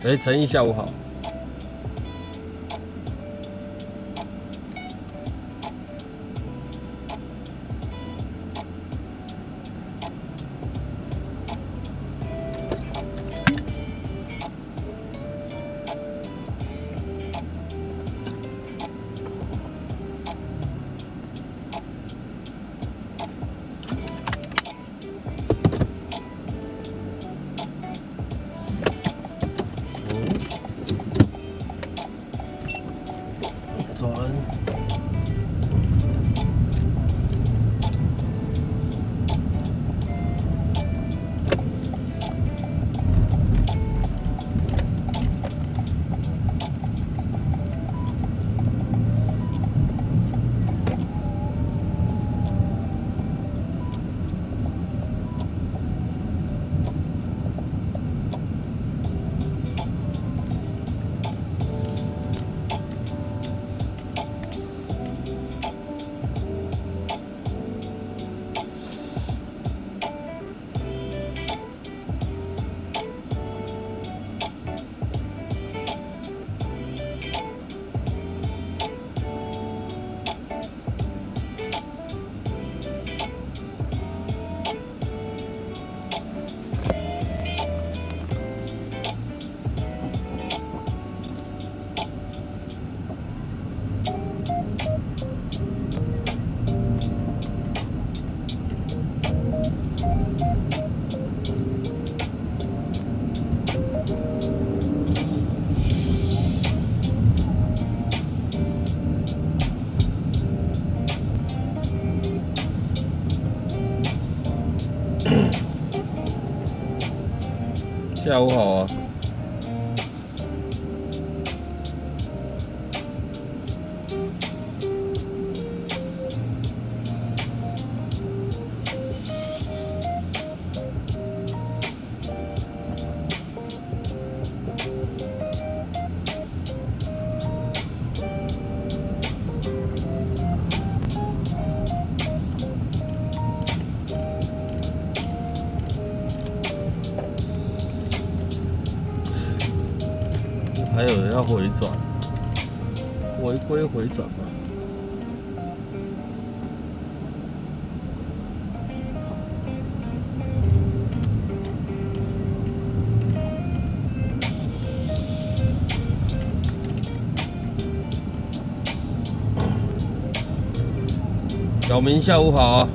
哎，陈毅，下午好。走人。下午好啊。还有人要回转，违规回转吗？小明，下午好啊。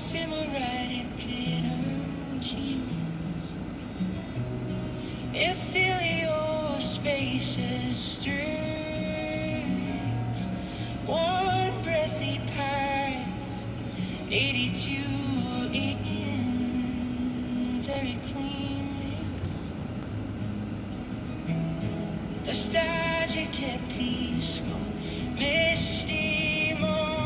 simmer right in glitter jeans. If feel your spacious streets, one breathy pines, 82 in very clean mix. Nostalgic at peace, misty morning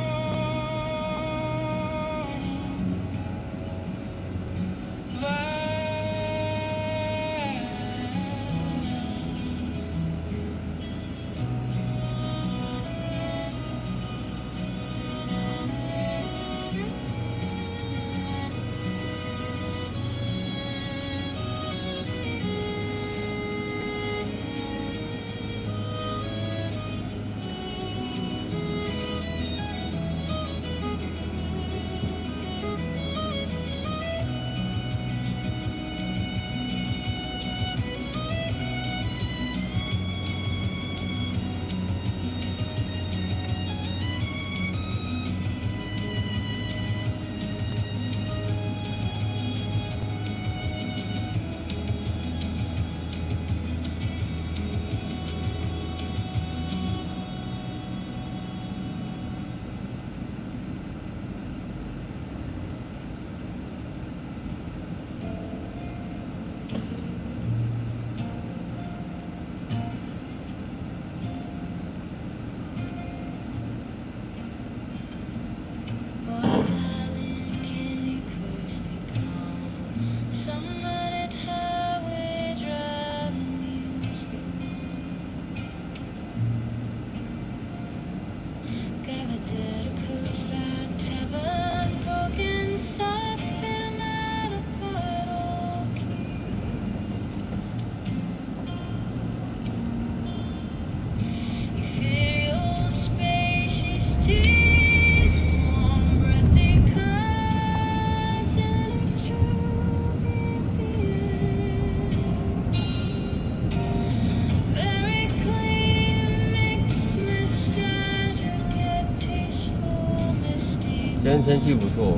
今天天气不错，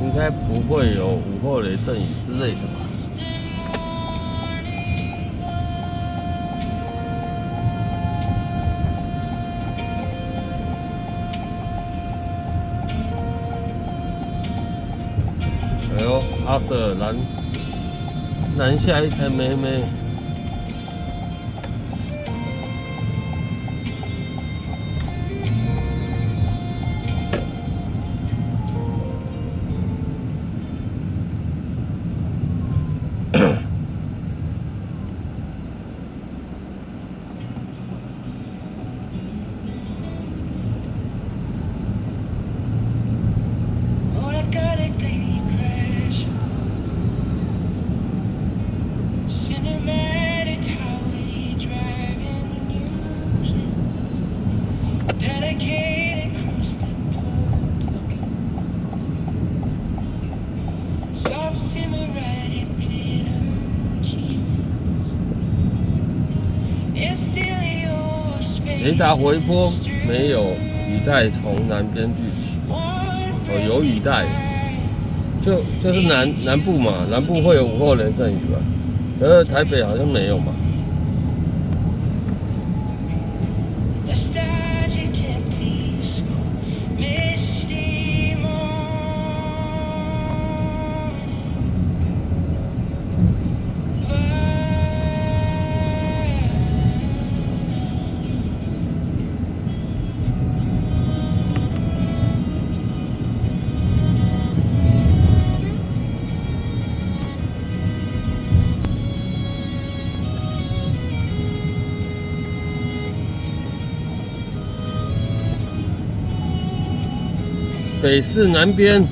应该不会有午后雷阵雨之类的吧？哎呦，阿 Sir 拦下一台妹妹。雷达回波没有雨带从南边聚集，有雨带，就是南部嘛，南部会有午后雷阵雨吧，可是台北好像没有嘛。北市南边，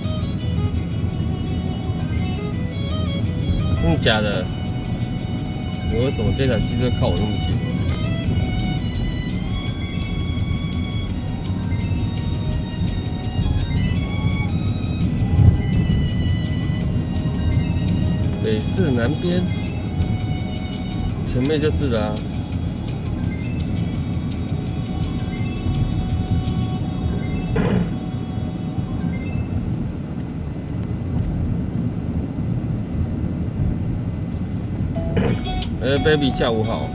假的？为什么这台机车靠我那么近？北市南边，前面就是了啊。，baby 下午好。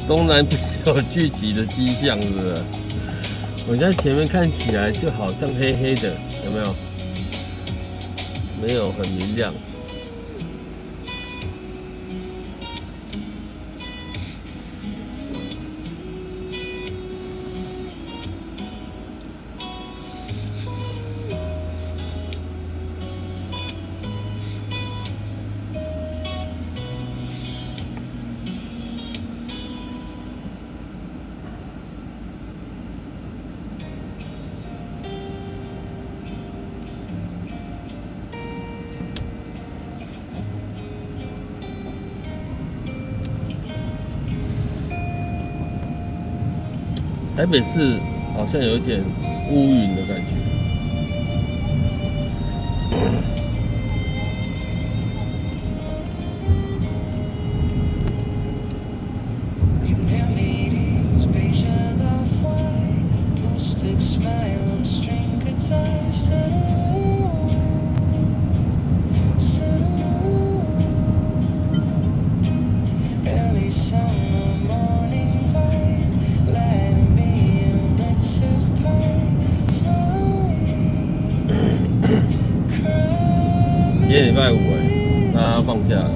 东南边有聚集的迹象，是不是？我在前面看起来就好像黑黑的，有没有？没有很明亮。台北市好像有点乌云的感觉。今天礼拜五大家放假了。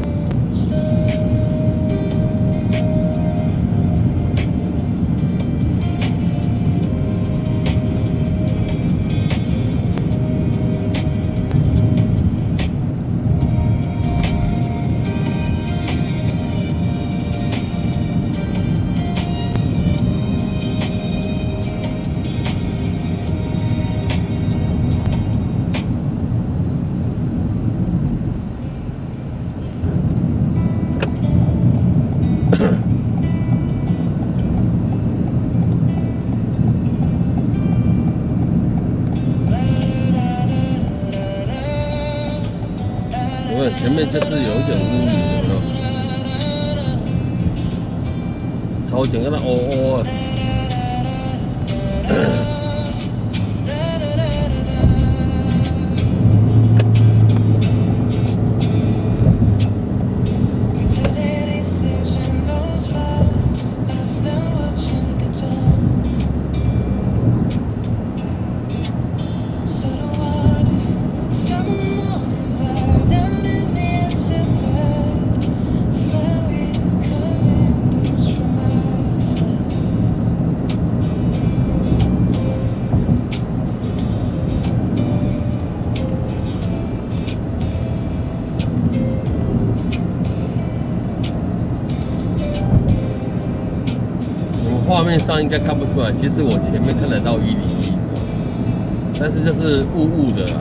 前面就是有一点乌云，有没有？头前跟它乌乌的。画面上应该看不出来，其实我前面看得到101，但是就是雾雾的啦。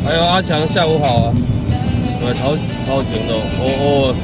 还有阿强，下午好啊！我超紧的哦。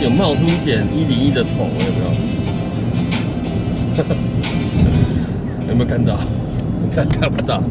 有冒出一点101的头，有没有？有没有看到？看不到。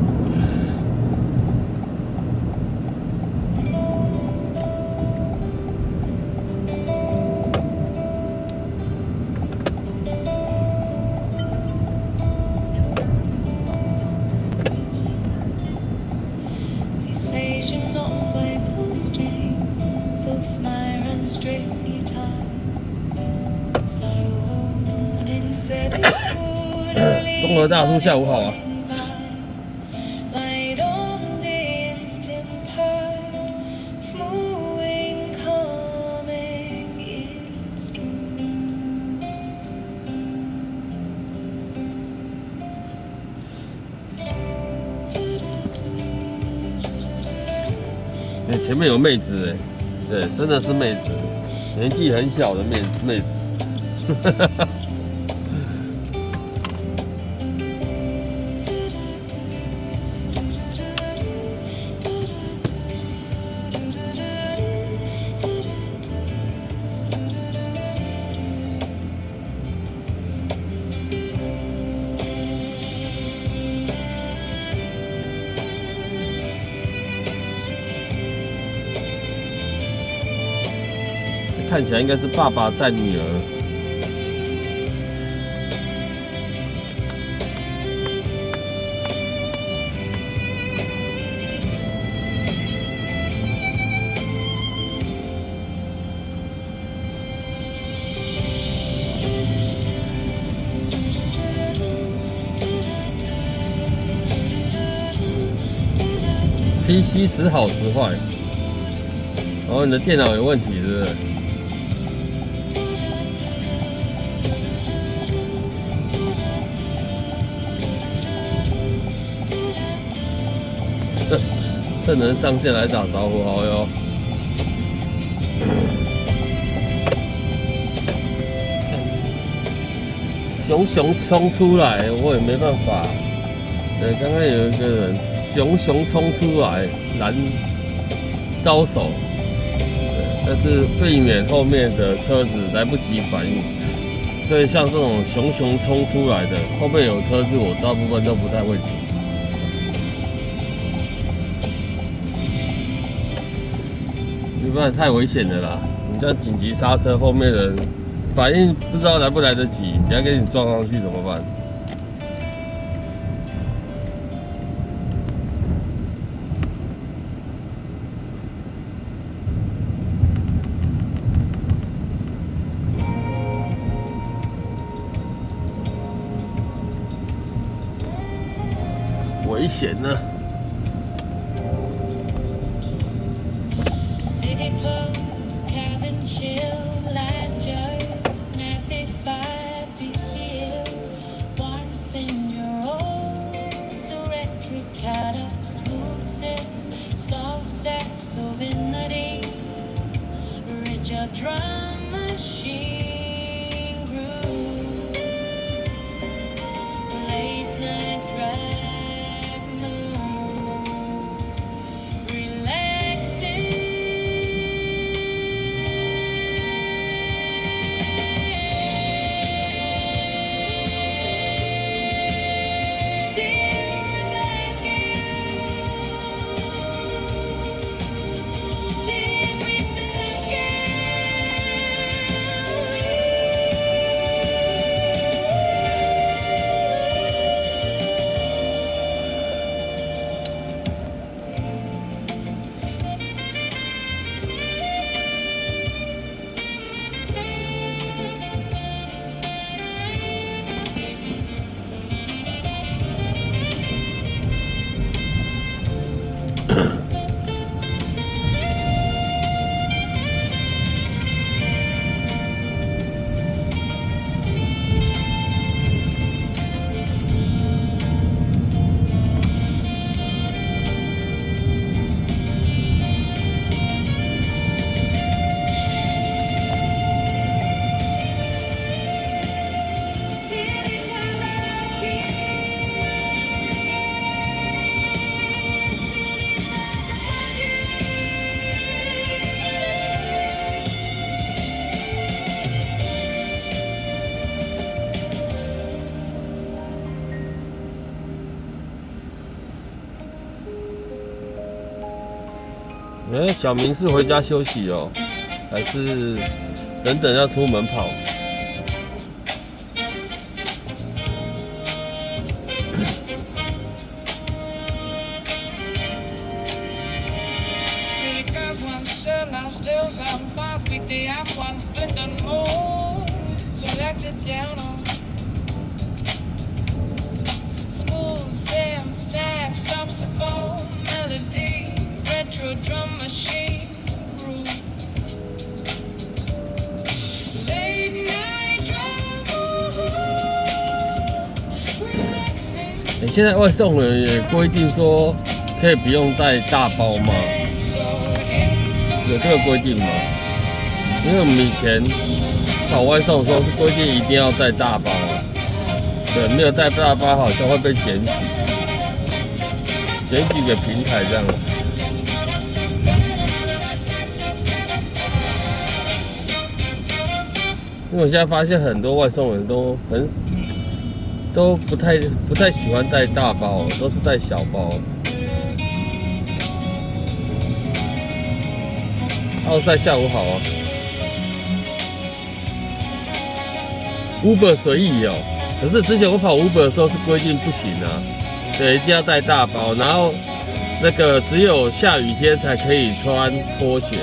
综合大叔下午好啊。 Light on the instant part, flowing, calming, it's true. 前面有妹子哎，对，真的是妹子，年纪很小的妹子。看起来应该是爸爸载女儿。PC 时好时坏，然后你的电脑有问题，是不是？趁人上线来打招呼，好哟。熊熊冲出来，我也没办法。对，刚刚有一个人熊熊冲出来拦招手，对，但是避免后面的车子来不及反应，所以像这种熊熊冲出来的，后面有车子，我大部分都不太会停。 不然太危险了啦！你这样紧急刹车，后面人反应不知道来不来得及，等下给你撞上去怎么办？危险呢！ Cabin chill, light just 95 here. Warmth in your arms, electric cat of smooth sets, soft sax of melody, rigid drum machine groove. Late night drive mood, relaxing.小明是回家休息哦，还是等要出门跑？现在外送人也规定说可以不用带大包吗？有这个规定吗？因为我们以前跑外送的时候是规定一定要带大包，对，没有带大包好像会被检举，检举给平台这样。因为我现在发现很多外送人都不太喜欢带大包，都是带小包。奥赛下午好啊 ，Uber 随意哦。可是之前我跑 Uber 的时候是规定不行啊，对，一定要带大包，然后那个只有下雨天才可以穿拖鞋，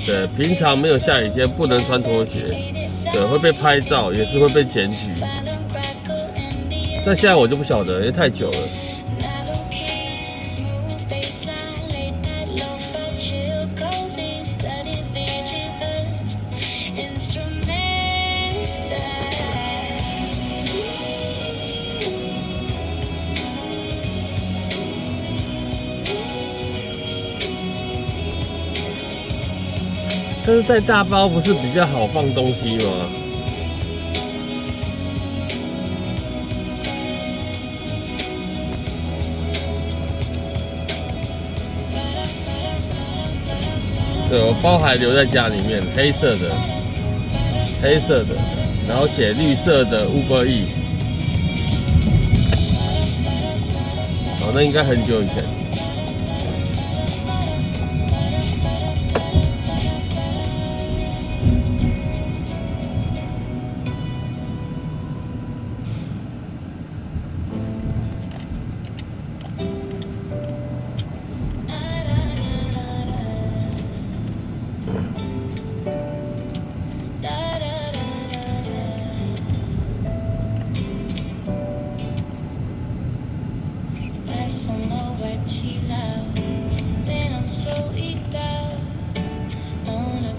对，平常没有下雨天不能穿拖鞋，对，会被拍照，也是会被检举。但现在我就不晓得，因为太久了。但是带大包不是比较好放东西吗？对，我包还留在家里面，黑色的，然后写绿色的 Uber E。哦，那应该很久以前。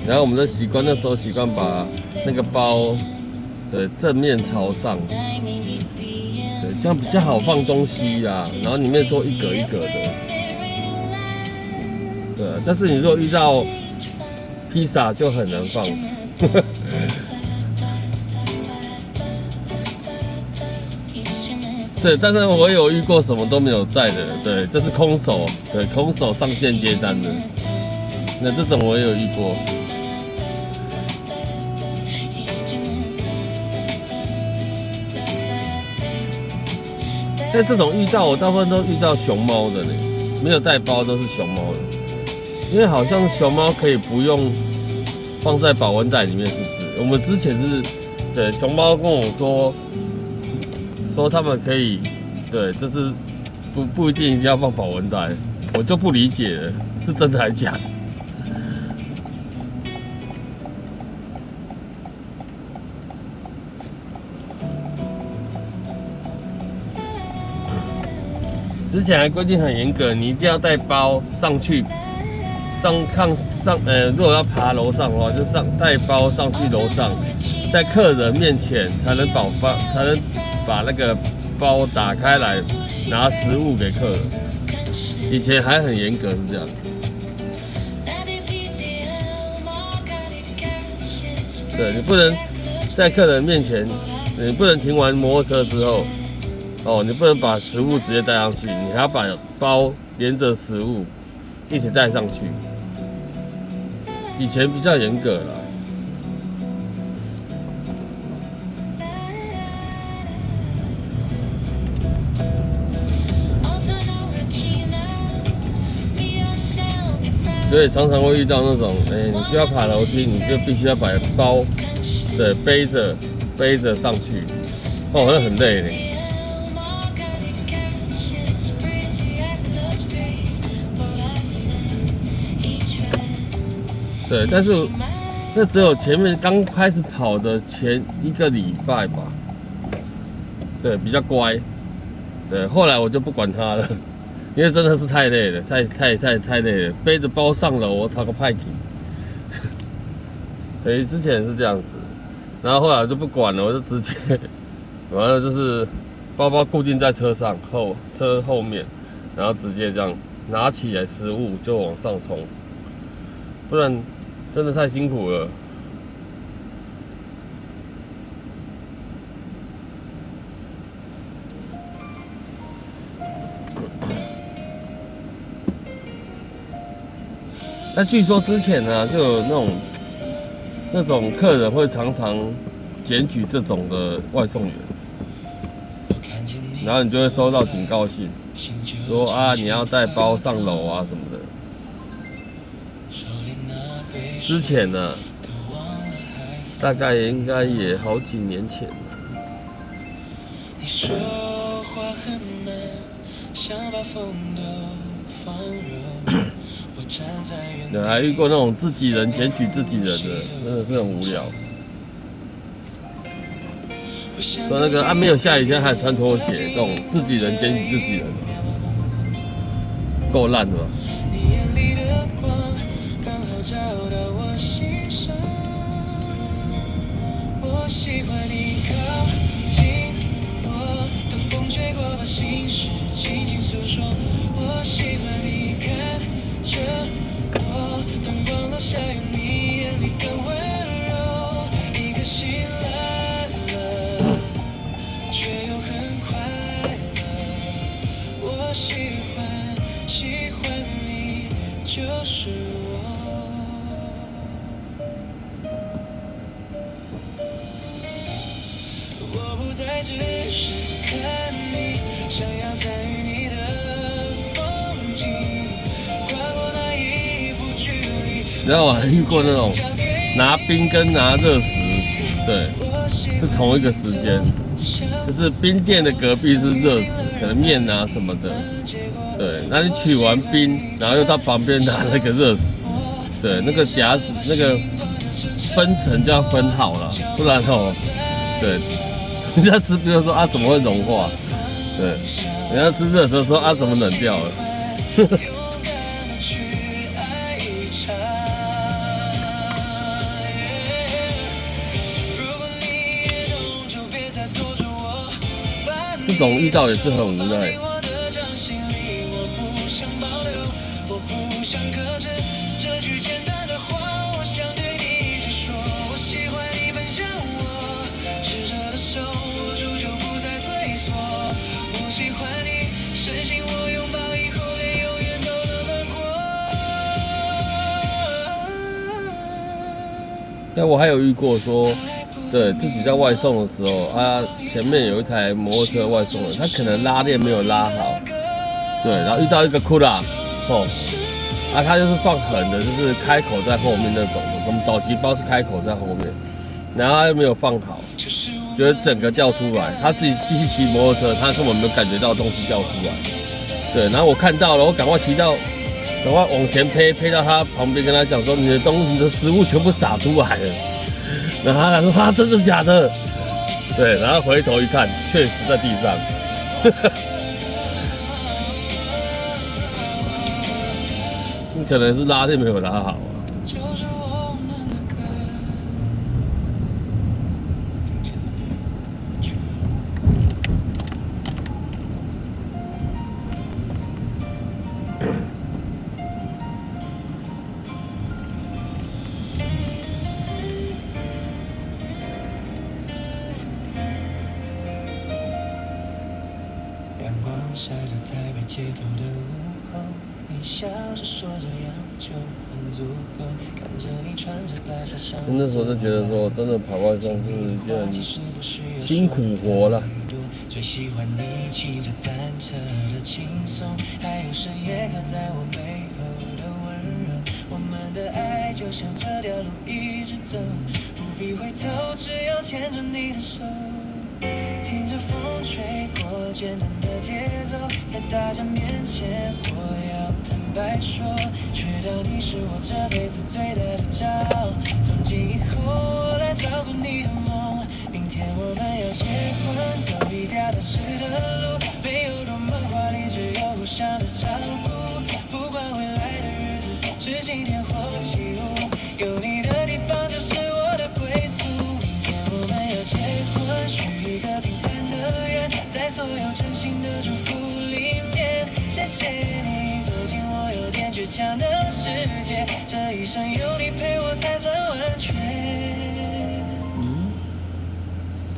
然后我们的习惯，那时候习惯把那个包的正面朝上，对，这样比较好放东西啦。然后里面做一格一格的，对。但是你如果遇到披萨就很难放。对，但是我有遇过什么都没有带的，对，就是空手，对，空手上线接单的，那这种我也有遇过。但这种遇到我大部分都遇到熊猫的呢，没有带包都是熊猫的，因为好像熊猫可以不用放在保温袋里面，是不是？我们之前是，对，熊猫跟我说他们可以，对，就是不一定一定要放保温袋，我就不理解了，是真的还是假的？之前还规定很严格，你一定要带包上去，如果要爬楼上的话，就带包上去楼上，在客人面前才能把那个包打开来拿食物给客人。以前还很严格是这样。对，你不能在客人面前，你不能停完摩托车之后。哦，你不能把食物直接带上去，你还要把包连着食物一起带上去。以前比较严格啦。所以常常会遇到那种，你需要爬楼梯，你就必须要把包，对，背着上去，哦，那很累嘞。对，但是那只有前面刚开始跑的前1个礼拜吧，对，比较乖，对，后来我就不管他了，因为真的是太累了，太累了，背着包上楼，我讨个派气。对，之前是这样子，然后后来我就不管了，我就直接，完了就是包包固定在车上车后面，然后直接这样拿起来食物就往上冲，不然真的太辛苦了。但据说之前呢，就有那种客人会常常检举这种的外送员，然后你就会收到警告信，说啊你要带包上楼啊什么的。之前呢，大概应该也好几年前了。你说话很慢，想把风都放柔。我站在原地，还遇过那种自己人检举自己人的，真的是很无聊。说那个啊没有下雨天还穿拖鞋，这种自己人检举自己人，够烂的吧？你眼里的光刚好照到我心上，我喜欢你靠近我，等风吹过把心事轻轻诉说。我喜欢你看着我，灯光落下有你眼里更温柔，一颗心来了，却又很快乐。我喜欢你，就是我。我不再只是看你，想要参与你的风景，跨过那一步距离。然后我还遇过那种拿冰跟拿热食，对，是同一个时间，就是冰店的隔壁是热食，可能面啊什么的，对，那你取完冰，然后又到旁边拿那个热食，对，那个夹子那个分层就要分好了，不然哦，对，人家吃冰的说啊怎么会融化，对，人家吃热食说啊怎么冷掉了。这种遇到也是很无奈。但我还有遇过说，对自己在外送的时候啊，前面有一台摩托车外送人，他可能拉链没有拉好，对，然后遇到一个库拉，啊，他就是放横的，就是开口在后面那种的，我们早期包是开口在后面，然后他又没有放好，觉得整个掉出来，他自己继续骑摩托车，他根本没有感觉到东西掉出来，对，然后我看到了，我赶快骑到。赶快往前飞到他旁边，跟他讲说：“你的食物全部洒出来了。”然后他说：“啊，真的假的？”对，然后回头一看，确实在地上。你可能是拉链没有拉好啊。晒着台北街头的午后，你笑着说这样就很足够。看着你穿着白纱上，那时候就觉得说，真的跑外送是一件辛苦活了。最喜欢你骑着单车的轻松，还有深夜靠在我背后的温柔。我们的爱就像这条路一直走，不必回头，只要牵着你的手。听着风吹过，简单的节奏，在大家面前我要坦白说，知道你是我这辈子最大的骄傲。从今以后我来照顾你的梦，明天我们要结婚，走一条踏实的路，没有多么华丽，只有互相的照顾。不管未来的日子是晴天或起雾，有你的地方就是我的归宿。明天我们要结婚，许一个平凡的愿，在所有强的世界，这一生有你陪我才算完全。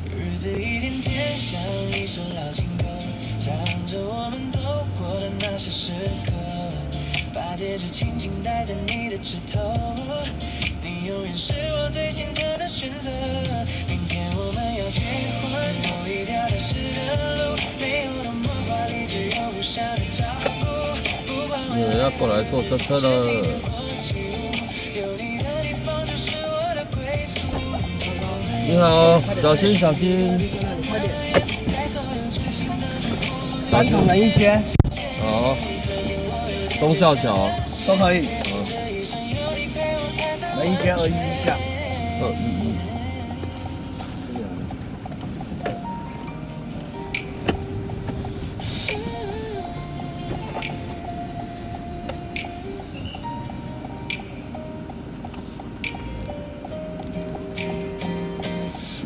日子一天天像一首老情歌，唱着我们走过的那些时刻，把戒指轻轻戴在你的指头，你永远是我最心疼的选择。明天我们要结婚，走一条踏实的路，没有多么华丽，只有互相的照顾。不管未来要过来坐车车了。有你的地方就是我的归宿。你好，小心小心。三重人一间好，东校桥。都可以，嗯，人一间211以下。 211。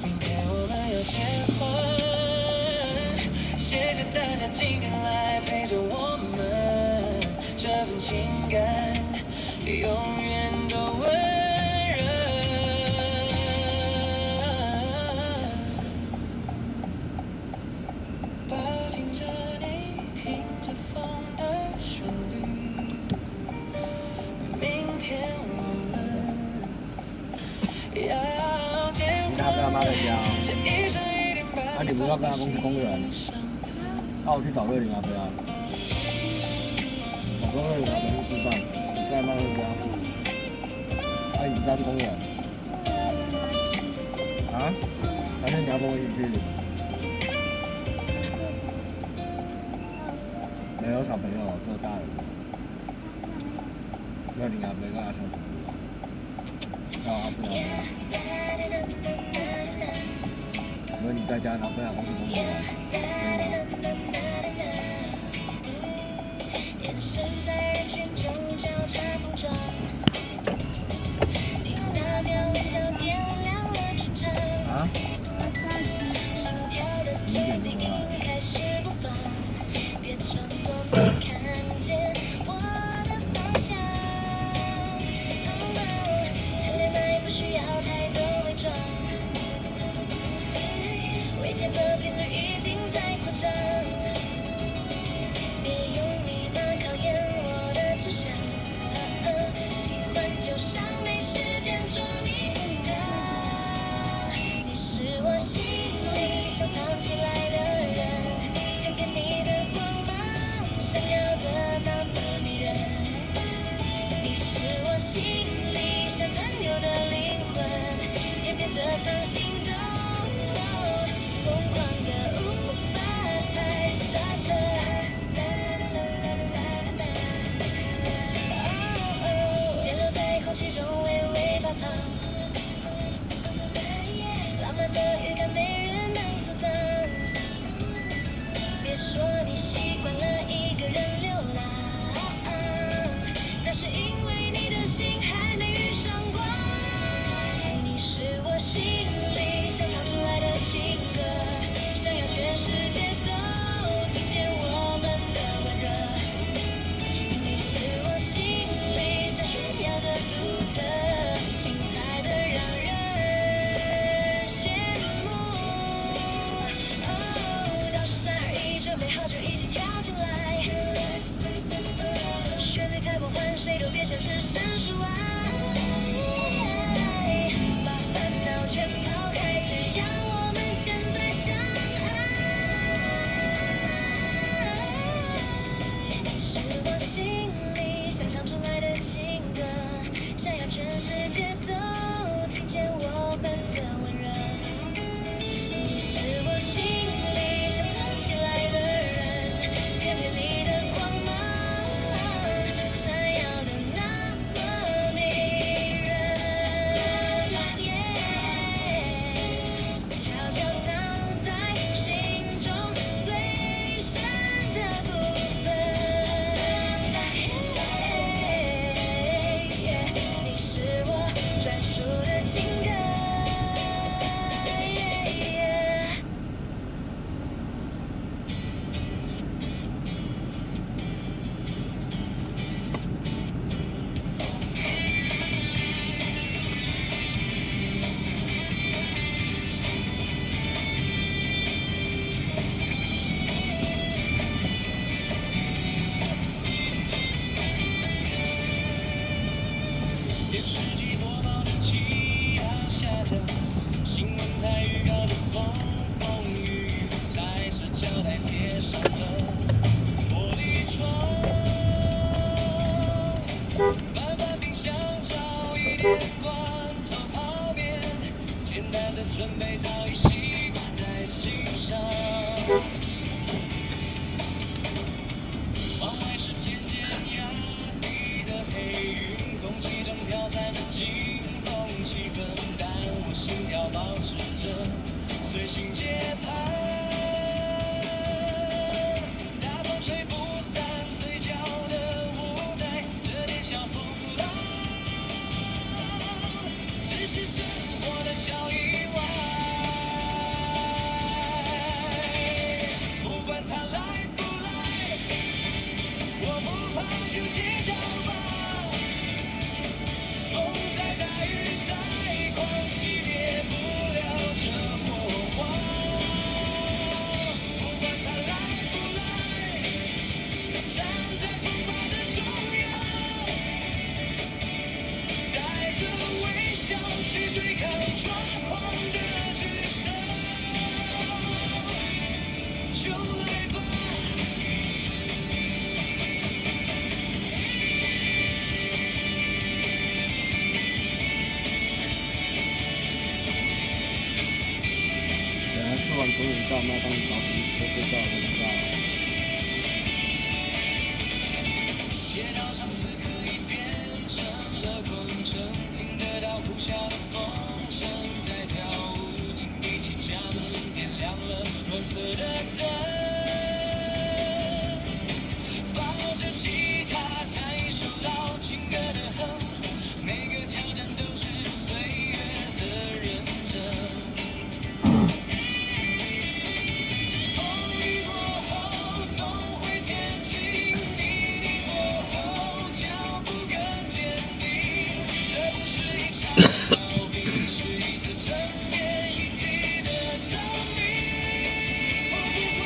明天我们要结婚，谢谢大家今天来陪着我们，这份情感永远都温热。抱紧着你，听着风的旋律，明天我们要结婚。你拿跟他妈在家，这一生一定把那你不要跟他公去公园，那我去找瑞玲阿飞啊。我跟瑞玲阿飞去吃饭，你在妈回家。那你家去公园？啊？还是你要跟我一起去？没有小朋友，只有大人。瑞玲阿飞跟阿强叔叔，还有阿四阿飞。所以你在家，然后跟老公去公园玩，可以吗？眼神在人群中交叉碰撞，第那秒微笑点亮了全场，啊？心跳的节奏开始播放，别装作没看见我的方向。谈恋爱不需要太多伪装。微甜的频率已经在扩张。翻翻冰箱找一点罐头泡面，简单的准备早已习惯在心上。窗外是渐渐压低的黑云，空气中飘散着紧绷气氛，但我心跳保持着随性节拍。大风吹不散嘴角的无奈，这点小风浪只是生活的小意外。不管它来不来，我不怕，就接着吧。风再大雨再狂，熄灭不了这火花。不管它来不来，站在风暴的中央，带着微笑去对抗抓狂的巨声。就来吧。等下吃完狗眼罩，那当你早起都睡觉了，知道吗？街道上此刻已变成了空城，听得到呼啸的风声在跳舞，紧闭起家门，点亮了蓝色的灯，抱着吉他弹一首老情歌的哼，每个挑战都是岁月的认真。风雨过后总会天晴，泥泞过后脚步更坚定。这不是一场逃避，是一次正面迎击的证明。我不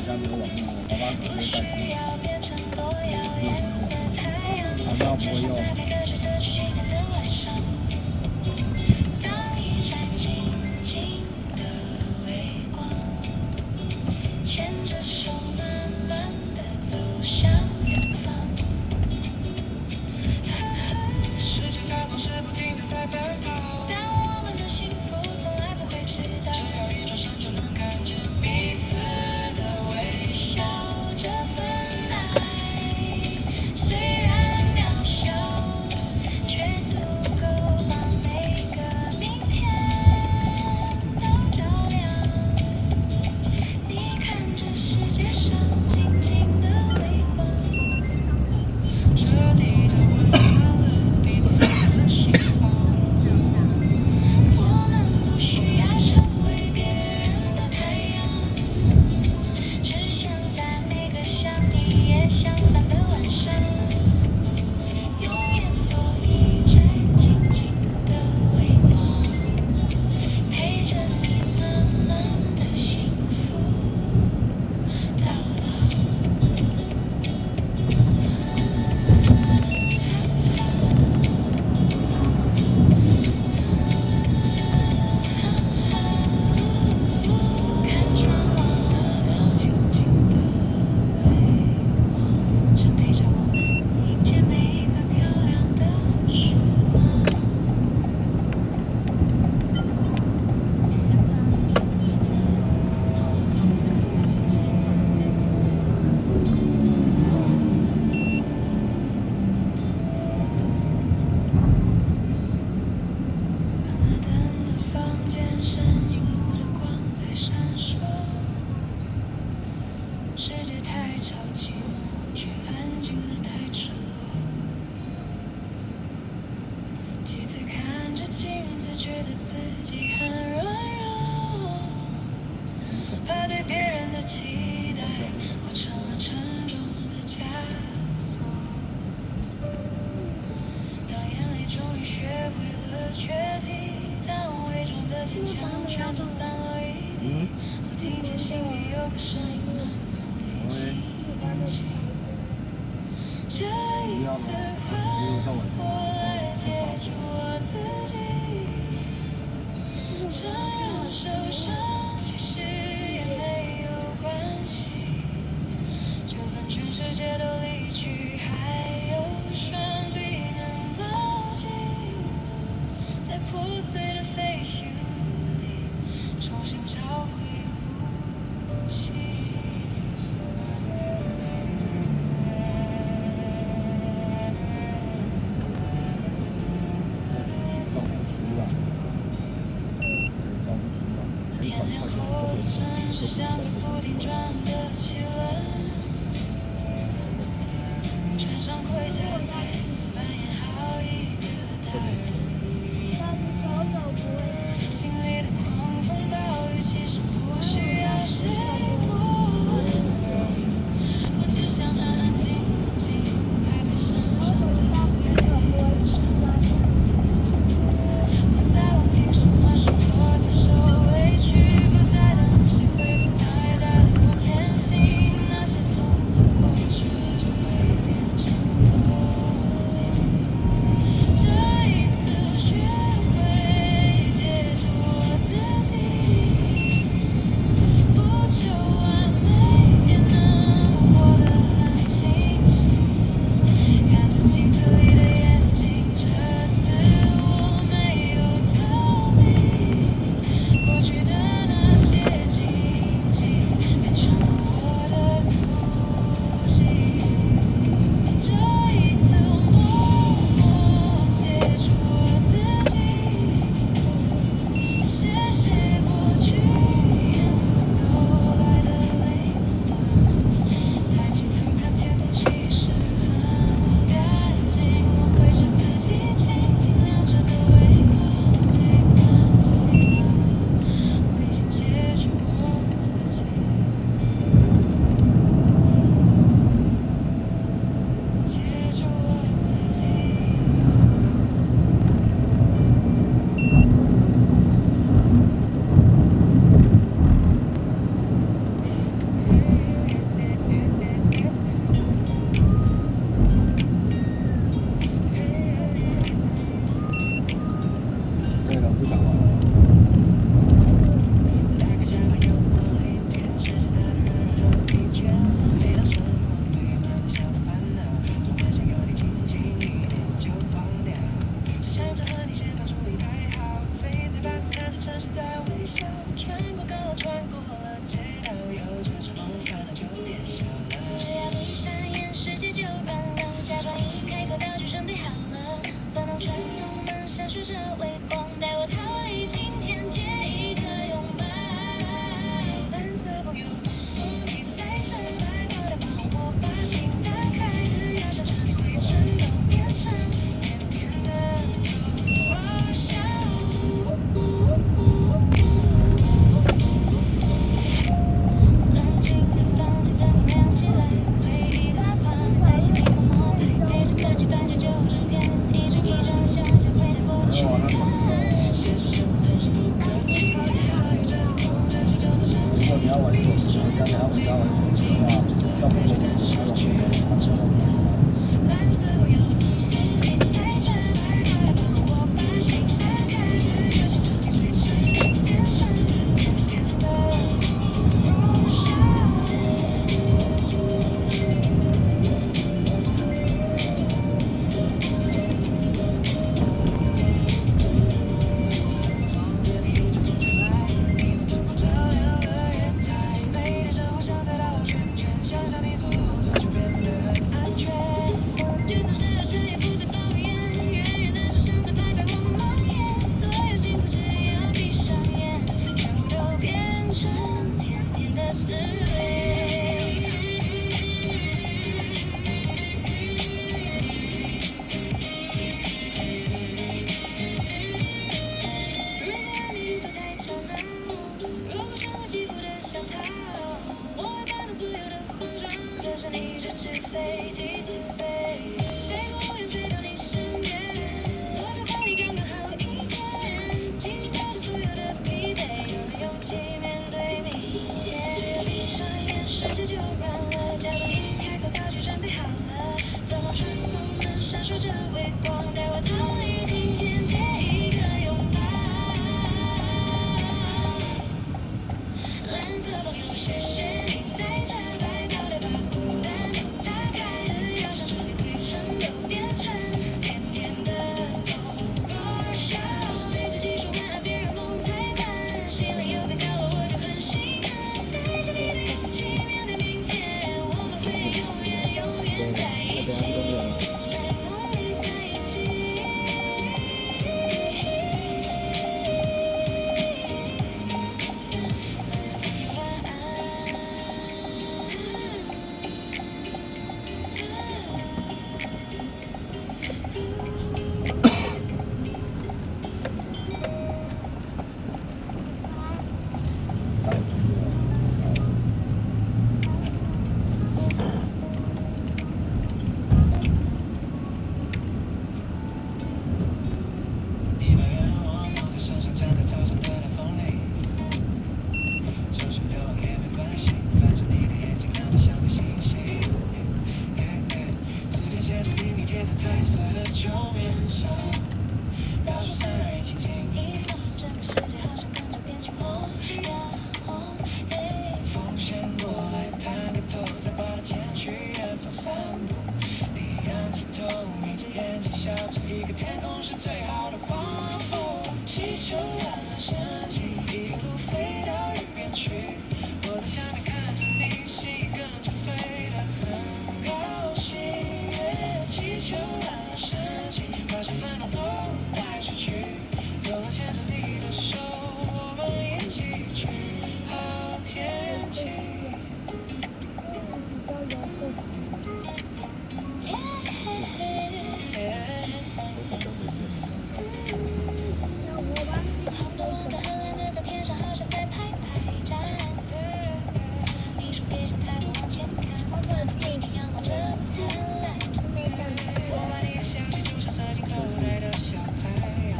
家没有网络，爸爸可能会带去。啊，那不会用。牵着手慢慢地走向远方。时间它总是不停地在奔跑，但我们的幸福从来不会迟到。只要一转身就能看见彼此的微笑。笑着分爱，虽然渺小，却足够把每个明天都照亮。你看这世界上静静的微光，彻底的温暖了彼此的心房。我们不需要成为别人的太阳，只想在每个像你也相反的晚上，永远做一盏静静的微光，陪着你慢慢的幸福到老。看窗外那道静静的微光，正陪着我们迎接每一个漂亮的曙光。关了灯的房间，剩荧幕的光在闪烁。世界太吵，寂寞却安静得太赤裸。几次看着镜子，觉得自己很软弱，怕对别人的期待，我成了沉重的枷锁。当眼泪终于学会了决堤，当伪装的坚强全都散落一地，我听见心里有个声音慢慢地清晰。这一次换我来接住我自己，承认受伤其实也没有关系，就算全世界都离去，还有双臂能抱紧，在破碎的废墟里重新找回呼吸。找不出来，找不出来，全天亮转快后的点。城市像个不停转的汽轮，穿上盔甲再次扮演好一个大人，心里的狂风暴雨其实不需要谁过问，我只想安安静静拍拍身上的灰尘。不再问凭什么是我在受委屈，不再等谁会不会带领我前行，那些痛走过去就会变成风景。这一次学会接穿过了街道，有着这梦，烦恼就变小了。只要闭上眼，世界就软了。假装一开口，道具准备好了，烦恼传送门闪烁着微光，带我逃离今天，借一个拥抱。蓝色朋友，你在这摆脱的帮我把心打开，只要想着你会全都变成甜甜的多笑。冷静的房间，灯光亮起来，回忆的画在心里狂魔拍，陪着自己翻着旧照片，一张一张想象回到过去看。现实生活总是不可期，好有这个空间，其中的伤心。如果你要玩手机，家里要回家玩手机的话，要不就在这还有这个。蓝色朋友，你在这摆脱的帮我把心打开，只要想着你会全都变成甜甜的多笑。照亮了月台，每天生活像在绕圈圈，想象你左左就变得很安全。就算塞了车也不再抱怨，远远的手像在拍拍我们梦魇，所有辛苦只要闭上眼，全部都变成甜甜的滋味。如果你手太长了，如果生活起伏的像逃，我会摆脱所有的慌张，就像一只纸飞机起飞，飞过无边飞到你身边，落在怀里刚刚好一点，紧紧抱着所有的疲惫，有了勇气面对明天。只要闭上眼，世界就软了，假装一开口，道具准备好了，粉红传送门闪烁着微光，带我逃离今天，借一个拥抱。蓝色朋友，谢谢你在这摆脱的把孤单都打开，只要想着你会全都变成甜甜的多笑。对自己说晚安，别让梦太满，心里有个角落我就很心安，带着你的勇气面对明天，我们会永远永远在一起，在梦里在一起。蓝色朋友晚你把愿望放在手上，站在操场的大风里，手上流也没关系，反正你的眼睛亮得像个星星。字边写着秘密，贴在彩色的旧面上，倒数3、2、1，轻轻一放，整个世界好像跟着变成红呀红，风掀过来，探个头，再把它牵去远方散步。你仰起头，眯着眼睛，笑着，一个天空是最好的黄埔。气球乱了升起，一路飞到云边去。我在下面看着你，心跟着飞得很高兴。气球乱了升起，把些烦恼都带出去。走了牵着你的手，我们一起去好天气。红的蓝的很蓝的在天上，好像在排排站。你说别想太多往前看，反正今天阳光这么灿烂。我把你的香气就像塞进口袋的小太阳，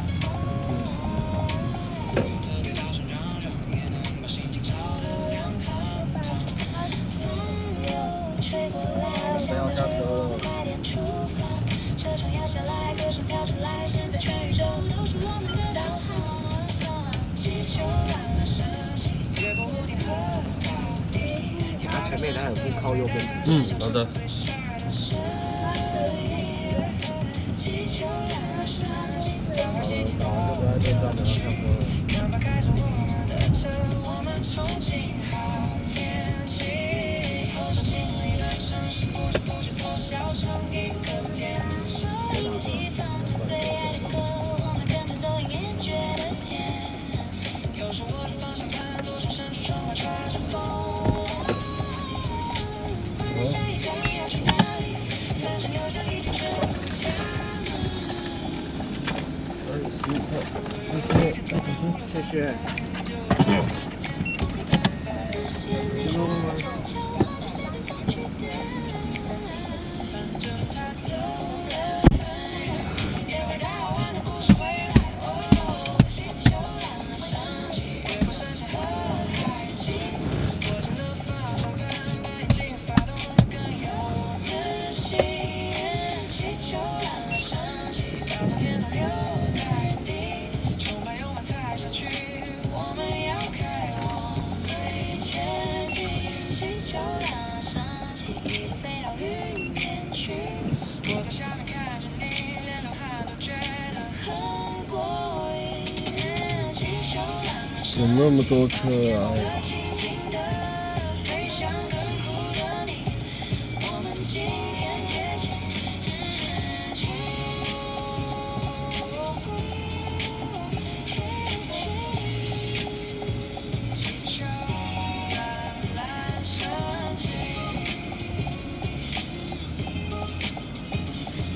不用特别大声嚷嚷，也能把心情炒得亮堂堂。风又吹过来，想在最后快点出发。车窗摇下来，歌声飘出来，现在全宇宙都是我们的导航。气球乱了升起，越过屋顶和草地。它前面它有副靠右边。好的。气球乱了升起，让我心情然后就不要再站着，然后下车了。看吧，开着我们的车，我们。憧憬好天气。欧洲经历的城市，不知不觉缩小成一个点。收音机放着最爱的歌，我们跟着走音乐觉得甜。有时我的方向盘左手伸出窗外吹着风。下一站要去哪里？反正有着一切全部家25块，谢谢。那些你说的悄悄话，就随便放去点。反正他走了，也会带好玩的故事回来。哦，气球让它升起，越过山线和海景，握紧了方向盘，把引擎发动得更有自信。气球让它升起，高草天堂留在地，充满勇往踩下去，我们要开往最前进。气球让它升起，一路飞到云边去。我在下面看着你，连流汗都觉得很过瘾，气球让它升起。怎么那么多车啊？轻轻地飞向更酷的你，我们今天贴近日出。气球慢慢升起，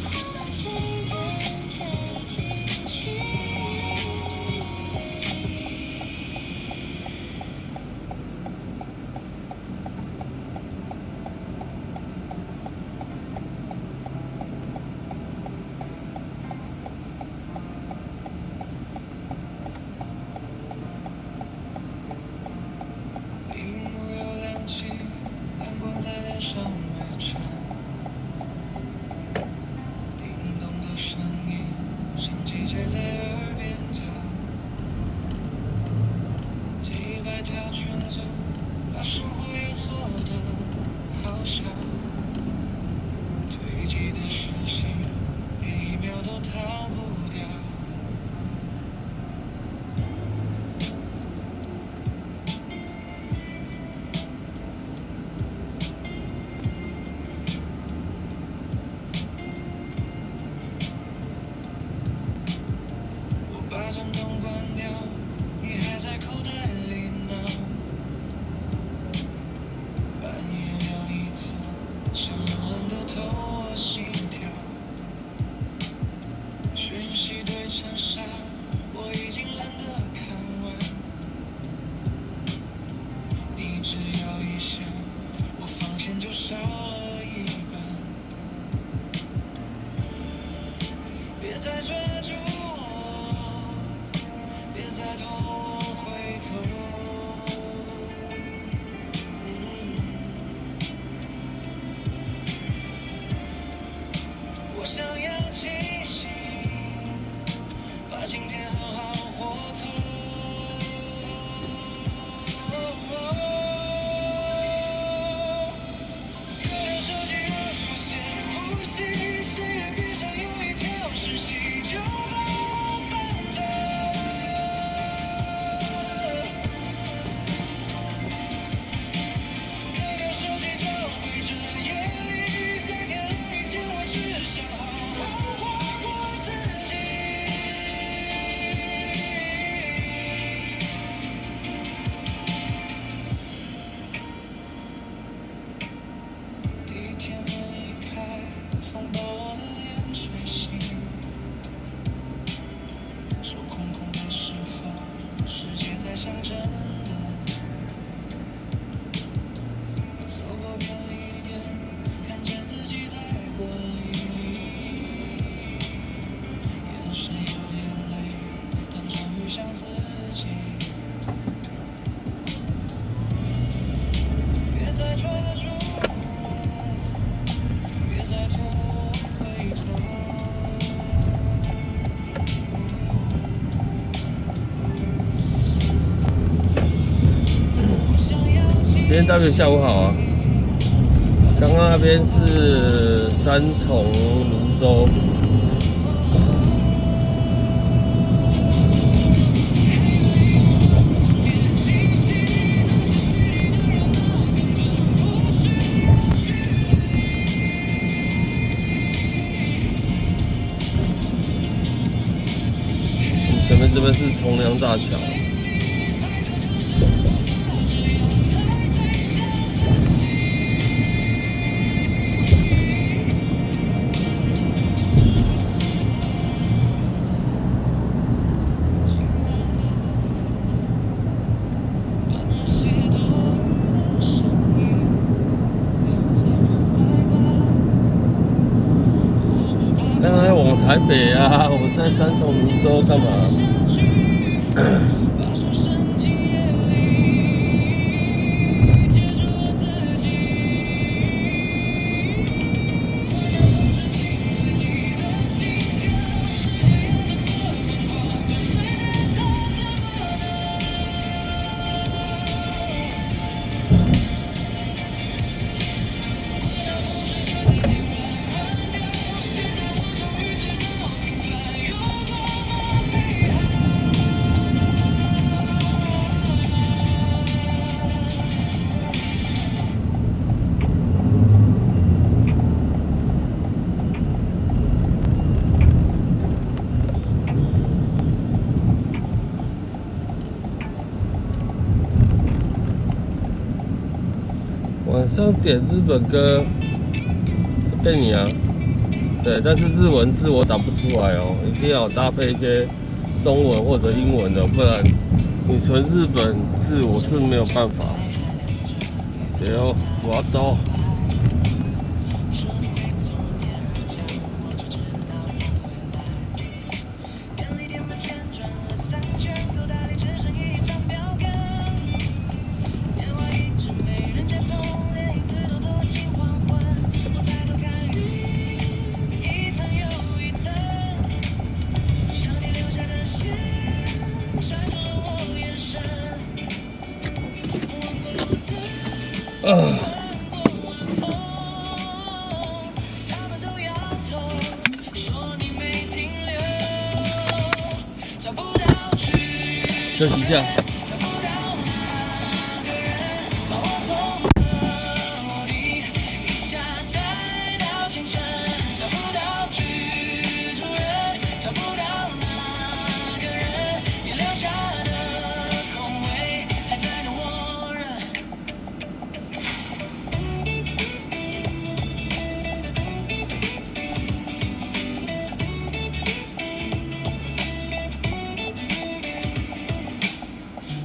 我们今天贴近起。屏幕又亮起，蓝光在脸上围缠，叮咚的声音像季节在耳边叫，几百条裙子把生活也缩得好小，堆积的事情每一秒都逃不掉。我把震动关掉，你还在口袋里挠。半夜聊一次，想冷冷的透我心跳。讯息堆成沙，我已经懒得看完。你只要一想，我防线就少了一半。别再抓住我，别再拖我回头。我想要清醒，把今天好好活透。丢掉手机，让我先呼吸，谁也别想有一条讯息就把我绊着。丢掉手机，找回这夜里，在天亮以前，我只想好好活过自己。地铁门一开，风把我的脸吹醒。手空空的时候，世界在想真的。我走过便利店，看见自己在玻璃里，眼神有点累，但终于像自己。别再抓住我，别再拖我回头。我想要今天大学下午好啊。刚刚那边是三重泸州，边是重良大桥。当然往台北啊，我在三重泸州干嘛？晚上点日本歌是贝尼啊，对，但是日文字我打不出来哦，一定要搭配一些中文或者英文的，不然你纯日本字我是没有办法。对哦，我懂。休息一下。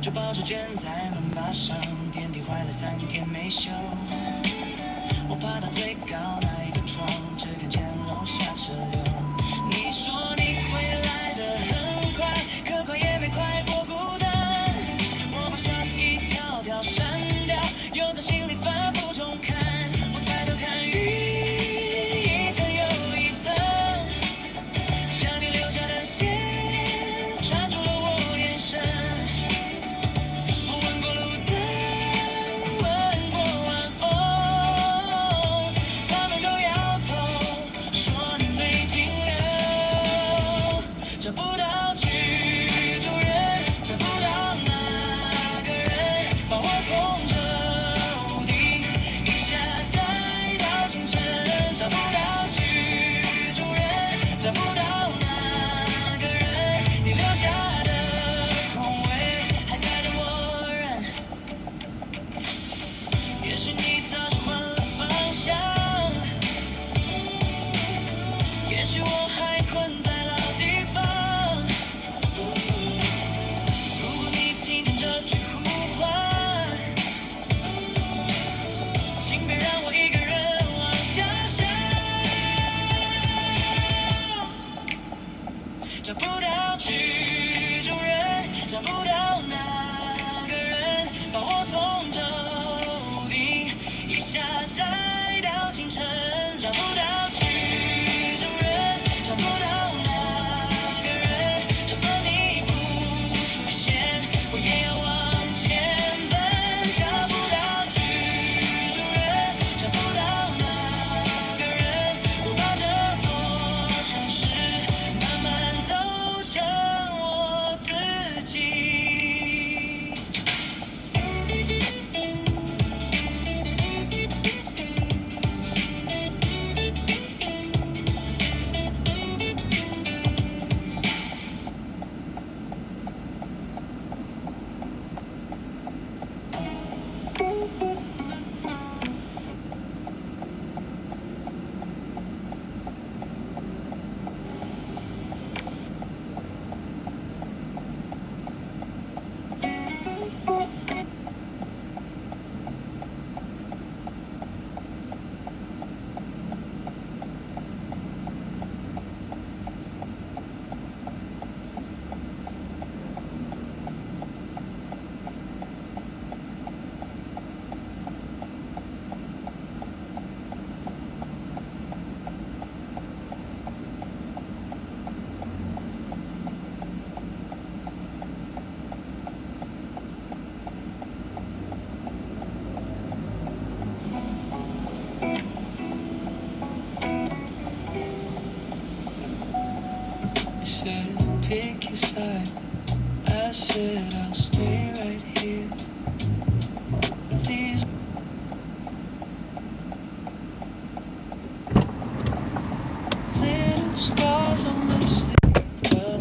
就抱着卷在门把上，电梯坏了3天没修。我爬到最高那一个窗，只看见楼下车流。你说你会来得很快，可快也没快过孤单。我把消息一条条删掉，又在心里反复重看。我抬头看云，一层又一层，像你留下的线，缠住了我眼神。晚风，他们都摇头，说你没听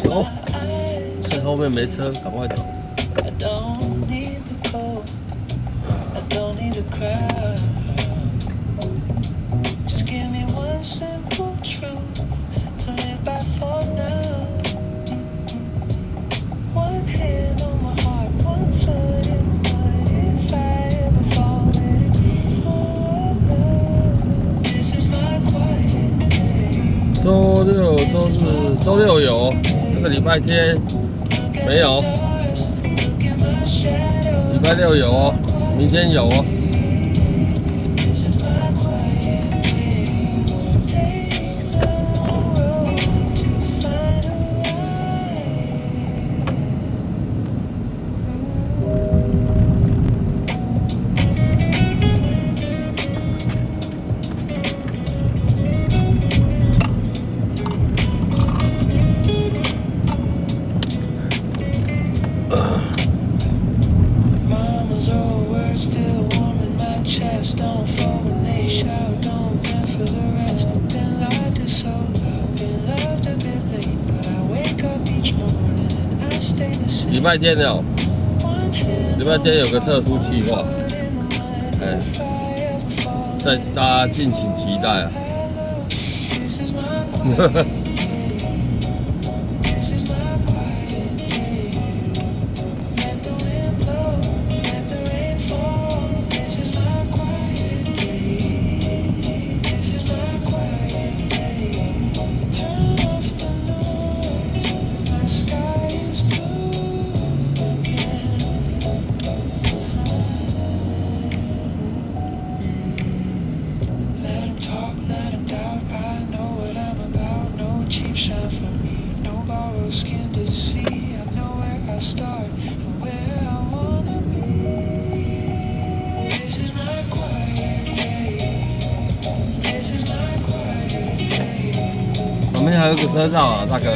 走，趁后面没车，赶快走。 I don't need the gold, I don't need the crowd. Just give me one simple truth to live by for now. One hand on my heart, one foot in the mud. If I ever fall, let it be for love. This is my quiet day. 周六、周日、周六有，这个礼拜天没有。 礼拜六有哦，明天有哦。礼拜天有，礼拜天有个特殊计划，哎，大家敬请期待啊！旁边还有个车道啊，大哥。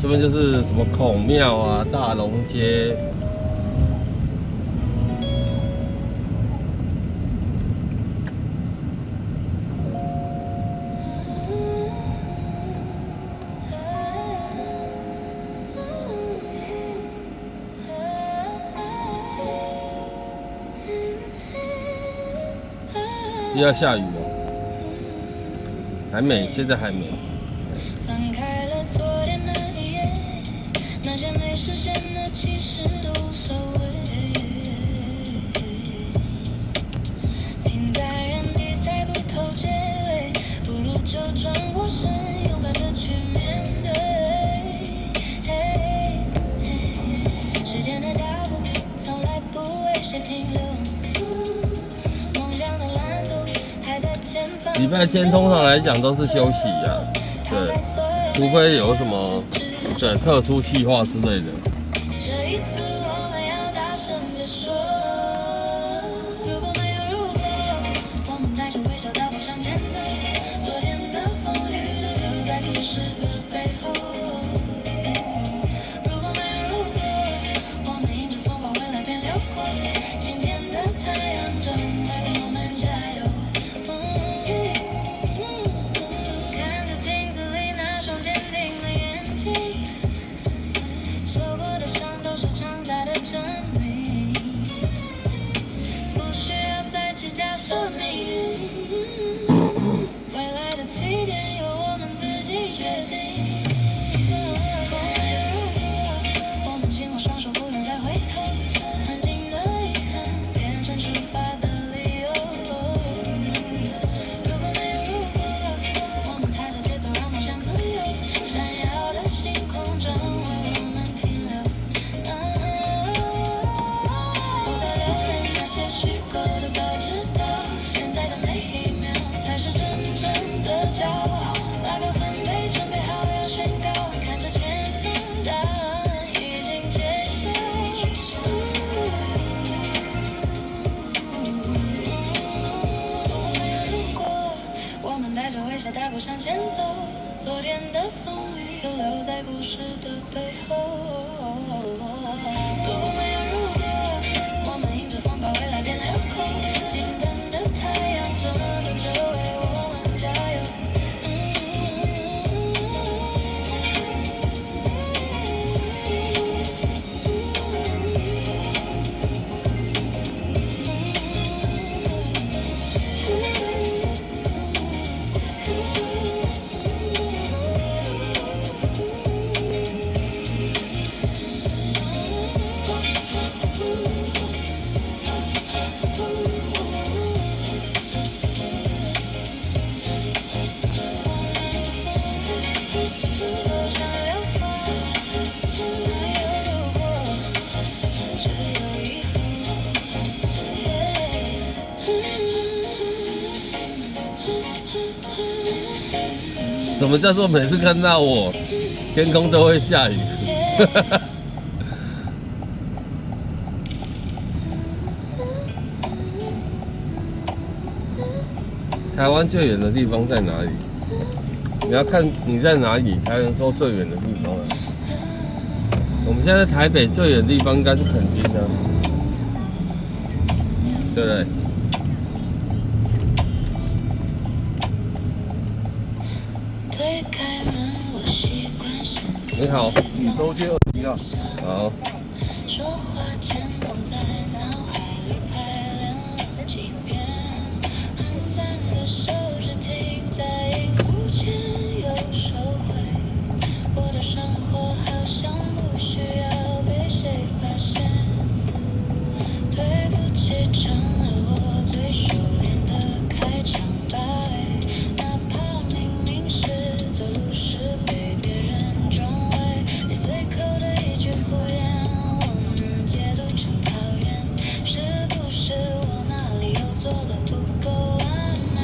这边就是什么孔庙啊、大龙街。又要下雨了，还没，现在还没。翻开了昨天那一页，那些没实现的其实都无所谓。停在原地猜不透结尾，不如就转过身，勇敢的去面对。时间的脚步从来不为谁停留。 礼拜天通常来讲都是休息呀，对，除非有什么对特殊企划之类的。这一次我们要大声地说，如果没有如果，我们带着微笑大步向前走。昨天的风雨都留在故事的背后。如果没有如果，我们迎着风暴未来变辽阔。今天的太阳正为我们加油。 假设命运，未来的起点由我们自己决定。步向前走，昨天的风雨又留在故事的背后。如果没有如果，我们迎着风把未来变辽阔。近灯的太阳正等着为我们加油。什么叫做每次看到我，天空都会下雨？台湾最远的地方在哪里？你要看你在哪里才能说最远的地方啊。我们现在台北最远的地方应该是垦丁啊，对不对？你好，锦州街21号。好。说话前总在脑海里排练了几遍，很赞的手指停在荧幕前又收回。我的生活好像不需要被谁发现，对不起，成了我最熟练的开场白，哪怕明明是走路时被别人撞歪，你随口的一句胡言，我能解读成讨厌，是不是我哪里又做得不够完美？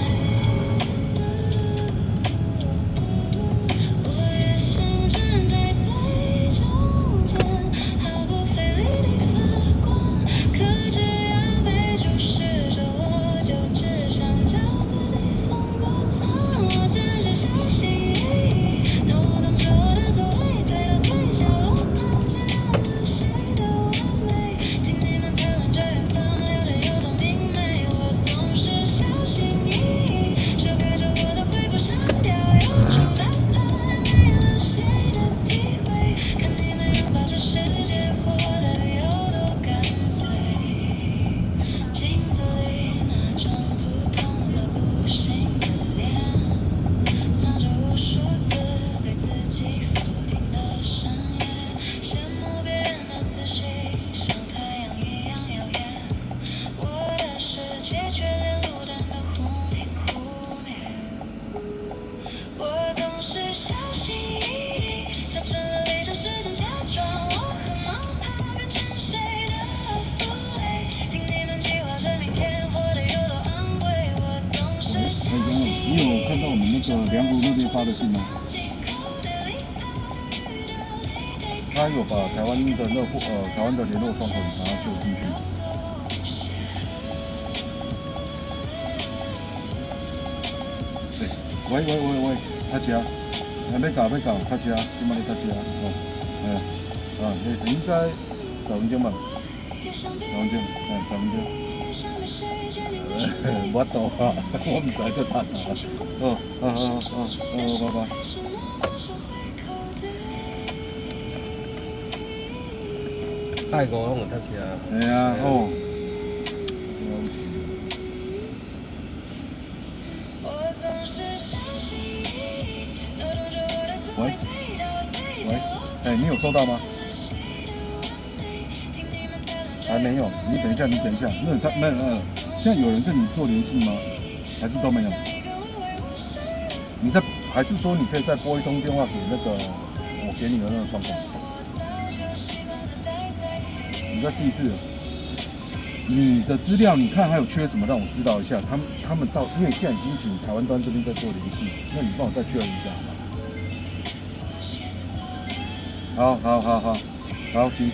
我也想站在最中间，毫不费力地发光，可只要被注视着，我就只想找个地方躲藏。我只是小心翼翼，扭动着我的座位，推到最角落，怕沾染了谁的完美。听你们讨论着远方，聊得有多明媚，我总是小心翼翼，修改着我的回顾声调，有种打怕没了谁的体会，看你们拥抱这世界，活得有多干脆。镜子里那张普通的不幸的脸，藏着无数次被自己否定的深夜，羡慕别人的自信像太阳一样耀眼，我的世界却连路灯都忽明忽灭。我总是小心翼翼，调整了立场，时间假装我很忙，怕变成谁的负累。听你们计划着明天活得有多昂贵，我总是小心翼翼。你有看到我们那个梁湖那边发的信吗？他有把台湾的台湾的联络窗口把它秀进去。对，喂，他家，要搞，他家，今麦他家，应该10分钟吧，10分鐘。我到啊，我唔知在他家。拜拜。泰國攏有搭車啊。係啊，哦。喂，你有收到吗？还没有，你等一下。现在有人跟你做联系吗？还是都没有？还是说你可以再拨一通电话给那个我给你的那个窗口？你再试一试。你的资料你看还有缺什么，让我知道一下。他们到，因为现在已经请台湾端这边在做联系，那你帮我再确认一下好吗？好，行。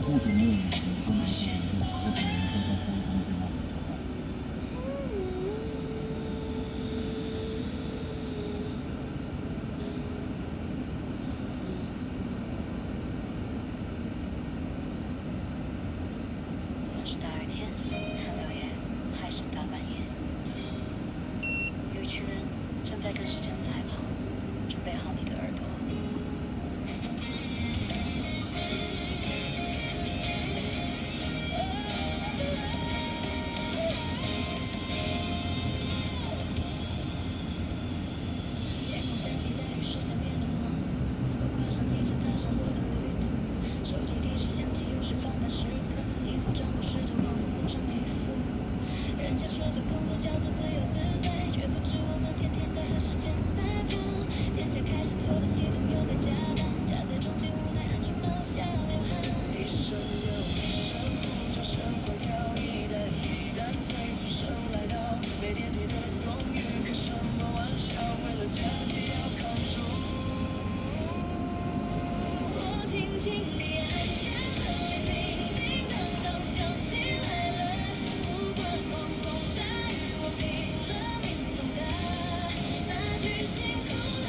不怎么，都没事。或者有人观众拨一通电话给我。是大雨天，看留言还是大半夜。有一群人正在跟时间赛跑，准备好你的耳朵。夜空下起大雨，视线变得模糊。我跨上汽车，踏上我的旅途。手机提示响起，又是放大时刻。衣服长不湿透，狂风弄伤皮肤。人家说着工作叫做自由自在，却不知我们天天在和时间赛跑。店家开始头疼，系统又在加档，夹在中间无奈，安全帽想流汗。一声又一声呼叫声狂跳，一单一单催促声来到，没电梯的公寓，开什么玩笑？为了家计要扛住。我轻轻地按下门铃，叮叮当当响起来了。不管狂风大雨，我拼了命送达。那句辛苦了，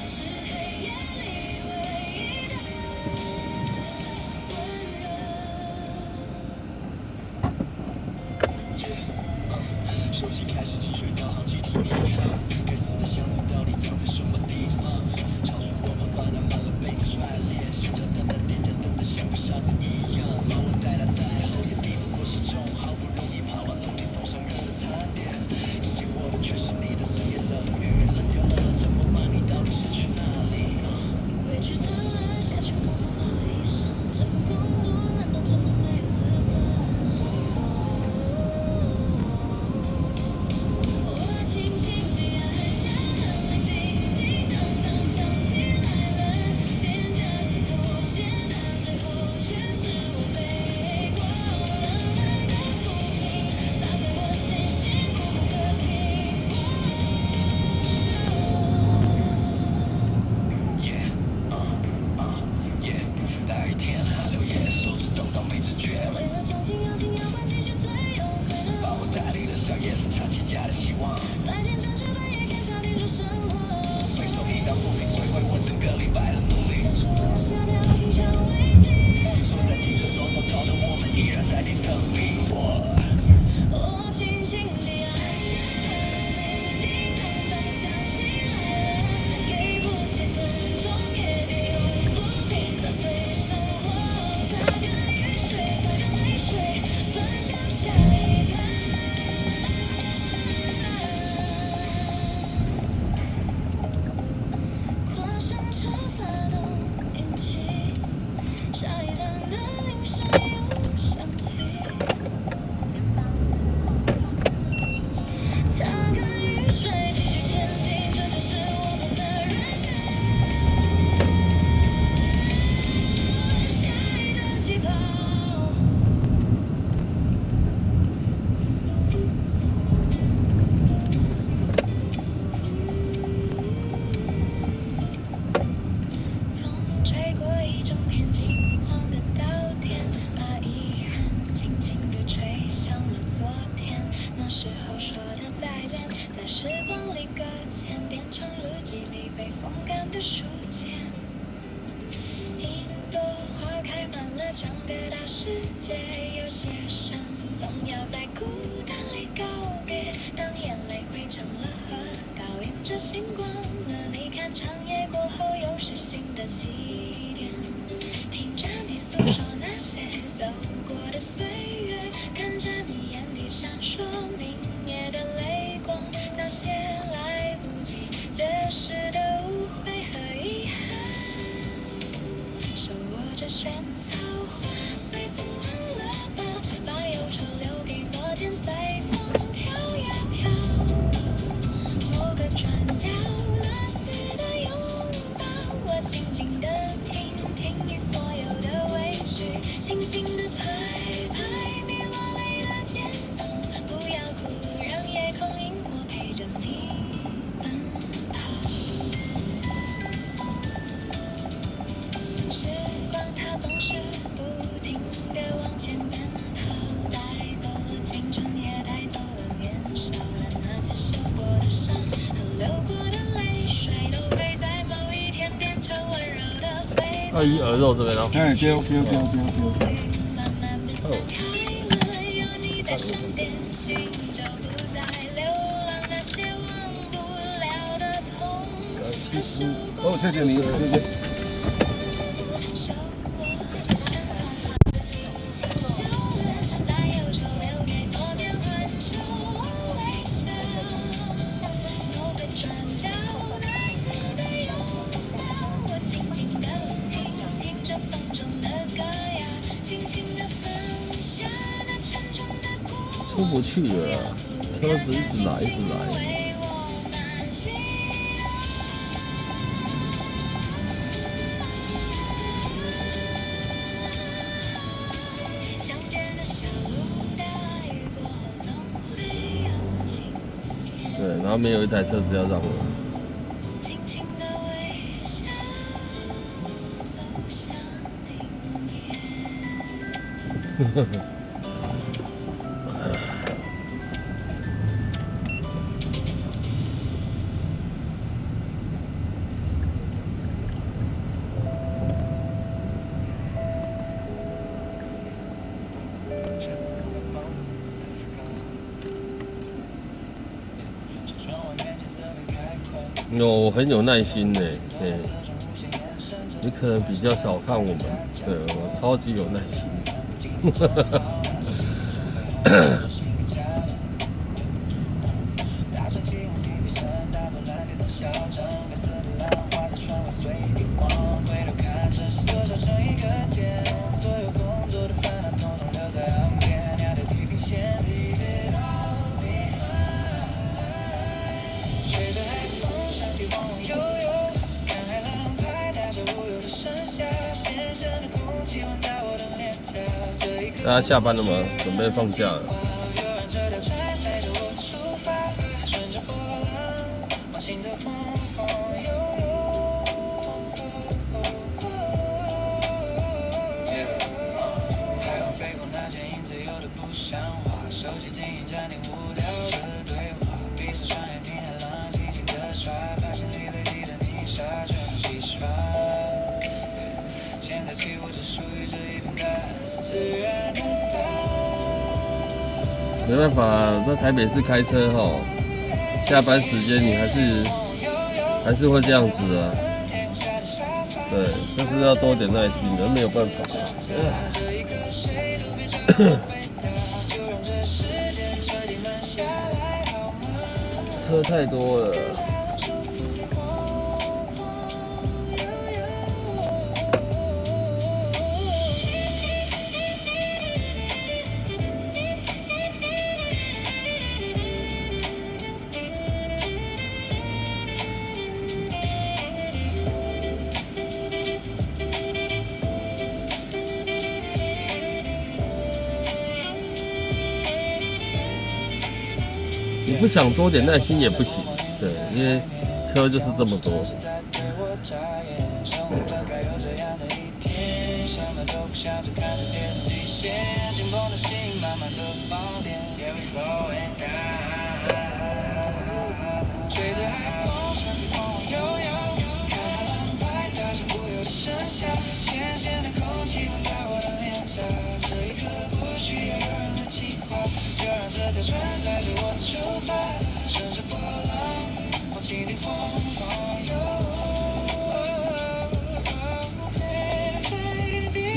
是黑夜里唯一的温热。手机开始进水导航，集体迷航。该死的箱子到底藏在什么地方？超出我们烦恼，满了被子甩脸，现场等的店家等得像个傻子一样。忙了带他在后也抵不过时钟，好不容易爬完楼梯，放上热的餐点，迎接我的却是你的冷言冷语。冷掉了这么慢，你到底是去哪里？委屈透了，下去默默骂了一声，这份工作难道真的没有自尊？我轻轻地按下门铃，叮叮当当响起来了。店家系统变的最后，却是我背过冷冷的负评，砸碎我辛辛苦苦的拼搏。大雨天汗流夜，手指冻到没知觉，为了奖金要紧要关，继续最有可能。把我带离了小夜市，长期家的希望。白天正值半夜，天差地说生活。随手一道负评，摧毁我整个礼拜的努力。但是我下掉挺强危机。坐在计程手上头的我们，依然在地层里。我轻轻地按下门铃，叮当当响起来了。给不起尊重，也得用负评砸碎生活。擦干雨水，擦干泪水，奔向下一站。跨上车，发动引擎，下一档的铃声又响起。擦干雨水，继续前进，这就是我们的人生。下一个起跑。风吹过一整片金黄的稻田，把遗憾轻轻地吹向了昨天。那时候说的再见，在时光里搁浅，变成日记里被风干的书签。一朵花开满了整个大世界，有些伤总要在孤单里告别。当眼泪汇成了河，倒映着星光了。你看长夜过后，又是新的起点。听着你诉说那些走过的岁月，看着你眼底闪烁明灭的泪光，那些来不及解释的误会和遗憾，手握着萱草花，随风忘了吧，把忧愁留给昨天，随风飘呀飘。某个转角，那次的拥抱，我静静地听听你所有的委屈，轻轻地拍拍你落泪的肩膀，不要哭，让夜空萤火陪着你奔跑。时光它总是不停地往前奔跑，大21鹅肉这边哦。哎，对。哦，哦，谢谢你，谢谢。出不去了，车子一直来，一直来。对，然后没有一台车是要让我。呵呵。我很有耐心呢，对，你可能比较少看我们，对我超级有耐心。大家下班了吗？准备放假了。没办法，在台北市开车哈，下班时间你还是会这样子啊。对，就是要多点耐心的，没有办法。车太多了。你不想多点耐心也不行，对，因为车就是这么多。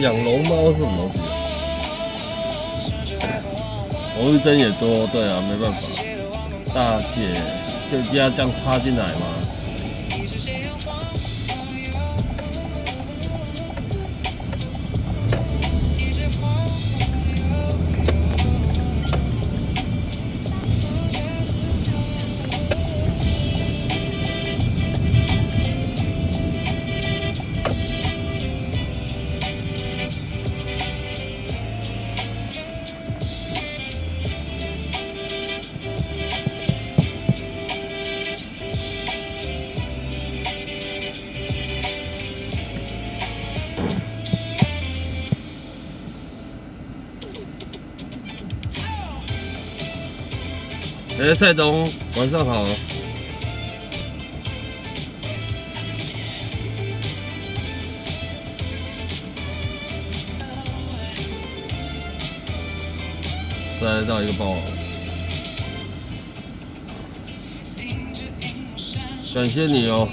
养龙猫是什么东西？红绿灯也多，对啊，没办法。大姐就一定要这样插进来吗？蔡董，晚上好。时来到一个傍晚。感谢你哦。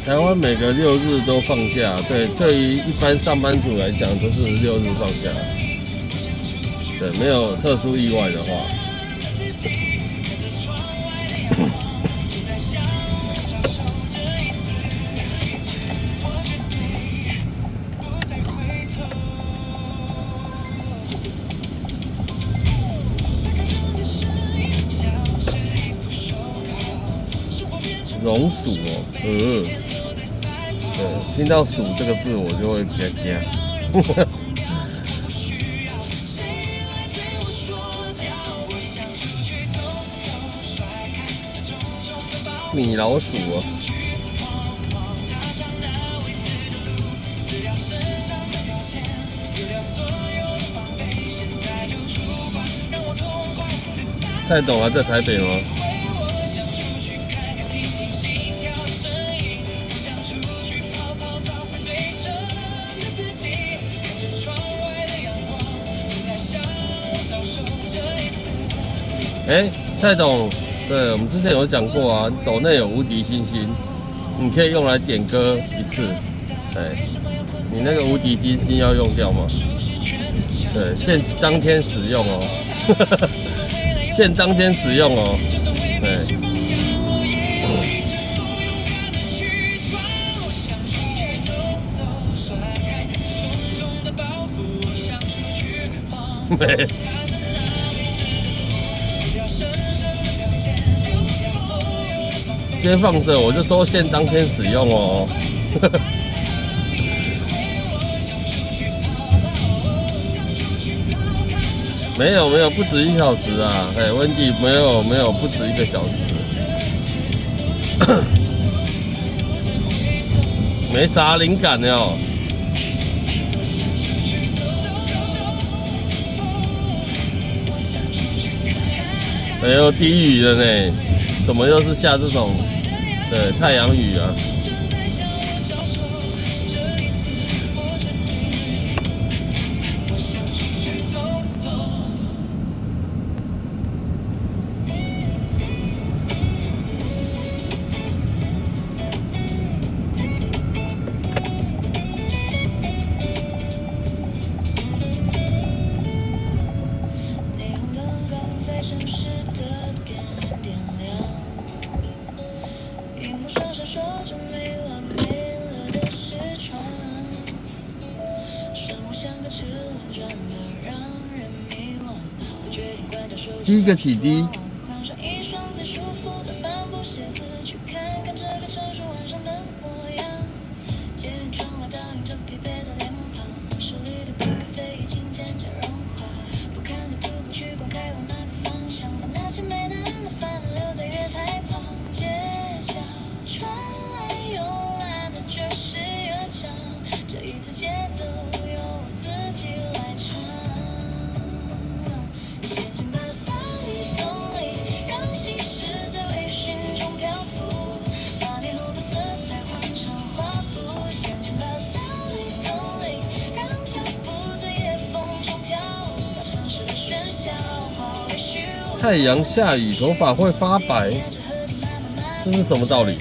台湾每个6日都放假，对于一般上班族来讲都是6日放假，对，没有特殊意外的话。榕鼠哦，对，听到“鼠”这个字我就会比较惊。米老鼠哦。蔡董还在台北吗？蔡董，对我们之前有讲过啊，斗内有无敌星星，你可以用来点歌1次。对，你那个无敌星星要用掉吗？对，限当天使用哦，限当天使用哦。对。没。先放着，我就说限当天使用哦。没有，不止1小时啊！温迪没有，不止1个小时。没啥灵感哦。又低雨了呢，怎么又是下这种太阳雨啊？滴个几滴。太阳下雨，头发会发白，这是什么道理？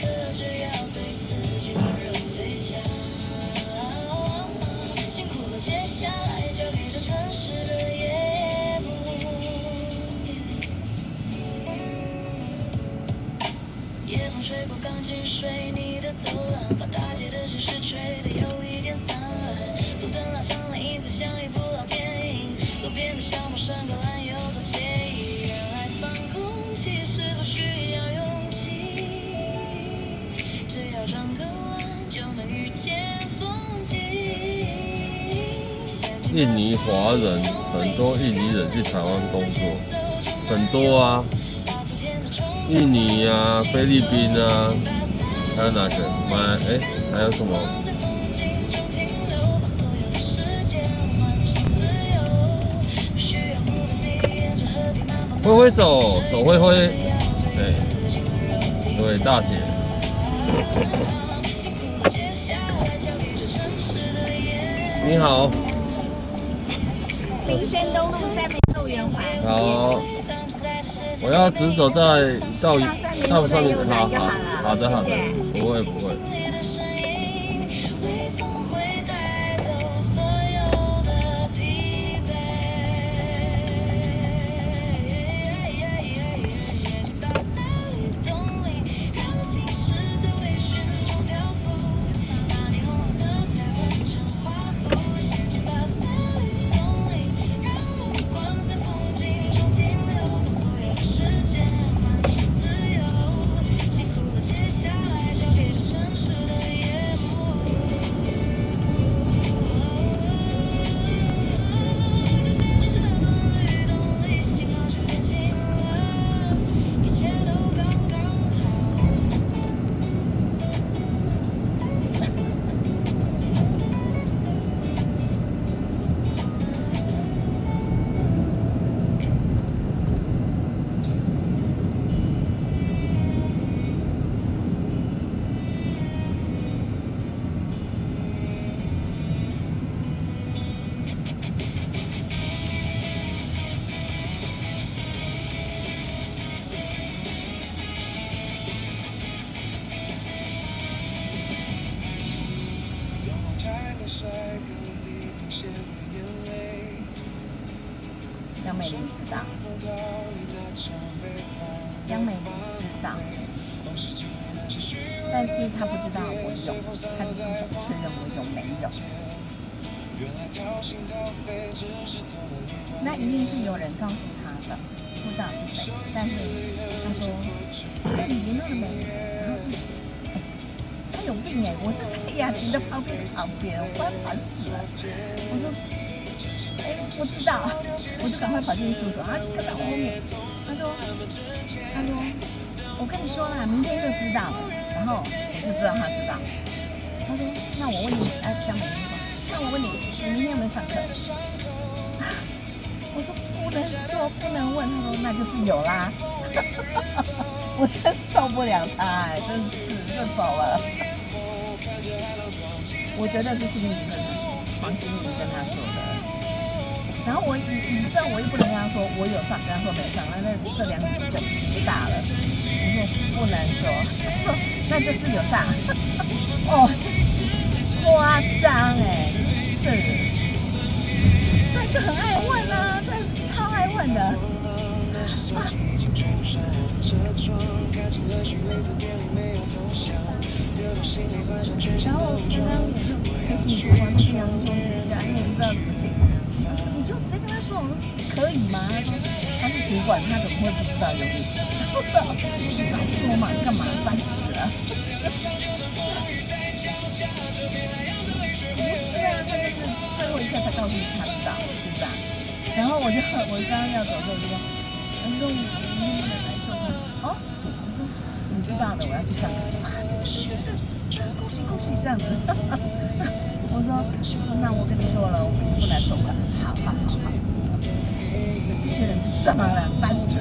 印尼华人，很多印尼人去台湾工作，很多啊，印尼啊、菲律宾啊，还有哪个？还有什么？挥挥手，手挥挥，对，大姐。你好。民生东路三民路圆环。好，我要直走到上面。好的，不会。江美玲知道，江美玲知道，但是她不知道我有，她只是想确认我有没有。那一定是有人告诉她的，不知道是谁，但是她说，那你联络了没？然后她有病哎，我这在雅婷的旁边，我快烦死了。我说。不知道，我就赶快跑进去说，就跟在我后面。他说，我跟你说啦，明天就知道了。然后我就知道他知道。他说，那我问你，江美玲说，那我问你，你明天有没有上课？我说不能说，不能问。他说那就是有啦。我真受不了他，真是就走了。我觉得是心理跟黄心怡跟他说的。然后你知道我又不能跟他说我有上，跟他说没上，那这两笔就结大了。我说不能说，说那就是有上。哦，真是夸张哎，是，对，就很爱问啊，真是超爱问的。然后刚刚我就开心说完，这样说，因为你知道怎么解。你就直接跟他说，我说可以吗？他是主管，他怎么会不知道有你？我说你早说嘛，干嘛？烦死了！不是啊，他就是最后一刻才告诉你他知道，对吧？然后我刚刚要走的时候，我就说，我说你明天不能来上课哦。我说你知道的，我要去上课。恭喜这样子。我说，那我跟你说了，我明天不来送课。好。这些人是这么的烦死了。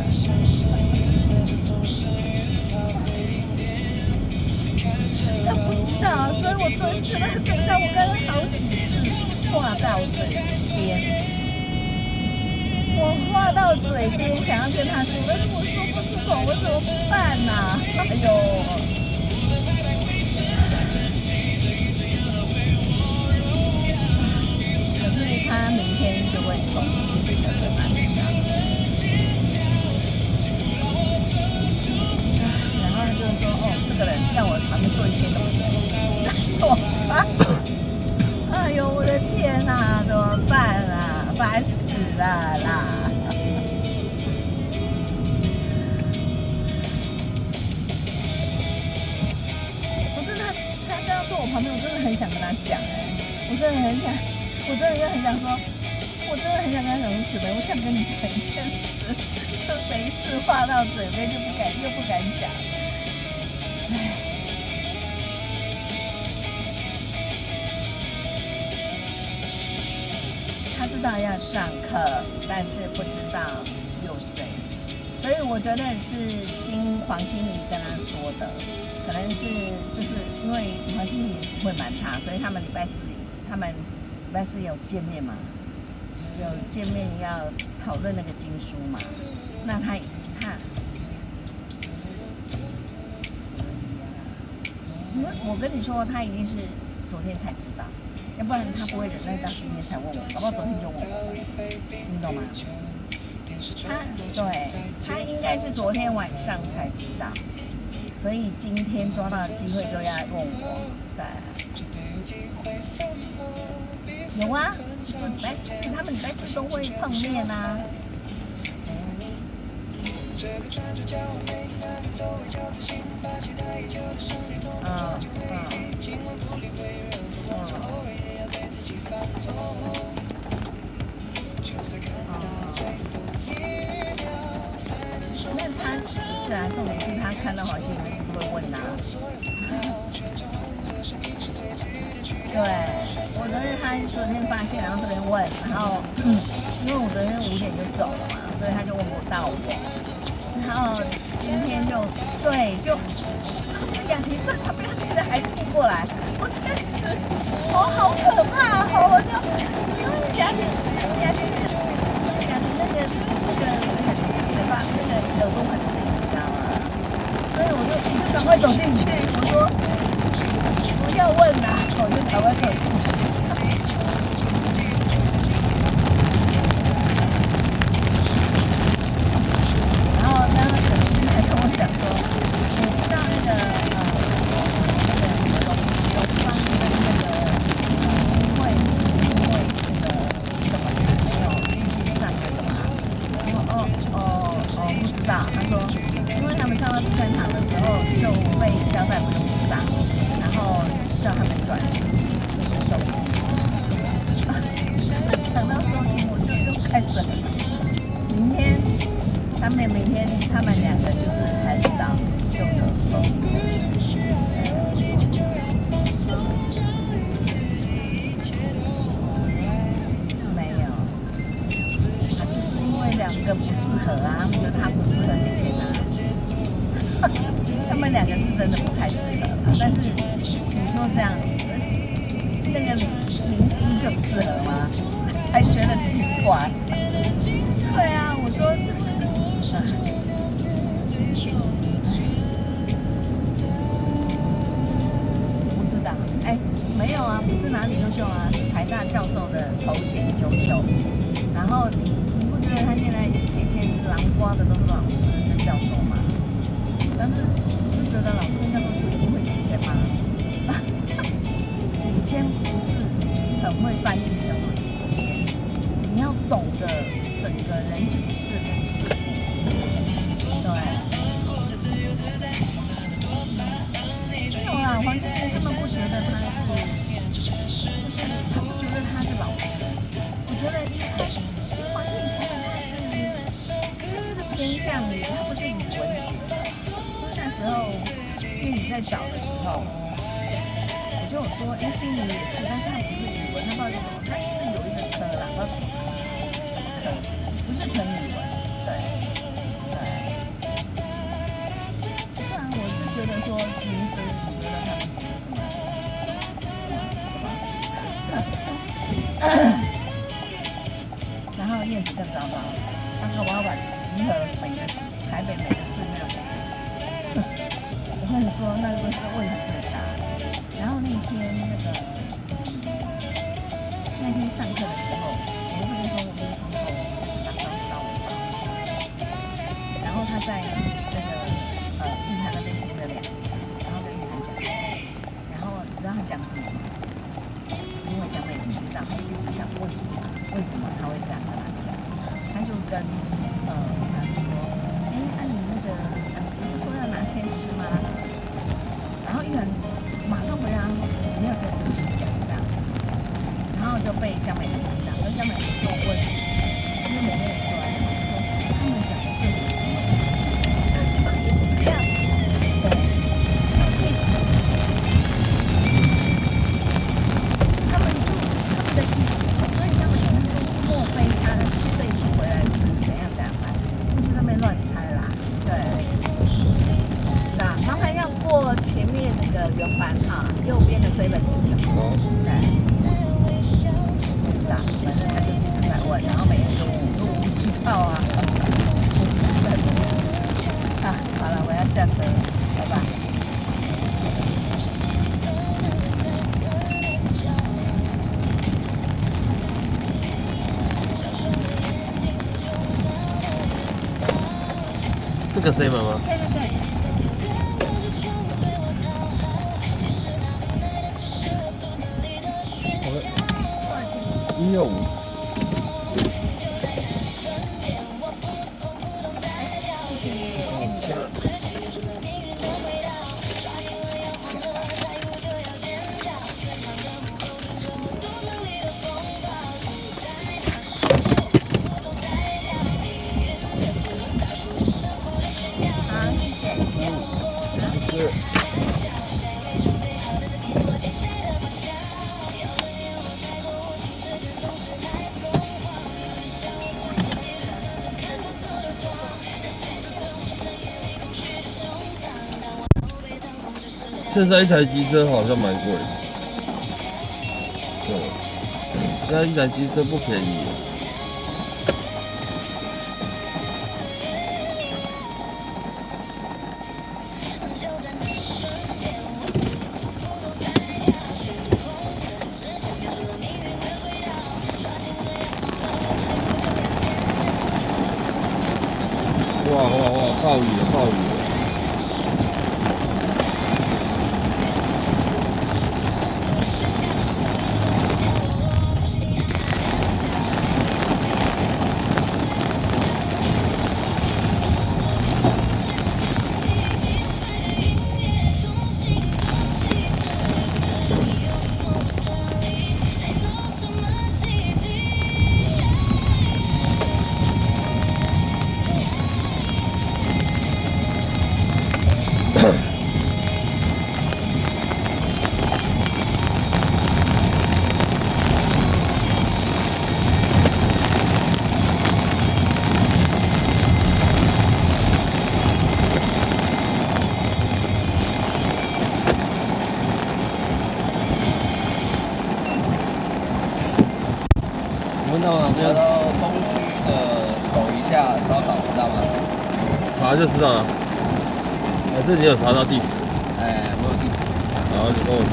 他不知道，所以我蹲着了，等下我刚刚好几次话到嘴边，想要跟他说，但是我说不出口，我怎么办啊？哎呦！他明天就会从基本的在哪里上，然后他就说：“哦，这个人在我旁边坐一天都不行，那怎么办？哎呦，我的天哪，怎么办啊？烦死了啦！”我真的，他刚刚坐我旁边，我真的很想跟他讲我真的就很想说，我真的很想跟他讲说，雪梅，我想跟你讲一件事，就每一次话到嘴边就不敢讲。唉。他知道要上课，但是不知道有谁，所以我觉得是黄心怡跟他说的，可能是就是因为黄心怡会瞒他，所以他们礼拜四有见面嘛，有见面要讨论那个经书嘛，那他，所以啊，因为我跟你说，他一定是昨天才知道。要不然他不会忍耐到今天才问我，搞不好昨天就问我了，你懂吗？他应该是昨天晚上才知道，所以今天抓到机会就要问我。对，有啊，就礼拜四，他们礼拜四都会碰面啊。那他不是啊，重点是他看到黄心怡就是会问啊。对，我昨天发现，然后这边问，然后因为我昨天5点就走了嘛，所以他就问不到我。然后今天就雅婷在旁边，他现在还冲过来，我真是，好可怕哦！我就因为雅婷那个嘴巴那个耳朵很低，你知道吗？所以我就赶快走进去，我说不要问啦，我就赶快走进去。然后呢，小新还跟我讲说，你知道那个龙方的那个会那个什么没有继续上那个吗？我说不知道。他说，因为他们上到第3堂的时候就被交代不用去上，然后叫他们转就是收金。讲到收金，我就又开始很明天他们2个就是很早就有收没有，就是因为2个不适合啊，他们觉得他不适合姐姐啊。他们2个是真的不太适合啦，但是你说这样，那个灵芝就适合吗？才觉得奇怪。对啊，我说这是。不知道，没有啊，不是哪里优秀啊，是台大教授的头衔优秀。然后你不觉得他现在这些南瓜的都是老师跟教授吗？但是你就觉得老师跟教授就一定会解签吗？解签不是很会翻译叫做解签，你要懂得整个人情世跟事物。对。没有啦，黄心怡他们不觉得他是，他不觉得他是老师。我觉得因为黄心怡其实他是偏向于，他不是语文学的。那时候因为你在找的时候，我就有说，心怡也是，但是他不是语文，他不知道是什么，他是有一个科啦，不知道什么科，不是纯语文，对。不是啊，我是觉得说名字，你觉得他们解释什么？然后燕子更糟糕，他说我要把集合台北每个市没有解释。我跟你说，那个是问题最大。然后那天上课的时候，我是跟说我们从头打招呼到尾巴，然后他在那个玉涵那边听了2次，然后跟玉涵讲，然后你知道他讲什么吗？因为蒋美听到，他一直想问出他为什么他会这样跟他讲，他就跟玉涵说，你那个不是说要拿签诗吗？然后玉涵马上回答不要在这里讲这样子，然后就被江美婷听到，而江美婷就问有班哈，右边的 7有。哦，对，不知道，反正他就是一直在问，然后每天都不知道啊。啊，好了，我要下车了，拜拜。这个7吗？对对对。165。好，谢谢。现在一台机车好像蛮贵的，对，现在一台机车不便宜。哇哇哇！暴雨了，暴雨了！我们到哪边？到东区的走一下烧烤，知道吗？查就知道了。还是你有查到地址？哎，我有地址。然后你跟我说。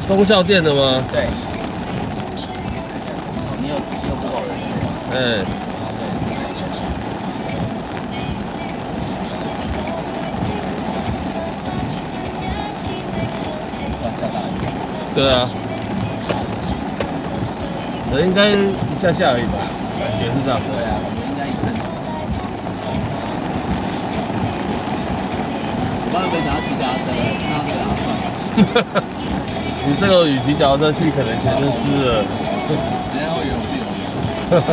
忠孝店的吗？对。你有不懂人是吗？哎。对啊。人应该一下下而已吧，感觉是这样。对啊，我们应该一阵。我刚才没拿起脚踏车，那个打算。你这个与骑脚踏车去，可能全身湿了。人家会以为我是有。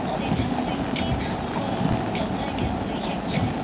我哋曾經見過，當大嘅回憶再振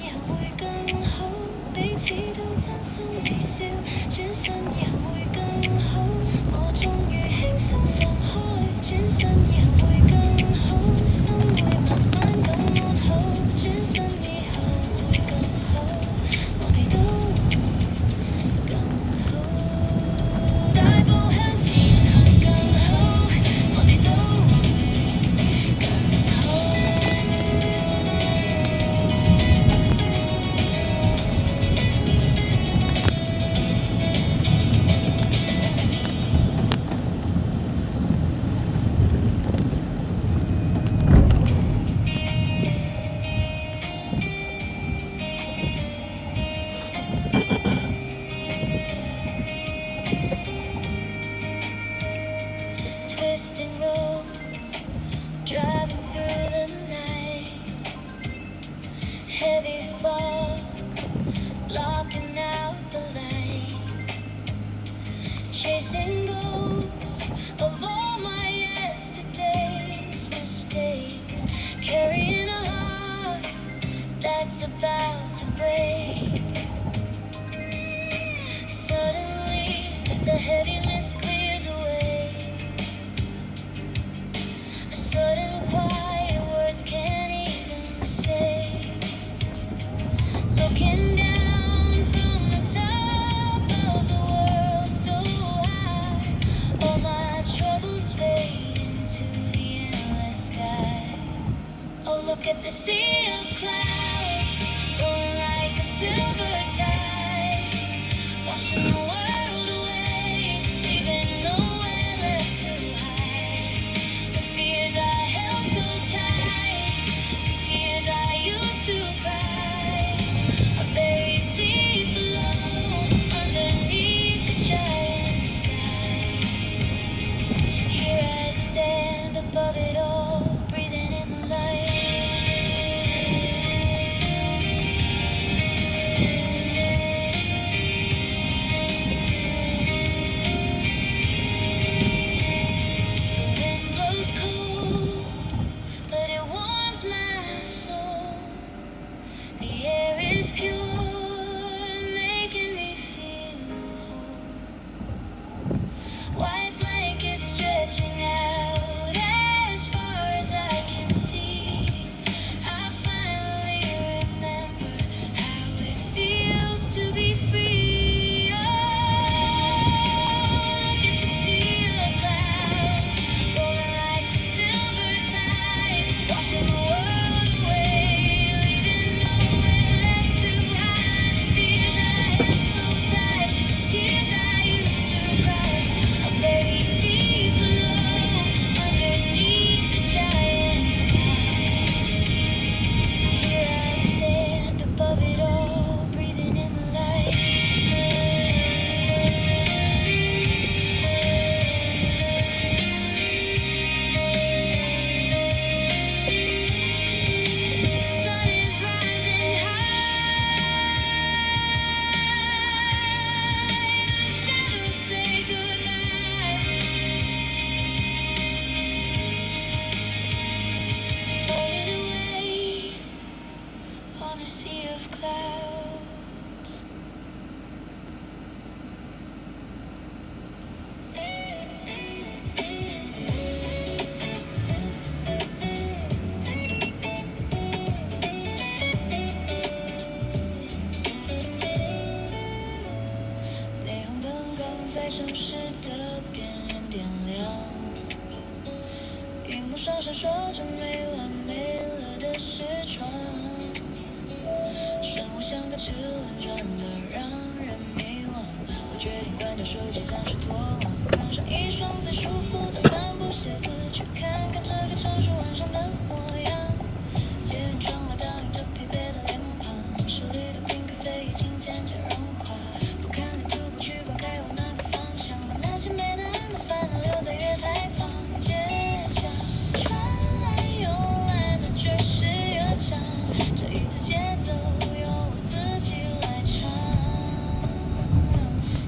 也會更好，彼此都真心微笑，轉身也會更好。我終於輕鬆放開，轉身也會更好，心會慢慢咁安好，轉身以後會更好，我哋都會更好。大步向前行更好，我哋都會更好。Twisting roads, driving through the night. Heavy fog, blocking out the light. Chasing ghosts of all my yesterday's mistakes. Carrying a heart that's about to break. Suddenly, the heaviness clears away. A sudden quiet, words can't even say. Looking down from the top of the world so high, all my troubles fade into the endless sky. Oh, look at the sea of clouds, rolling like a silver tide, washing the world away, leaving nowhere left to hide. The fears I held so tight, the tears I used to cry, are buried deep below, underneath the giant sky. Here I stand above it all, breathing in the light. The wind blows cold, but it warms my soul. The air is pure, making me feel whole. White blankets stretching out as far as I can see. I finally remember how it feels to be free. Oh, look at the sea of clouds, rolling like a silver tide, washing the world away, leaving nowhere left to hide. The fears I held so tight, the tears I used to cry, are buried deep below, underneath the giant sky. Here I stand above it all, breathing in the light. The sun is rising high, the shadows say goodbye. Floated away on a sea of clouds.霓虹灯刚在城市的边缘点亮，荧幕上闪烁着没完没了的视窗，生活像个齿轮转的让人迷惘。我决定关掉手机，暂时脱网，换上一双最舒服的帆布鞋子，去看看这个城市晚上的模样。捷运窗外倒映着疲惫的脸庞，手里的冰咖啡已经渐渐融化。不看地图，不去管该往哪个方向，把那些没答案的烦恼留在月台旁。街角传来慵懒的爵士乐章，这一次节奏由我自己来唱。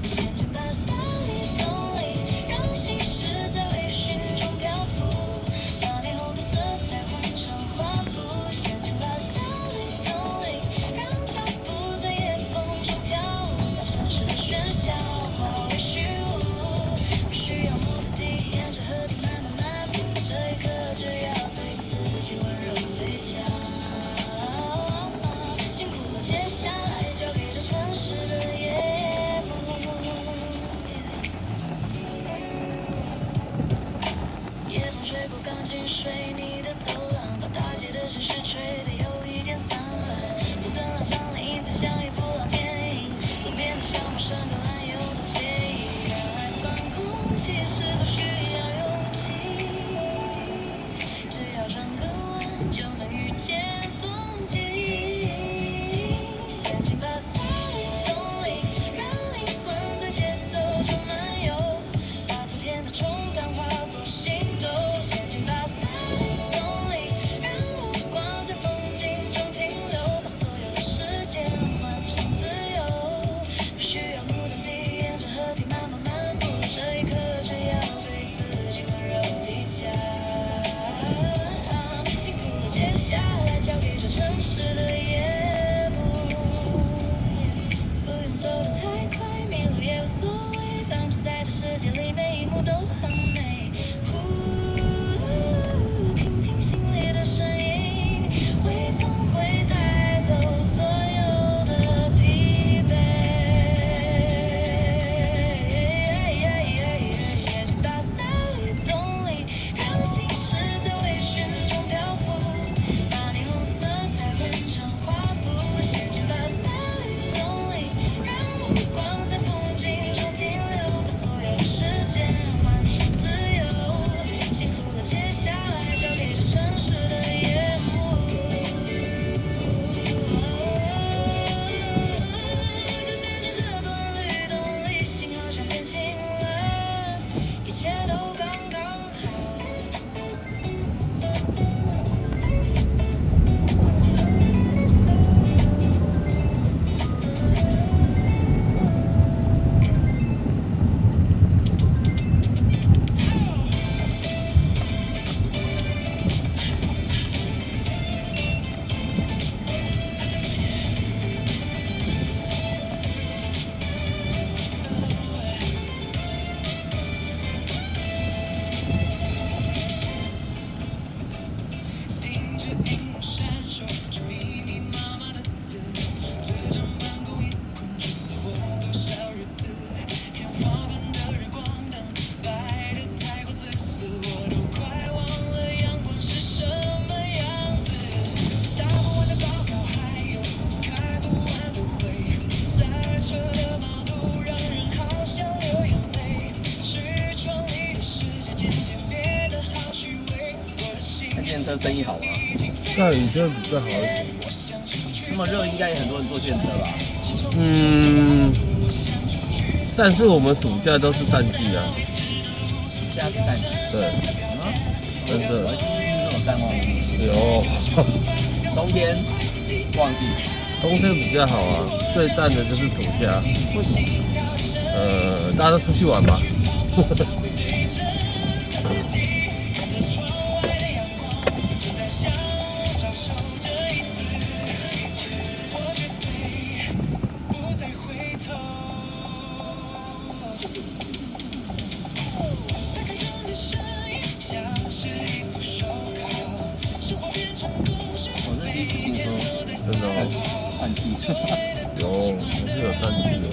陷进巴萨里洞里，让心事在微醺中漂浮，把霓虹的色彩换成画布。陷进巴萨里洞里，让车生意好吗？下雨天比较好一点。那么热，应该也很多人坐电车吧？嗯，但是我们暑假都是淡季啊。暑假是淡季。对，真的我第一次听这种淡旺季。有。冬天旺季。冬天比较好啊，最淡的就是暑假。为什么？大家都出去玩吧。我是第一次听说，真的哦，淡季。有，还是有淡季的。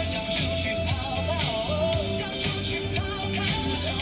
想出去跑跑，想出去跑跑。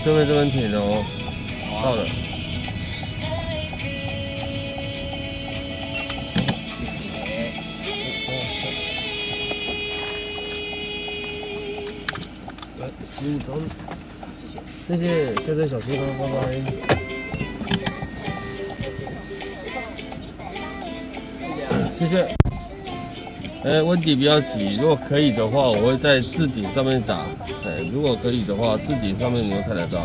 我这边停哦，到了。行，走。谢谢，谢谢小心啊，拜拜。谢谢。温迪不要急，如果可以的话，我会在置顶上面打。如果可以的话，置顶上面你会看得到。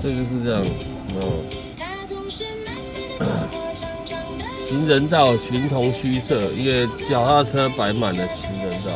这就是这样，行人道形同虚设，因为脚踏车摆满了行人道。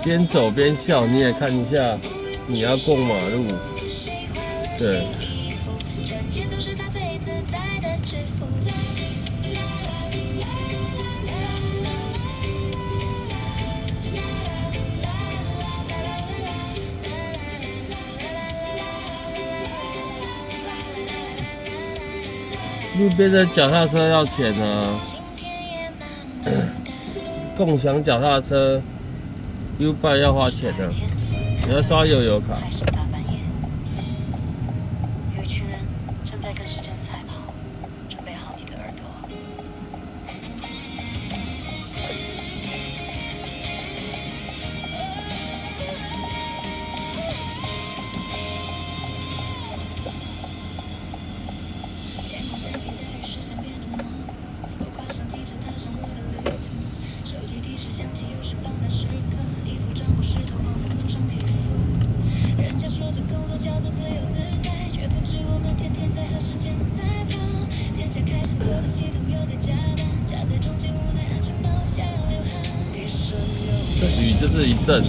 边走边笑，你也看一下，你要过马路，对。路边的脚踏车要钱啊，共享脚踏车。U-Bike 要花钱的，你要刷悠游卡。大半夜，有一群人正在跟时间赛跑，准备好你的耳朵。这雨就是一阵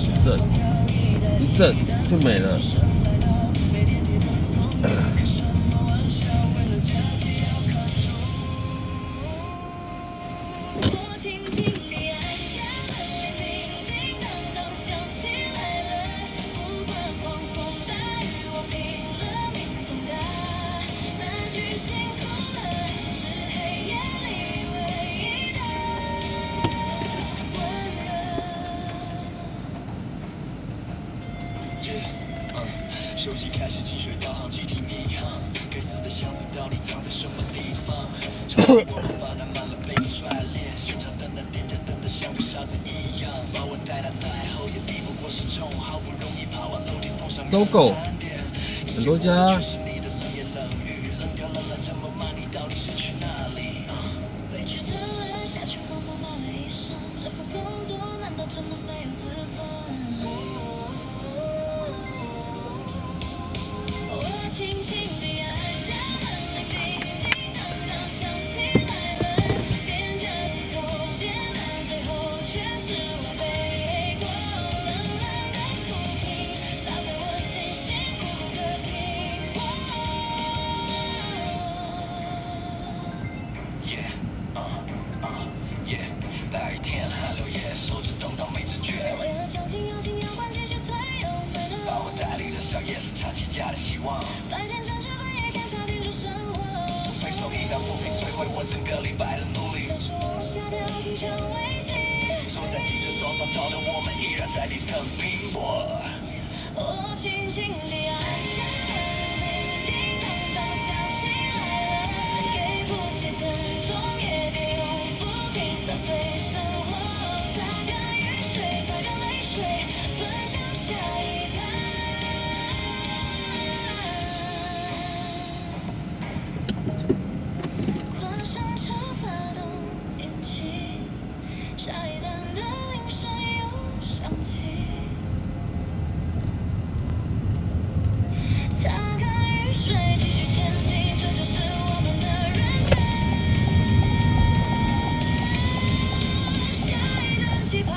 就没了。手机开始进水导航，集体迷航，该死的箱子到底藏在什么地方？超级爆发满了被你甩脸，现场等的店家等的像个傻子一样，把我带到最后也抵不过时钟，好不容易爬完楼梯封上搜狗，很多家。轻轻地按下门铃，叮叮当当响起来了。店家洗头店的最后，却是我背过冷冷的浮萍，砸碎我辛辛苦苦的拼搏。白天争取，半夜看茶点出生活。随手一道负评摧毁我整个礼拜的努力。但是往下掉，听见危机。坐在记者手上找的我们，依然在底层拼搏。我轻轻地按下了铃叮当当，响醒来了。给不起沉重，也别用浮萍砸碎生活。擦干雨水，擦干泪水，奔向下一代。跨上车，发动引擎，下一站的铃声又响起。擦干雨水，继续前进，这就是我们的人生。下一个起跑。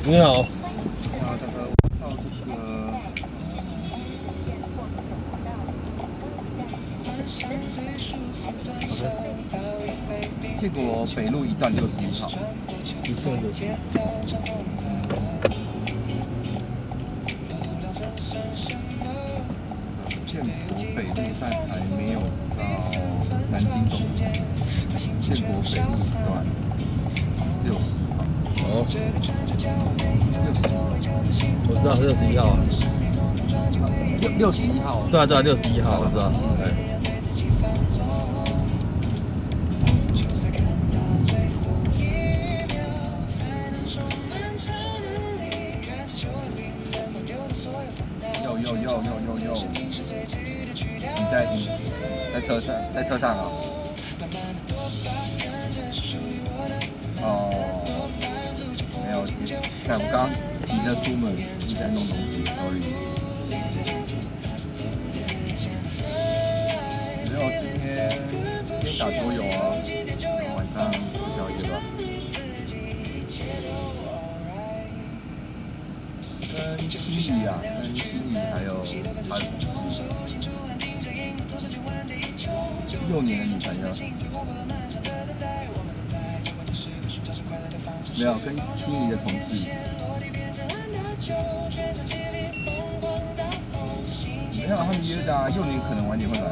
你好，那大概到这个建国北路1段61号。不错的。建国北路但还没有到南京东路，建国北路1段61号。哦， 61号。我知道61号啊。 61号。对啊对啊，61号我知道。哎。有，你在车上啊？哦，没有，看我刚急着出门，一直在弄东西 ，sorry。没有，今天打桌游啊，晚上吃宵夜吧。跟心仪啊，跟心仪还有他的同事，6年的女朋友。没有，跟心仪的同事。没有，他们约的啊，6年可能晚点会来吧。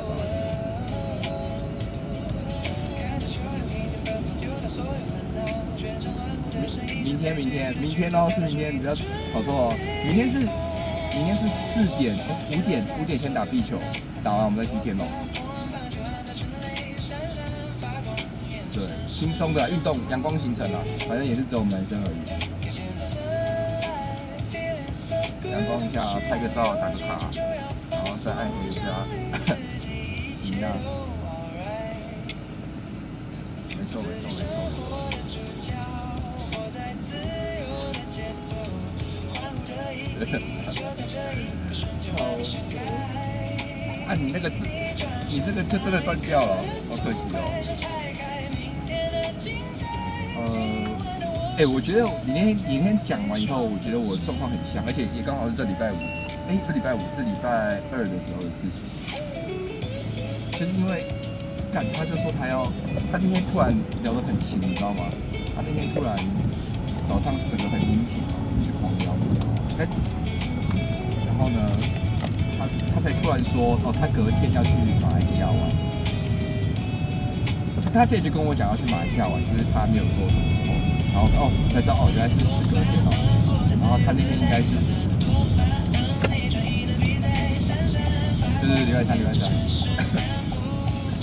明天哦，是明天，你不要搞错哦。明天是4点，5点先打壁球，打完我们再踢天龙。对，轻松的运动阳光行程啊，反正也是只有我们男生而已。阳光一下，拍个照，打个卡，然后再爱回家，怎么样？没错。啊，你这个就真的断掉了，好可惜哦。我觉得你那天讲完以后，我觉得我状况很像，而且也刚好是这礼拜五，这礼拜五是礼拜2的时候的事情，就是因为，他就说他那天突然聊得很勤，你知道吗？他那天突然早上整个很殷勤，一直狂聊，然后呢，他才突然说，他隔天要去马来西亚玩。他之前就跟我讲要去马来西亚玩，只是他没有说什么时候。然后才知道原来是隔天哦。然后他那天应该是，就是礼拜三。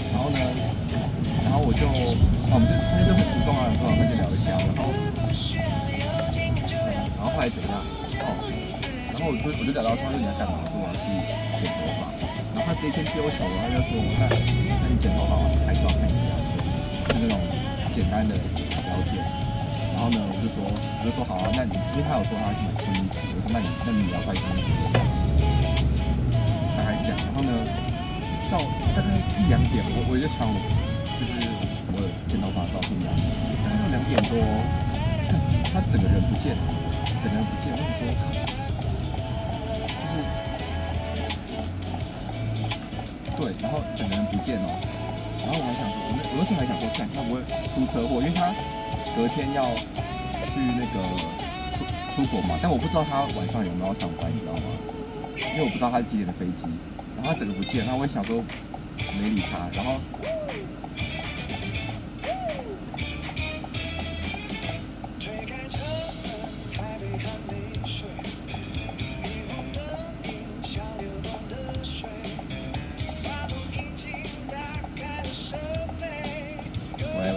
然后呢，然后我就，他就很主动啊，说那就聊一下，然后后来怎样？然后我就聊到说你要干嘛？说我要去剪头发。然后他直接先丢球了，他就说那你剪头发吗？拍照看一下，就那种简单的聊天。然后呢，我就说好啊，那你因为他有说他要去买新衣服，我说那你也要换新衣服，大概这样。然后呢，到大概1、2点，我就传就是我剪头发照片啊，大概到2点多，他整个人不见了，我就说，对，然后整个人不见了，然后我还想说，我那时候还想说，看他不会出车祸，因为他隔天要出国嘛，但我不知道他晚上有没有要上班，你知道吗？因为我不知道他是几点的飞机，然后他整个不见，然后我也想说没理他，然后喂，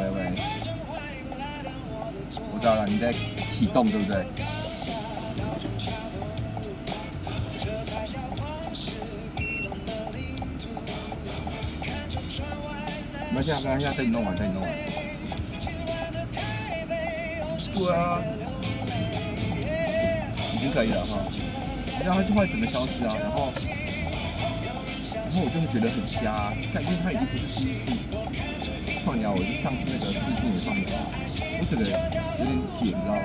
我知道了，你在启动对不对？没事啊，没关系啊，等你弄完。对啊，已经可以了哈。然后他就会整个消失啊，然后我就会觉得很瞎啊，因为他已经不是第一次放鸟，我就上次那个视讯也放鸟，我整个有点解，你知道吗？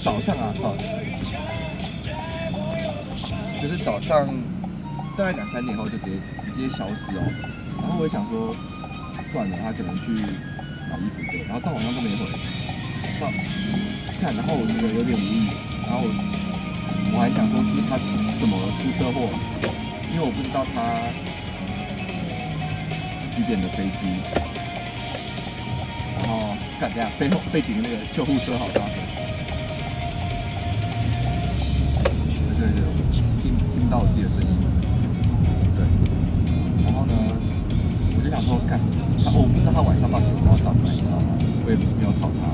早上啊，就是早上大概2、3点后就直接消失哦。然后我也想说，算了，他可能去买衣服之类，然后到晚上都没回。然后我觉得有点无语，然后我还想说是他怎么出车祸，因为我不知道他是几点的飞机。然后等下背景那个救护车好大声。对，听不到我自己的声音。对，然后呢，我就想说，我不知道他晚上到底有没有上班，你知道吗？我也没有吵他。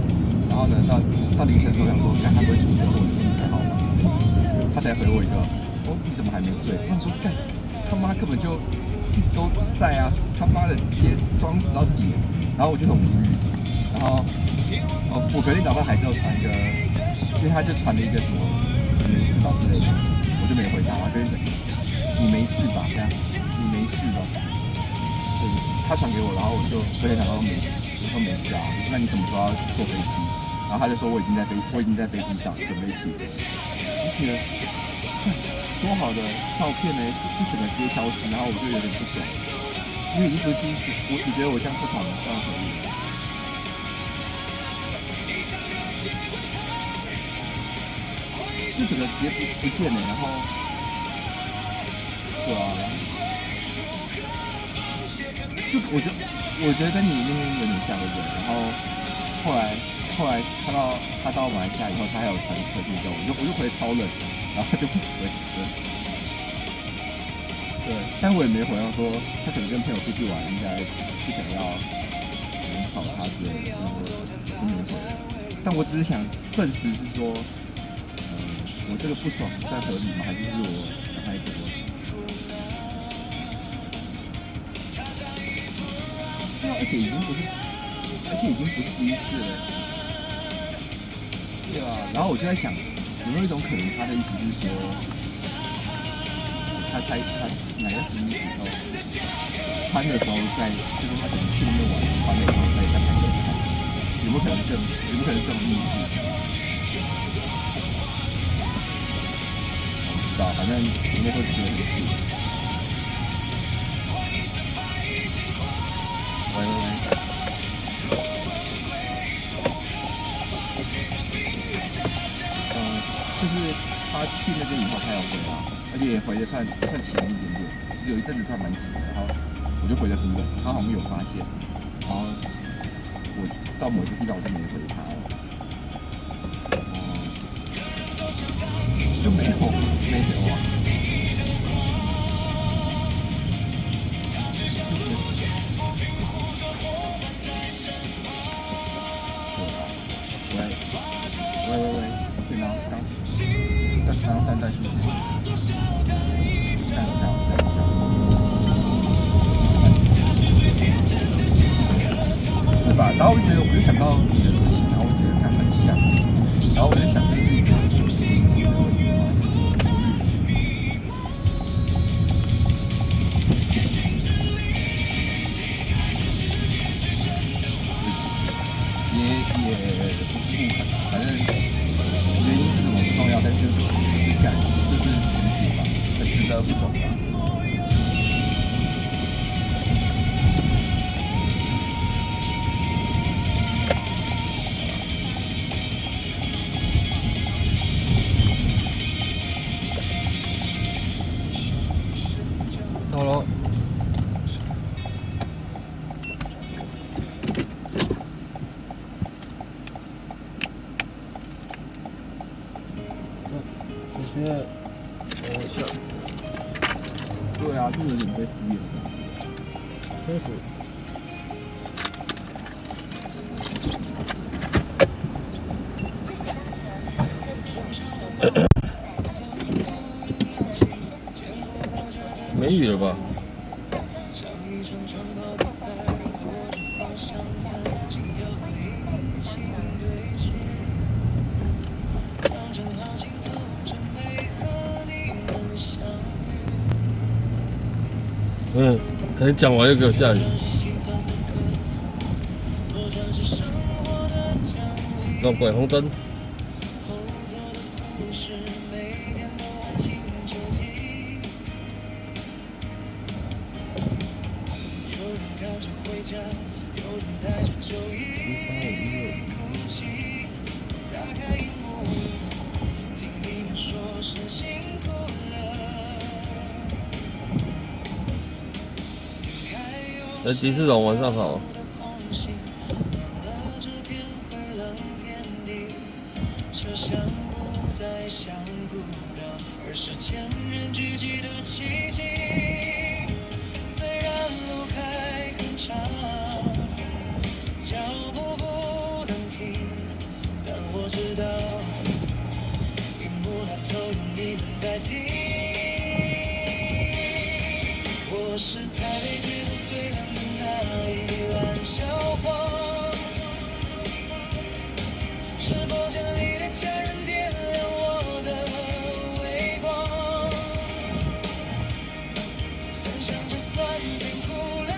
然后呢，到凌晨的时候想说，他不会出车祸，你说你还好吗？他才回我一个，你怎么还没睡？我想说，他妈根本就一直都在啊，他妈的直接装死到底。然后我就很无语。然后我隔天早上还是要传一个，因为他就传了一个什么没事吧之类的，我就没回他，我就你没事吧这样，你没事吧？对，他传给我，然后我就隔天早上没事，我说没事啊，我说那你什么时候要坐飞机？然后他就说我已经在飞机上准备起飞，而且说好的照片呢就整个直接消失，然后我就有点不爽，因为已经不是第一次，我觉得我这样不爽了，这样可以。就整个直接不见了，然后，对啊，就我觉得跟你那天有点像，对不对？然后后来他到马来西亚以后，他还有传特讯给我，我就回超冷，然后就不回，对，但我也没回，他说他可能跟朋友出去玩，应该不想要人吵他之类的，然后就没回。但我只是想证实是说。我这个不爽算合理吗？还是我想太多？对啊，而且已经不是第一次了。对啊，然后我就在想，有没有一种可能，他的意思是说，他买了新衣服后，穿的时候就是他可能去那边玩，穿的时候再拍给我看，有没有可能这种意思？反正我那时候就觉得很气。喂，就是他去那边以后，他有回来，而且也回的算勤一点点，就是有一阵子他蛮勤的，然后我就回得很冷，他好像有发现，然后我到某个地方我就没回他了，就没有啊。喂，对吗？刚淡出去，这样，对吧？然后我就想到你的事情，然后我觉得很像，然后我就想这是一个有时间性的问题吗？也不是不可能，反正原因是什么不重要，但是就是这样，就是很紧吧，很值得不爽吧。现在像对啊，就有点被敷衍的。开始。没雨了吧？才讲完又给我下雨。弄鬼红灯。迪士龙晚上好。我是台北街头最亮的那一盏小黄，直播间里的家人点亮我的微光，分享着酸甜苦辣，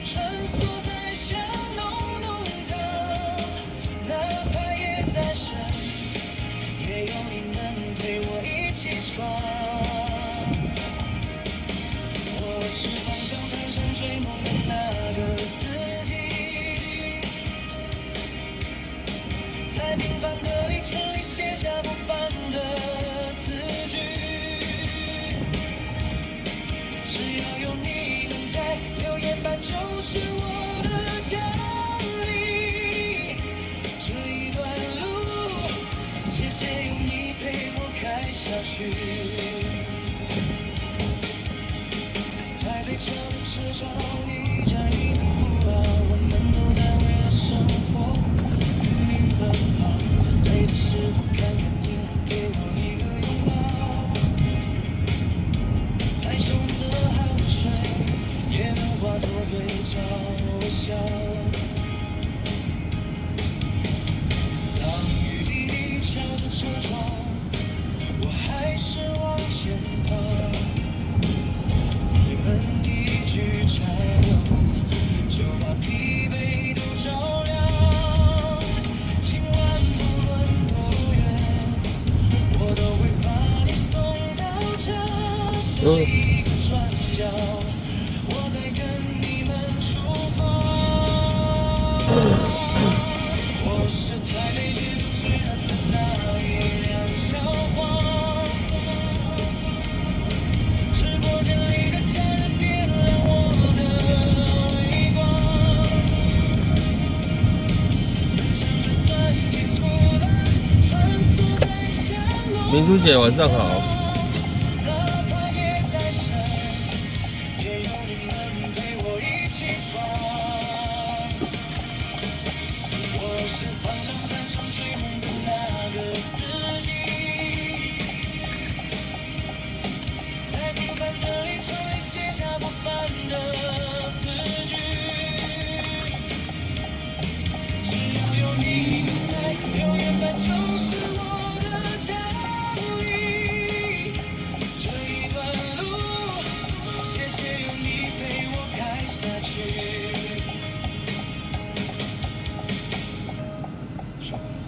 穿梭在香浓浓的，哪怕夜再深，也有你们陪我一起闯。是方向盘上追梦的那个司机，在平凡的里程里写下不凡的字句。只要有你能在，留言板就是我的奖励。这一段路，谢谢有你陪我开下去。台北桥的车潮一站一个不老，我们都在为了生活拼命奔跑。累的时候看看你，给我一个拥抱。再重的汗水也能化作嘴角微笑。当雨滴滴敲着车窗，我还是往前跑。一句柴油，就把疲惫都照亮。今晚不论多远，我都会把你送到家。下一个转角，我再跟你们出发。我是台北街头最亮的那一辆小黄，直播间里的家人点亮我的微光，分享着酸甜苦辣，穿梭在香浓。明珠姐晚上好。哪怕夜再深，也有你们陪我一起闯。我是方向盘上追梦的那个司机，在平凡的里程里写下不凡的字句。只要有你在，留言板就是我的奖励。这一段路，谢谢有你陪我开下去。小朋友，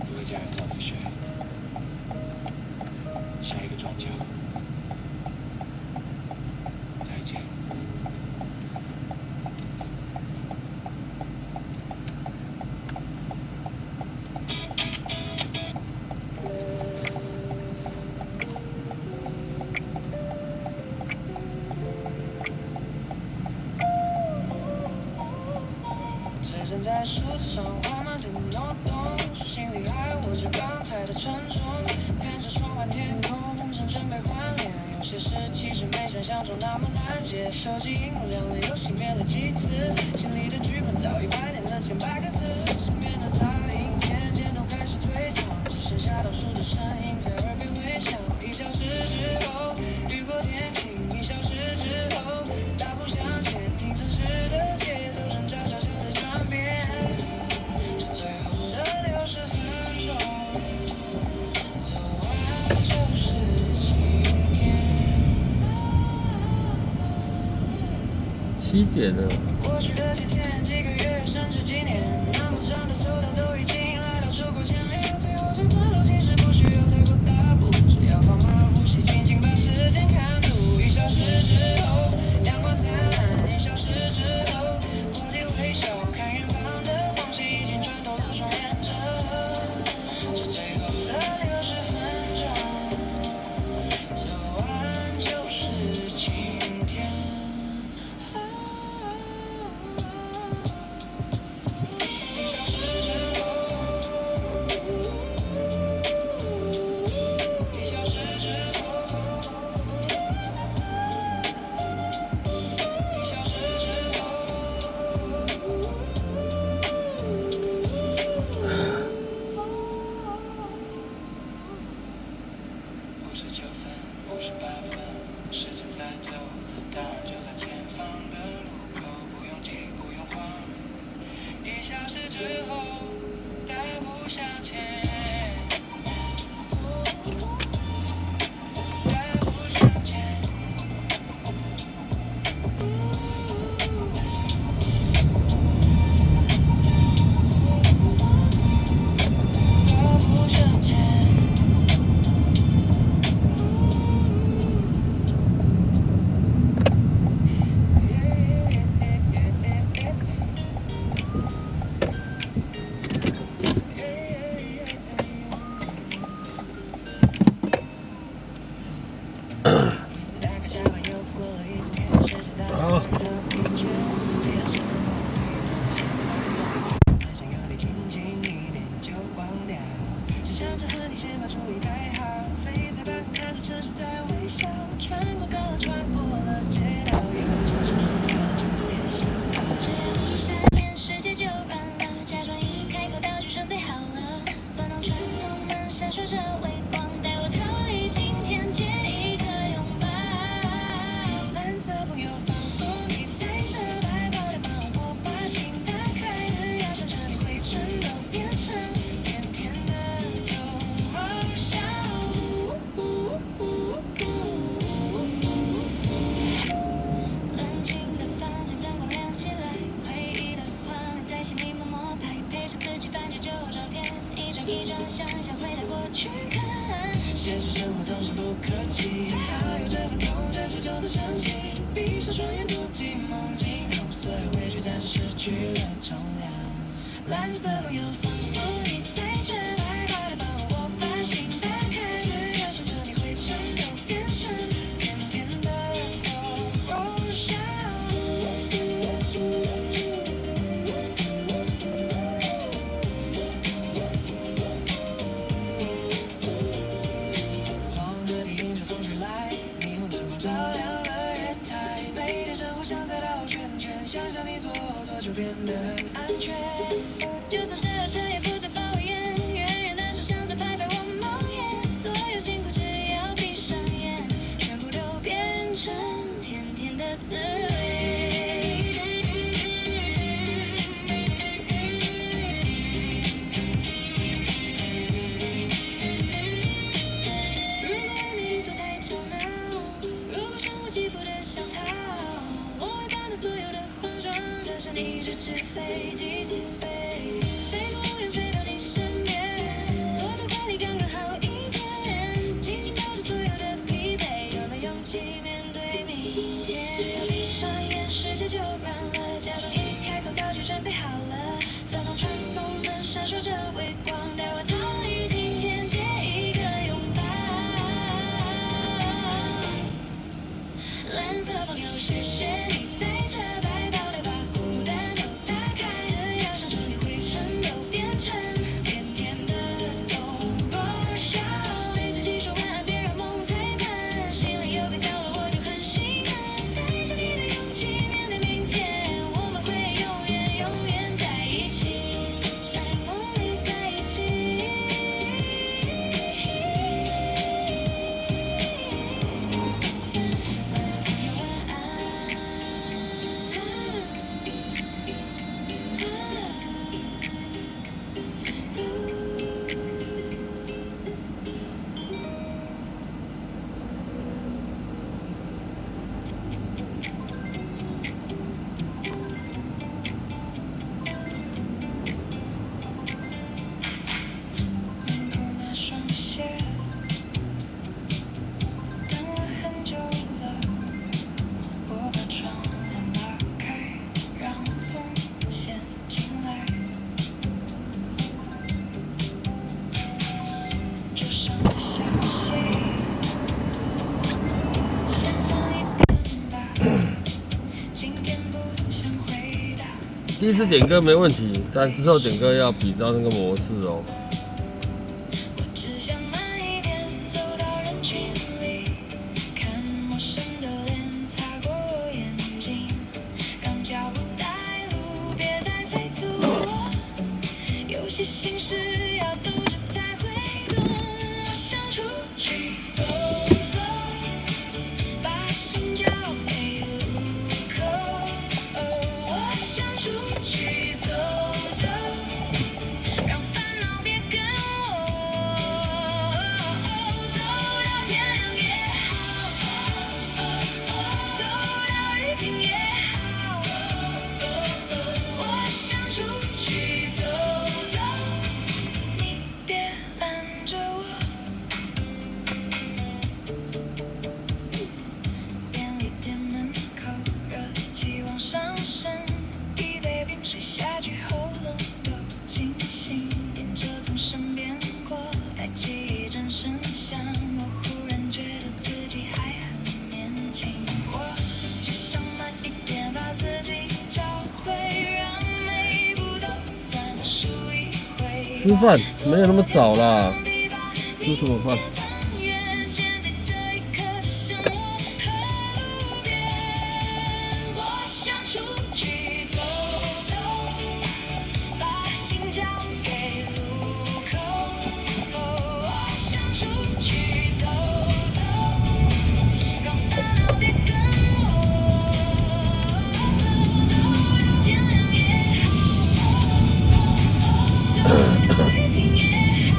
各位家人早点睡。下一个转角，再见。置身在树上，画满的挪动，心里还握着刚才的沉重，看着窗外天空，正准备换脸。有些事其实没想象中那么难解，手机荧幕亮了，游戏灭了几次，心里的剧本早已排练了千百个字，身边的杂音渐渐都开始退场，只剩下倒数的声音在耳边回响。1小时之后，雨过天晴；1小时之后，大步向前，听城市的节奏正悄悄地转变。这最后的60分钟，走完就是今天。7点了。过去的几天、几个月，甚至几年，那么长的手段都已经来到出口前面。最后这段路其实不需要太过大步，只要放慢呼吸，轻轻把时间看住。1小时之后，阳光灿烂；1小时之后，破涕微笑，看远方的光线已经穿透了双眼着。这最后的60分钟，走完就是今天。现实生活总是不客气，还好有这份痛，真实中的相信。闭上双眼，躲进梦境后，所有委屈暂时失去了重量。蓝色朋友，仿佛你在这白白的帮我把心打开，只要想着你灰尘都变成甜甜的头像。想象你做做就变得安全，就算塞了车也不再抱怨，远远的手像在拍拍我们梦魇，所有辛苦只要闭上眼，全部都变成甜甜的滋味。如果爱没人手太吵闹，如果生活起伏的像逃，我会把那所有的就像一只纸飞机起飞，飞过无边飞到你身边，落在怀里刚刚好一天，紧紧抱着所有的疲惫，有了勇气面对明天。只要闭上眼，世界就软了，假装一开口道具准备好了，粉红传送门闪烁着微光，带我逃离今天，借一个拥抱。蓝色朋友，谢谢你在这白。把孤单都打开，只要想着你灰尘第一次点歌没问题，但之后点歌要比照那个模式哦。我只想慢一点走到人群里，看陌生的脸擦过我眼睛，让脚步带路，别再催促我。有些心事要走着才会懂，我想出去走走，把心交给路口。我想出去走走，让烦恼别跟我，走到天亮也好，走到雨停也好。我想出去走走，你别拦着我。便利店门口，热气往上升，一杯冰水下去，喉咙都清醒。沿着从身边过，带起一阵声响，我忽然觉得自己还很年轻。我只想慢一点，把自己找回，让每一步都算数一回。吃饭没有那么早啦，吃什么饭？现在这一刻只剩我和路边。我想出去走走，把心交给路口。我想出去走走，让烦恼别跟我，走到天亮也好，走到雨停也好。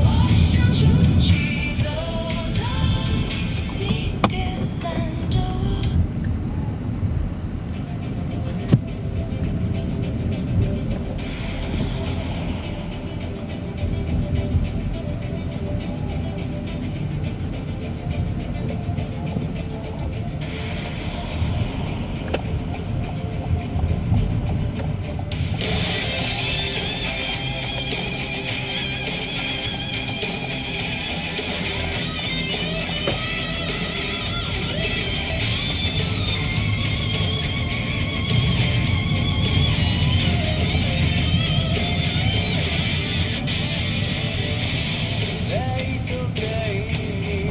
我想出去走走，你别拦着我。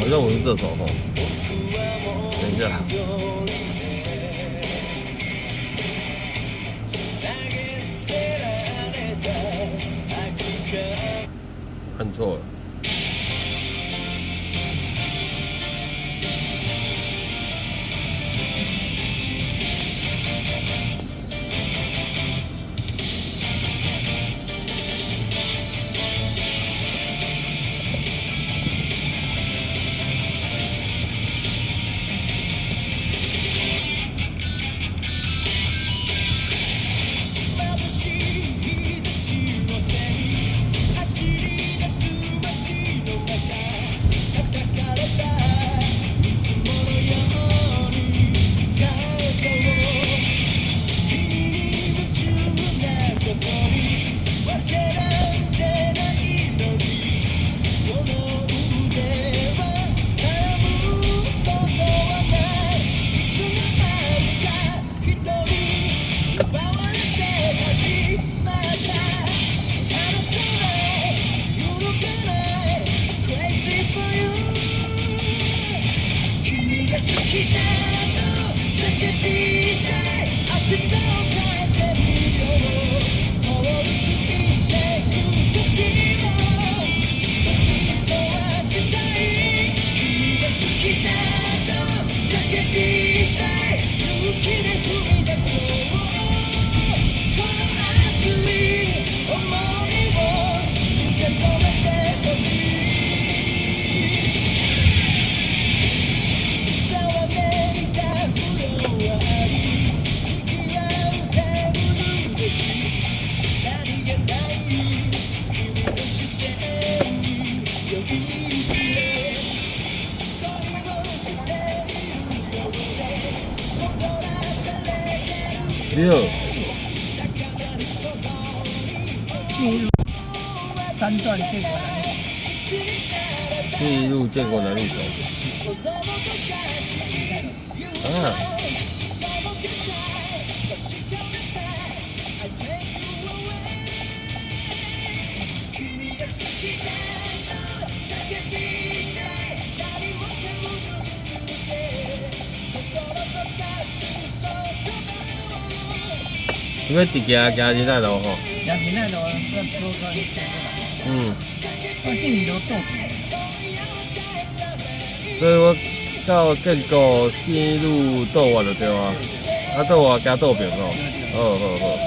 好像我是这首哈。等一下，按错了。六，三段建国南路，去入建国南路口。啊，因为伫行日奈路吼，两平那路这多高一点嘛，嗯，我姓李都斗所以我到建国新路倒我就对啊，啊倒我加倒平吼，好。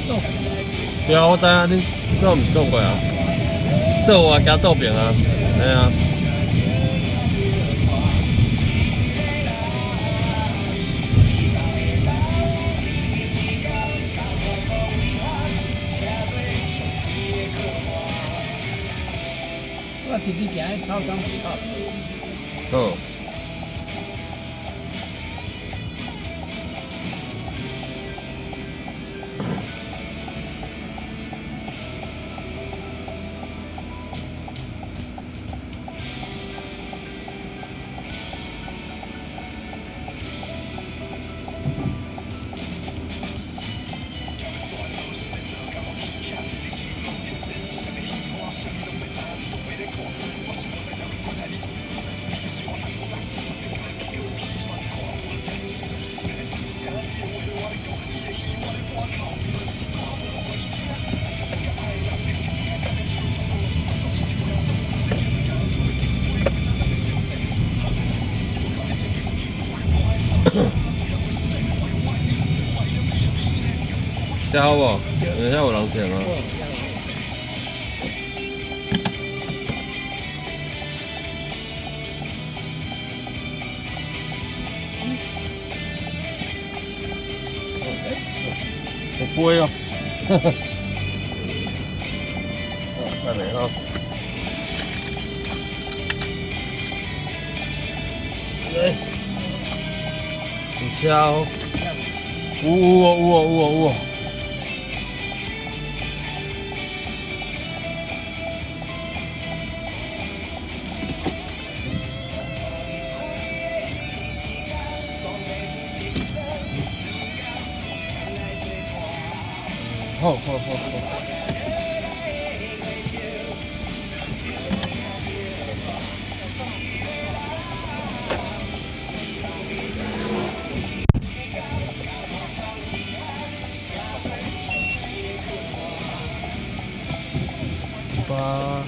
豆饼来吃。对啊，我知啊，你都毋是讲过啊？豆啊加豆饼啊，哎啊。我直直行去超商买到。哦。吃好无？等一下有人点啊。有杯哦。再来哈。来，有车哦。有。好。八。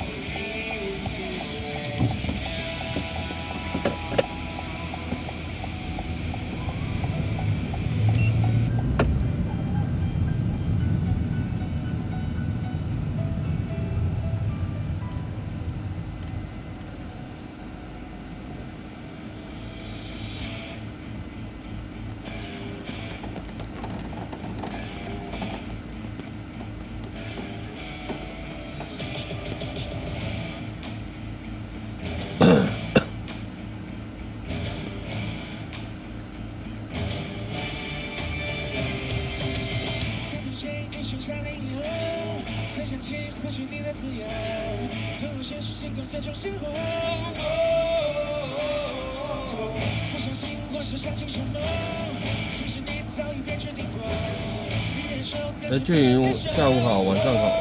下来以后，才想起或许你的自由，从现实星空再重新活。不相信或是相信什么，其实你早已变决定过。俊宇，下午好，晚上好。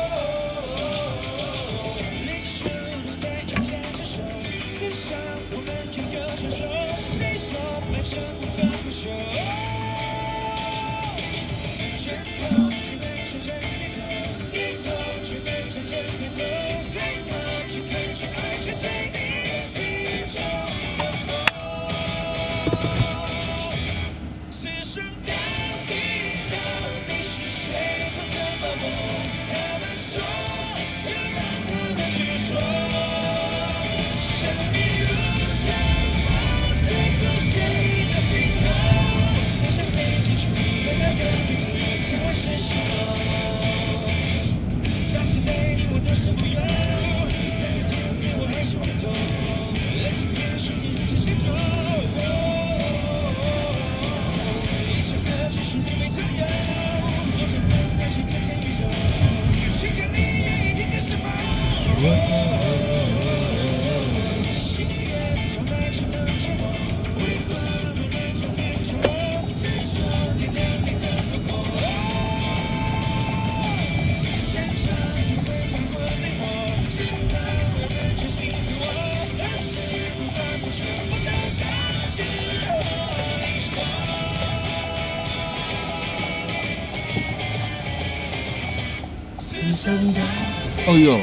哦呦，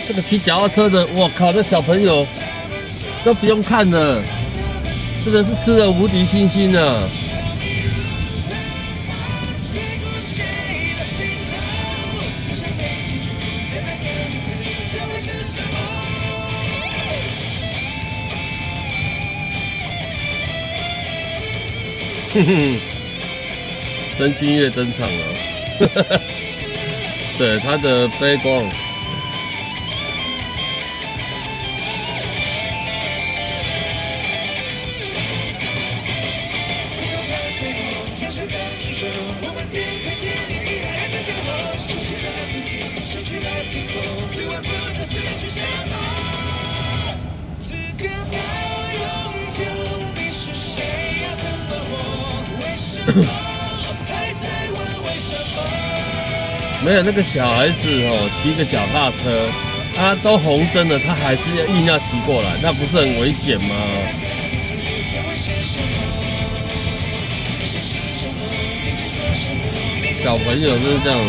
这个骑脚踏车的，我靠，这小朋友都不用看了，真的是吃了无敌星星啊！曾君越登场了，对他的背光。没有那个小孩子哦，骑个脚踏车，他都红灯了，他还是硬要骑过来，那不是很危险吗？小朋友就是这样。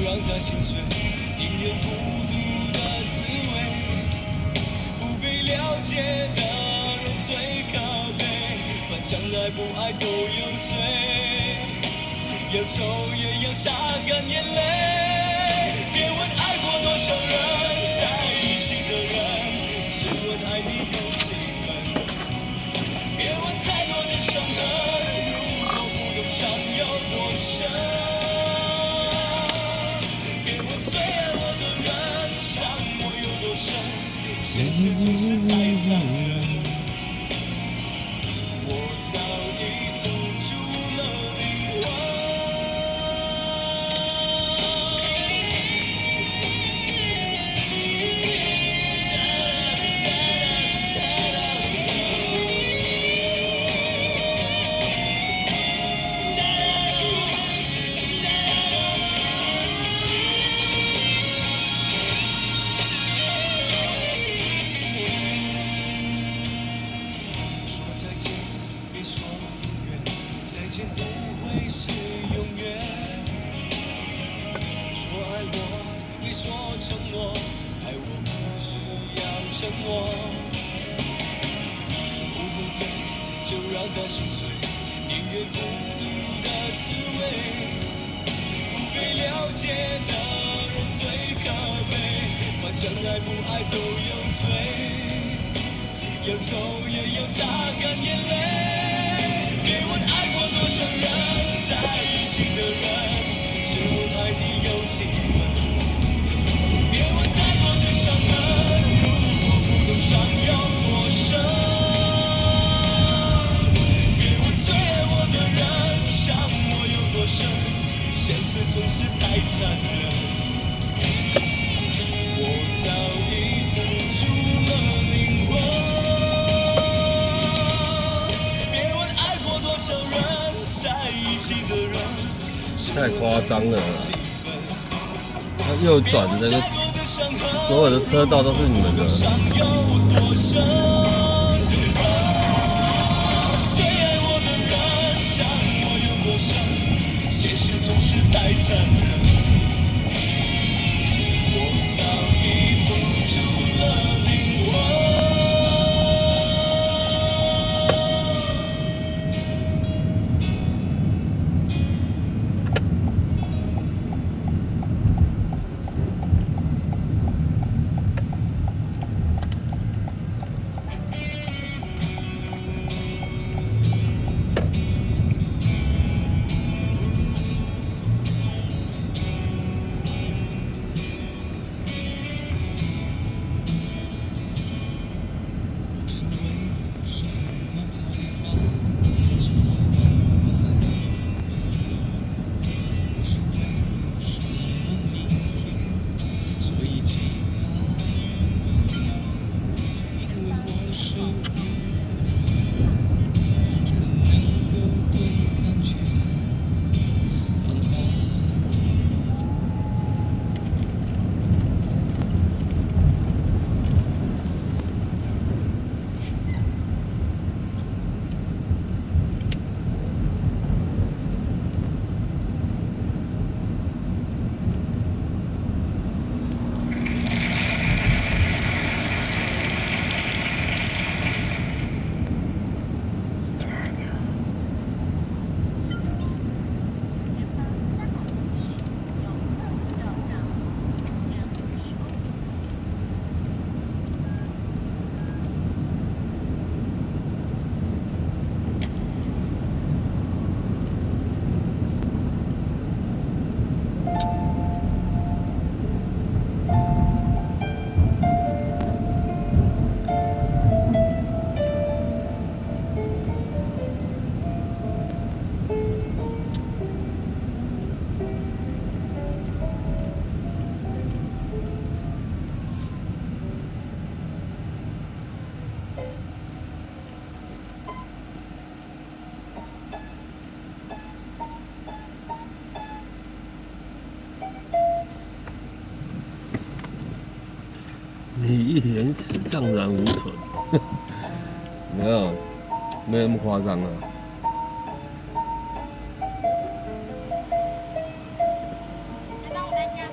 让他心碎，宁愿孤独的滋味。不被了解的人最可悲，反正爱不爱都有罪，要抽也要擦干眼泪。别问爱过多少人，在一起的人，只问爱你有几分。别问太多的伤痕，如果不懂伤有多深。别问最爱我的人，伤我有多深。现实总是太残忍，我早已付出了灵魂。说再见，别说永远，再见不会是永远。说爱我，别说承诺，爱我不需要承诺。不后退，就让他心碎，宁愿孤独的滋味。不被了解的人最可悲，反正爱不爱都有罪。要抽也要擦干眼泪。别问爱过多少人，在一起的人，只问爱你有几分。别问太多的伤痕，如果不懂伤有多深。别问最爱我的人，伤我有多深。现实总是太残忍，我早已付出了灵魂。太夸张了，他右转那个，所有的车道都是你们的。现实总是太残忍，我早已付出了灵魂。你一言辞荡然无存，没有，没有那么夸张啊。来帮我搬家。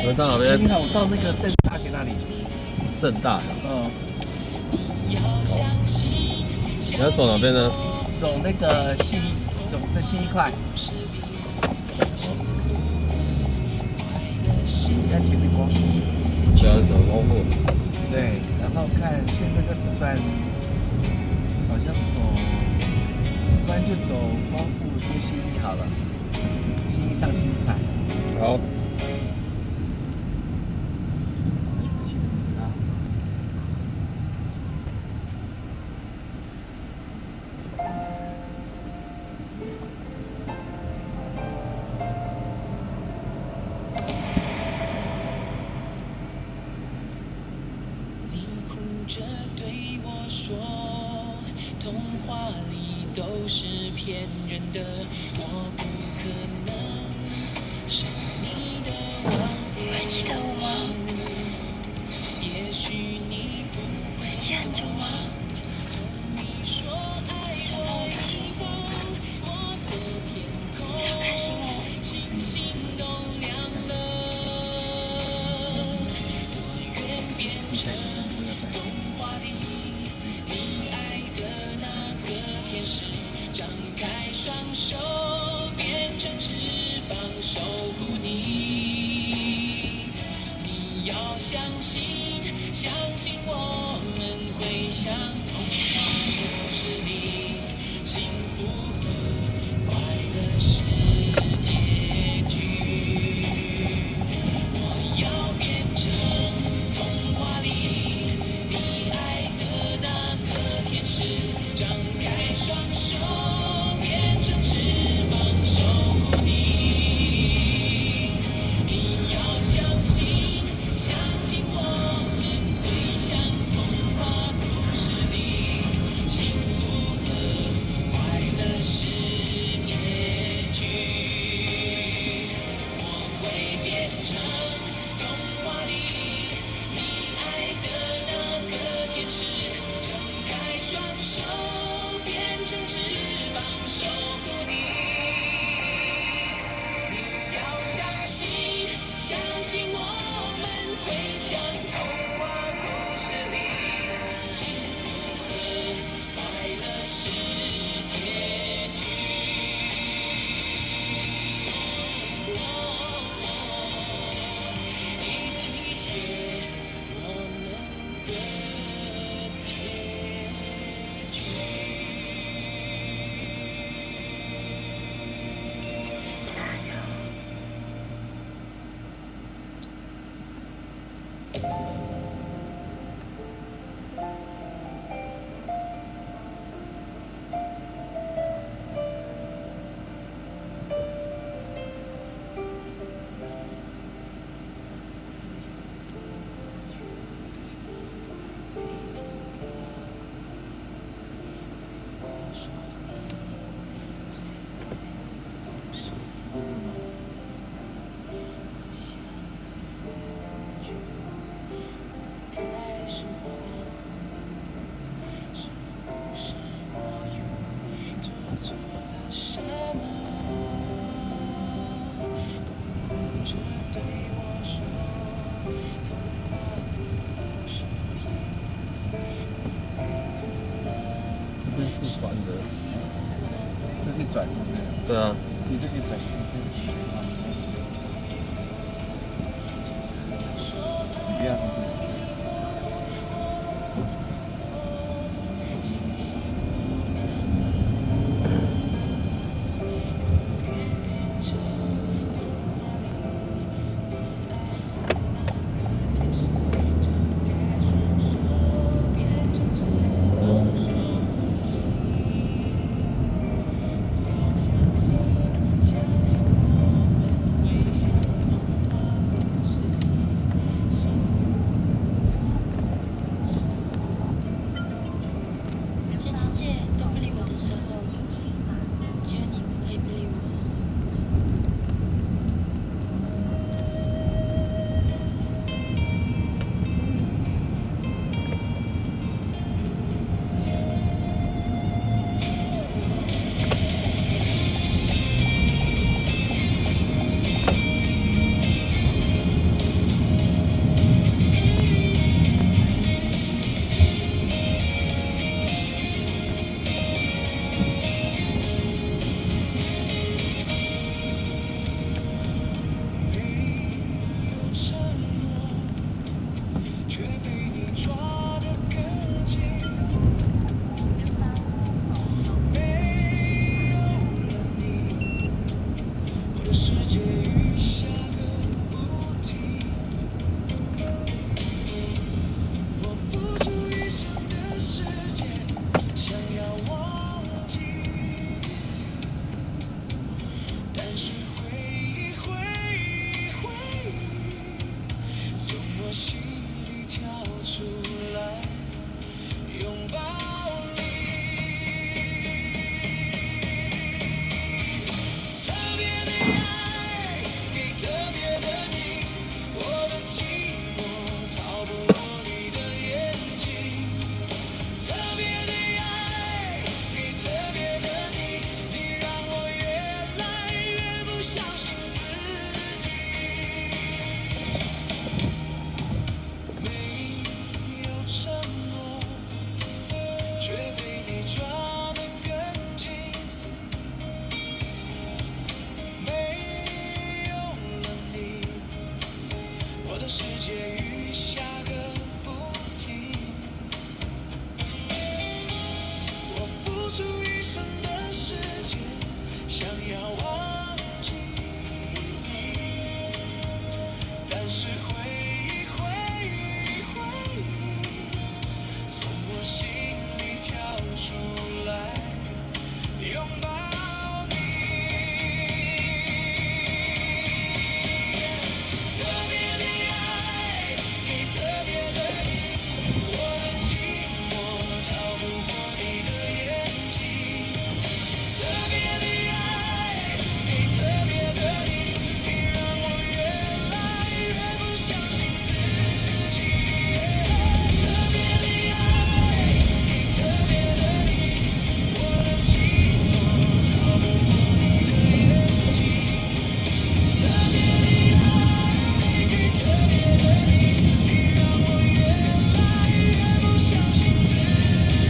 我们到哪边？你看我到那个政治大学那里，正大的。嗯，你要走哪边呢？走那个走这新一块，你看前面光复，对啊，走光复。对，然后看现在这时段，好像走，不然就走光复接新一好了，新一上新一块。好。着对我说，童话里都是骗人的，我不可能是你的王子。还记得我吗？也许你不会记很久吗？想到我的时候，你好开心哦。张开双手，变成翅膀守护你。你要相信，相信我们会像童话故事里，幸福和快乐是结局。我要变成童话里你爱的那个天使，张开双手。是转的，这可以转，对啊，你这可以转，你不要这个。出一生的时间，想要忘记你，但是回忆从我心里跳出来，拥抱你。特别的爱，给特别的你，我的寂寞逃不过你的眼睛。特别的爱，给特别的你，你让我越来越不相信自己。特别的爱，给特别的你，我的寂寞逃不过你的眼睛。特别的爱，给特别的你，你让我越来越不相信自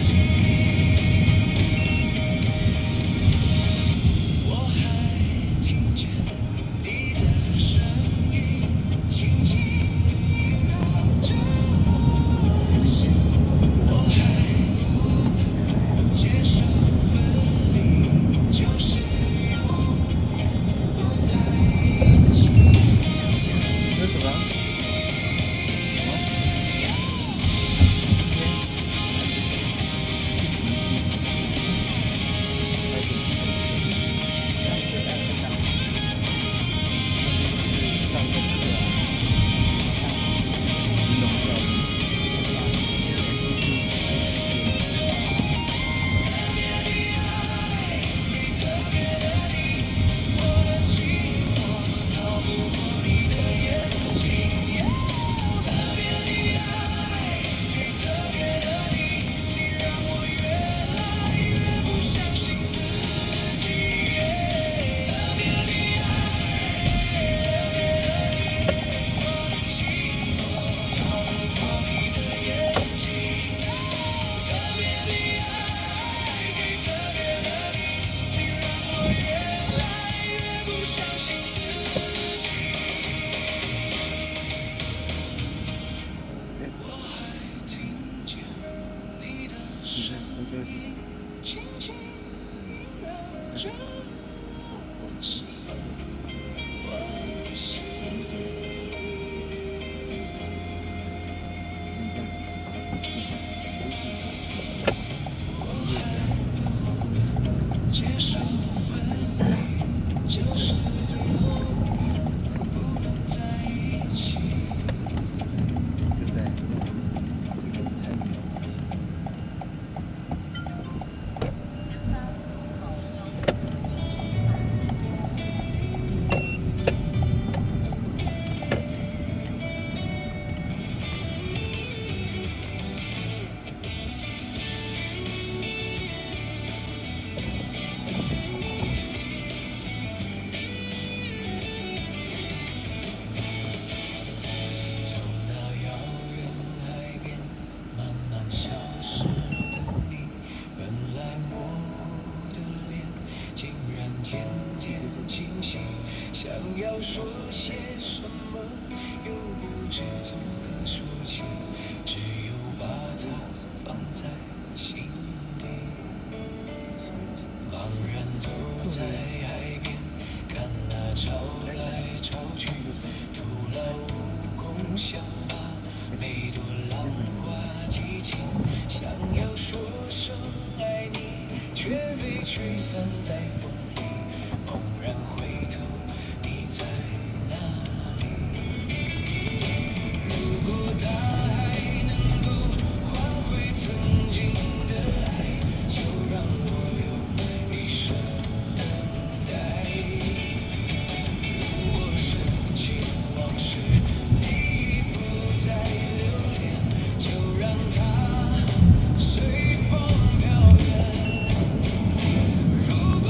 己。我还听见你的声音，轻轻萦绕着我的心，我还不能接受分离，就是永远不在一起。这是什么？轻轻萦绕着我的心，我的心。我还不能接受分离，就是永远不能在一起。对不对？这个才有。前方路口中禁止从那遥远海边慢慢消失的你，本来模糊的脸，竟然渐渐清晰。想要说些什么，又不知从何说起，只有把它放在心底。茫然走在海边，看那潮来潮去，徒劳无功，想把每朵浪花记清。想要说声爱你，却被吹散在风里。猛然回头，你在哪里？如果大海能够换回曾经的爱，就让我用一生等待。如果深情往事你已不再留恋，就让它随风飘远。如果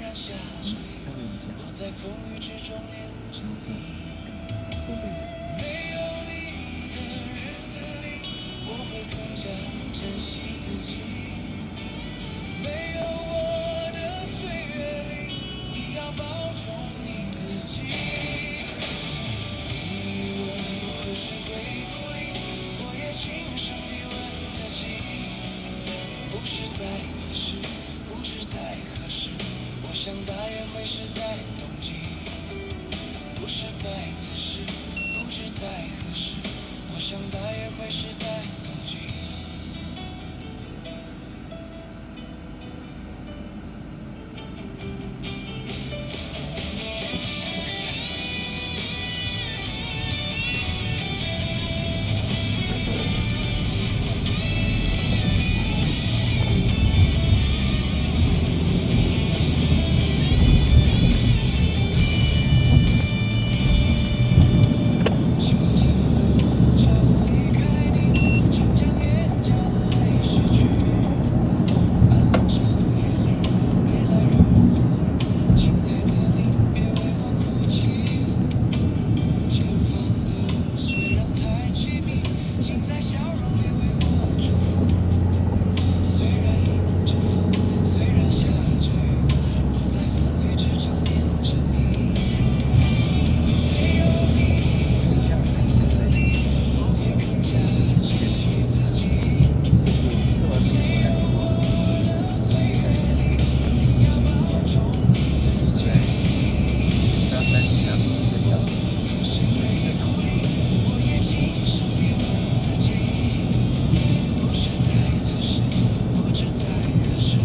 然下坠，稍微一下，我在风雨之中念着你。都对。没有你的日子里，我会更加珍惜自己。没有我的岁月里，你要保重你自己。你问我何时归故里，我也轻声地问自己。不是在此时，不知在何时，我想大约会是在冬季。不是在此时，不知在何时，我想大约会是在冬季。轻轻地将离开你，请将眼角的泪拭去。漫漫长夜里，未来日子里，亲爱的你，别为我哭泣。前方的路虽然太凄迷，请在笑容里为我祝福。虽然迎着风，虽然下着雨，我在风雨之中念着你。没有你的日子里，我会更加珍惜自己。吃完没有我的岁月里，你要保重你自己。到3点要1个小时。何时归故里，我也轻声地问自己。不是在此时，不知在何时，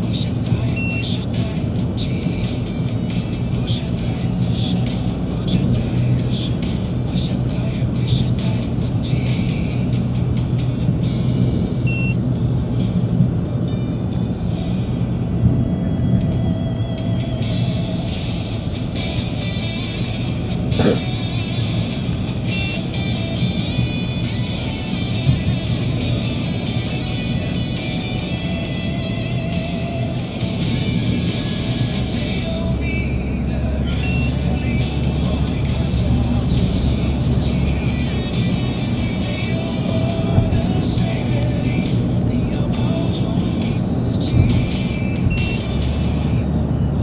我想大约会是在冬季。不是在此时，不知在何时，我想大约会是在冬季。没有你的日子里，我会更加珍惜自己。没有我的岁月里，你要保重你自己。你问我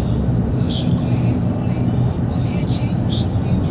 何时归故里，我也轻声地问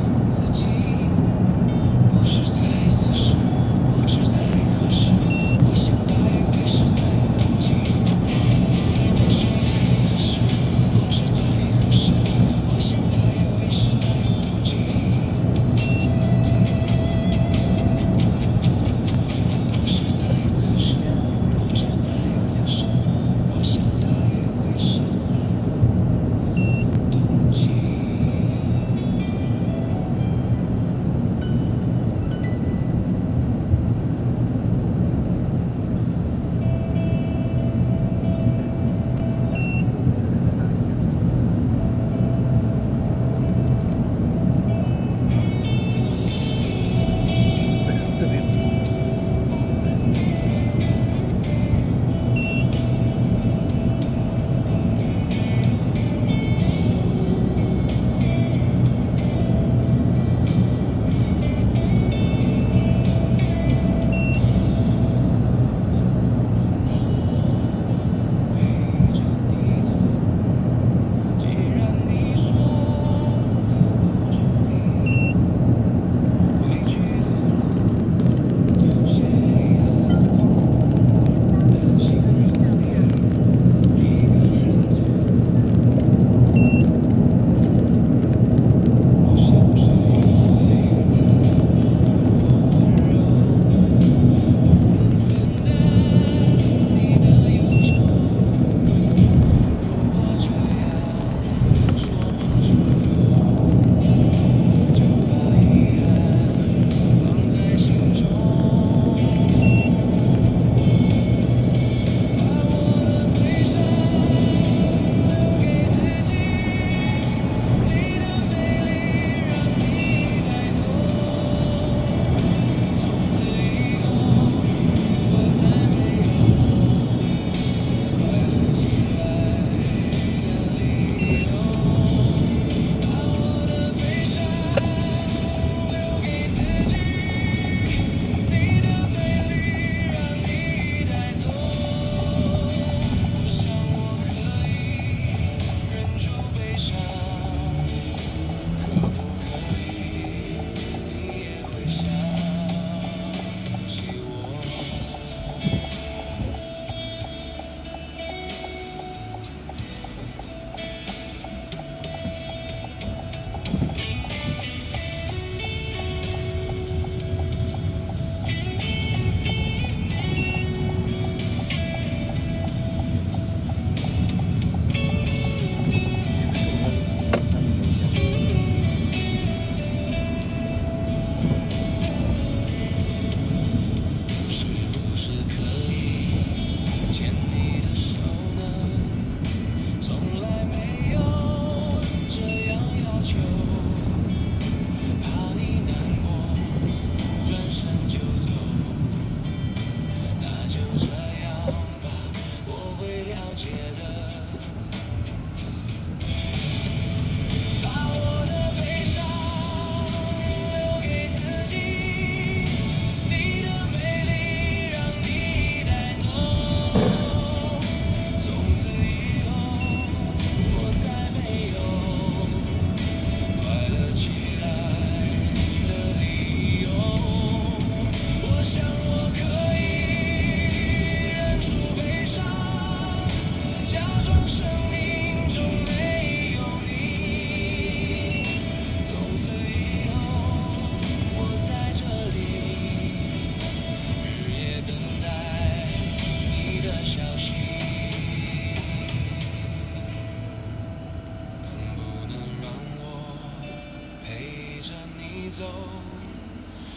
走。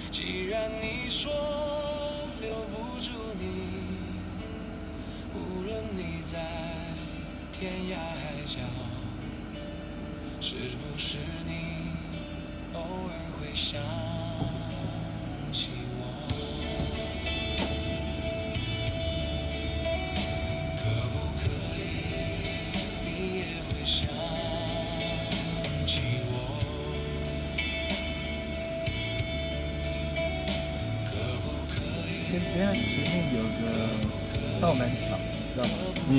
既然你说留不住你，无论你在天涯海角，是不是你偶尔会想起我？可不可以你也会想起我？可不可以？等下前面有个道南桥，你知道吗？嗯，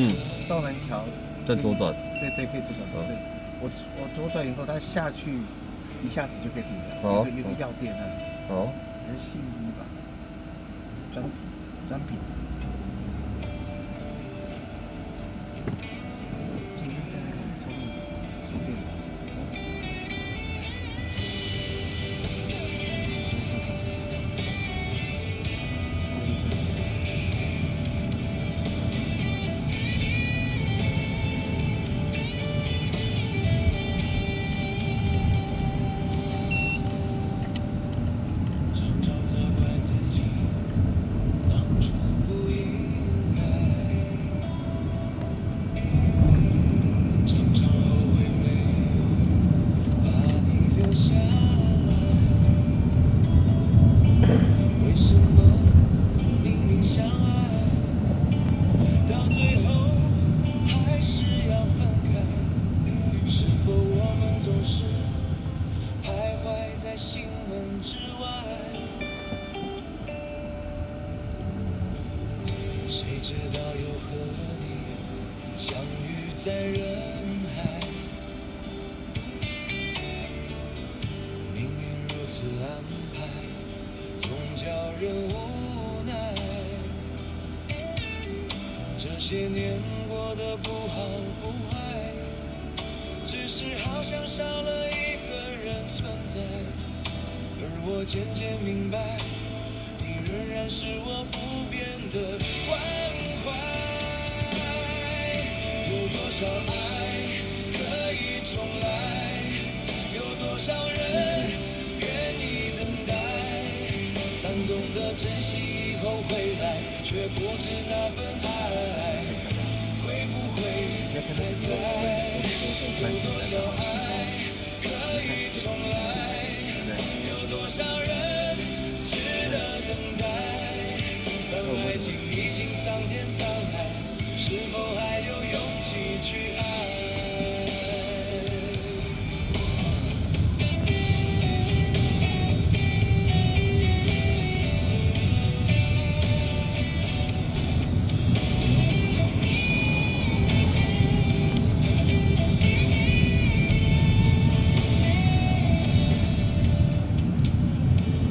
道南桥再左转。对对，可以左转。哦对，我左转以后，它下去一下子就可以停了。好有个药店那里，好，还是信一吧，还是专品。今天在那个通路书店。常常责怪自己当初不应该，常常后悔没有把你留下来。为什么明明相爱，到最后还是要分开？是否我们总是徘徊在心门之外？谁知道又和你相遇在人海，命运如此安排，总叫人无奈。这些年过得不好不坏，只是好像少了一个人存在，而我渐渐明白，你仍然是我不变的关怀。有多少爱可以重来？有多少人愿意等待？当懂得珍惜以后回来，却不知那份爱会不会还在？有多少爱可以重来？有多少人值得等待？当爱情已经桑田沧海，是否还有勇气去爱？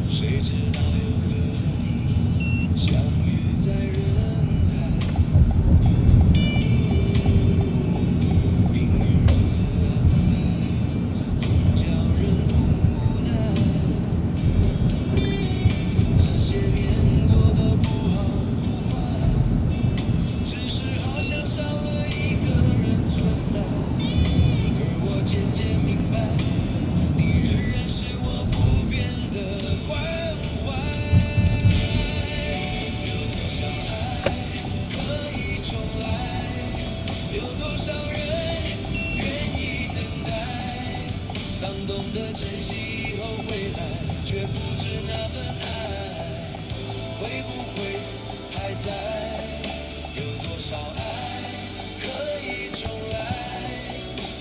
谁知道又和你相遇在人海，命运如此安排，总叫人无奈。这些年过得不好不坏，只是好像少了一个人存在，而我渐渐明白，你仍然是我不变的关怀。有多少爱可以重来？有多少人愿意等待？当懂得珍惜以后回来，却不知那份爱会不会还在？有多少爱可以重来？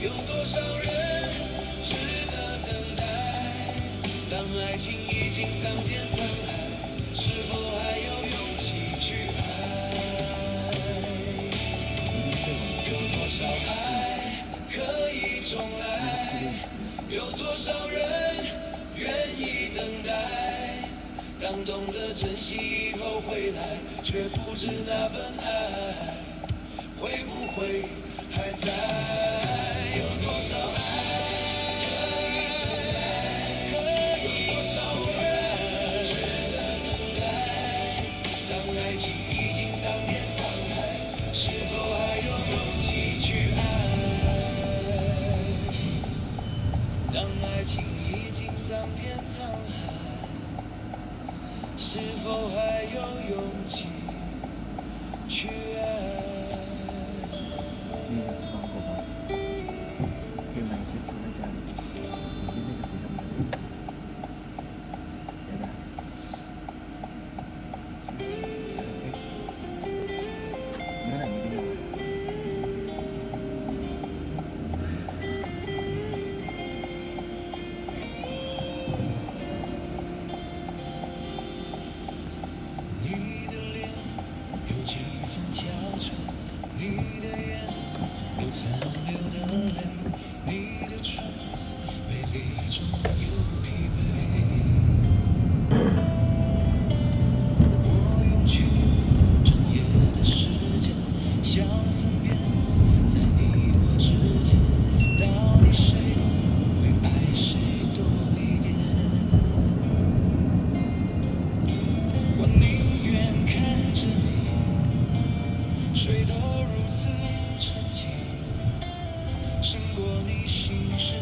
有多少人值得等待？当爱情已经桑田沧海，是否还有勇气去爱？有多少爱可以重来？有多少人愿意等待？当懂得珍惜以后回来，却不知那份爱会不会还在？有多少爱可以重来？有多少人值得等待？当爱情已经桑田沧海，是否还有勇气去爱？当爱情已经桑田沧海，是否还有勇气去爱？今天想吃芒果吗？可以买一些藏在家里，明天那个谁他们会吃，要不要？牛奶没定要买。你的脸有几分憔悴，你的眼有残留的泪，你的唇美丽中有疲惫。我用去整夜的时间，想分辨在你我之间，到底谁会爱谁多一点。我宁愿看着你睡得如此沉静，胜过你心事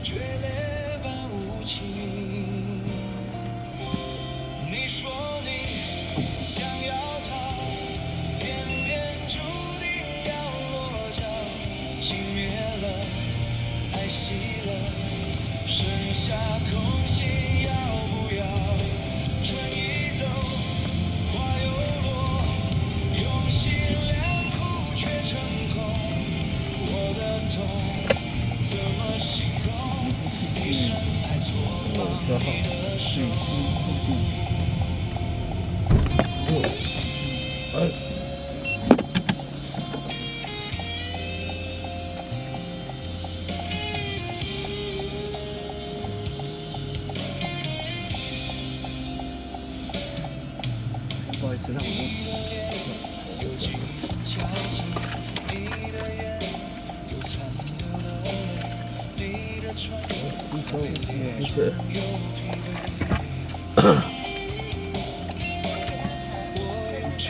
决裂般无情。你说你想要逃，偏偏注定要落脚，情灭了，爱熄了，剩下空心要不要？春已走，花又落，用心良苦却成空。我的痛怎么形容？一生爱错放你的手。不好意思，让我弄。有几分憔悴，你的眼有残留的泪，你的唇谢谢。有疲惫。我用去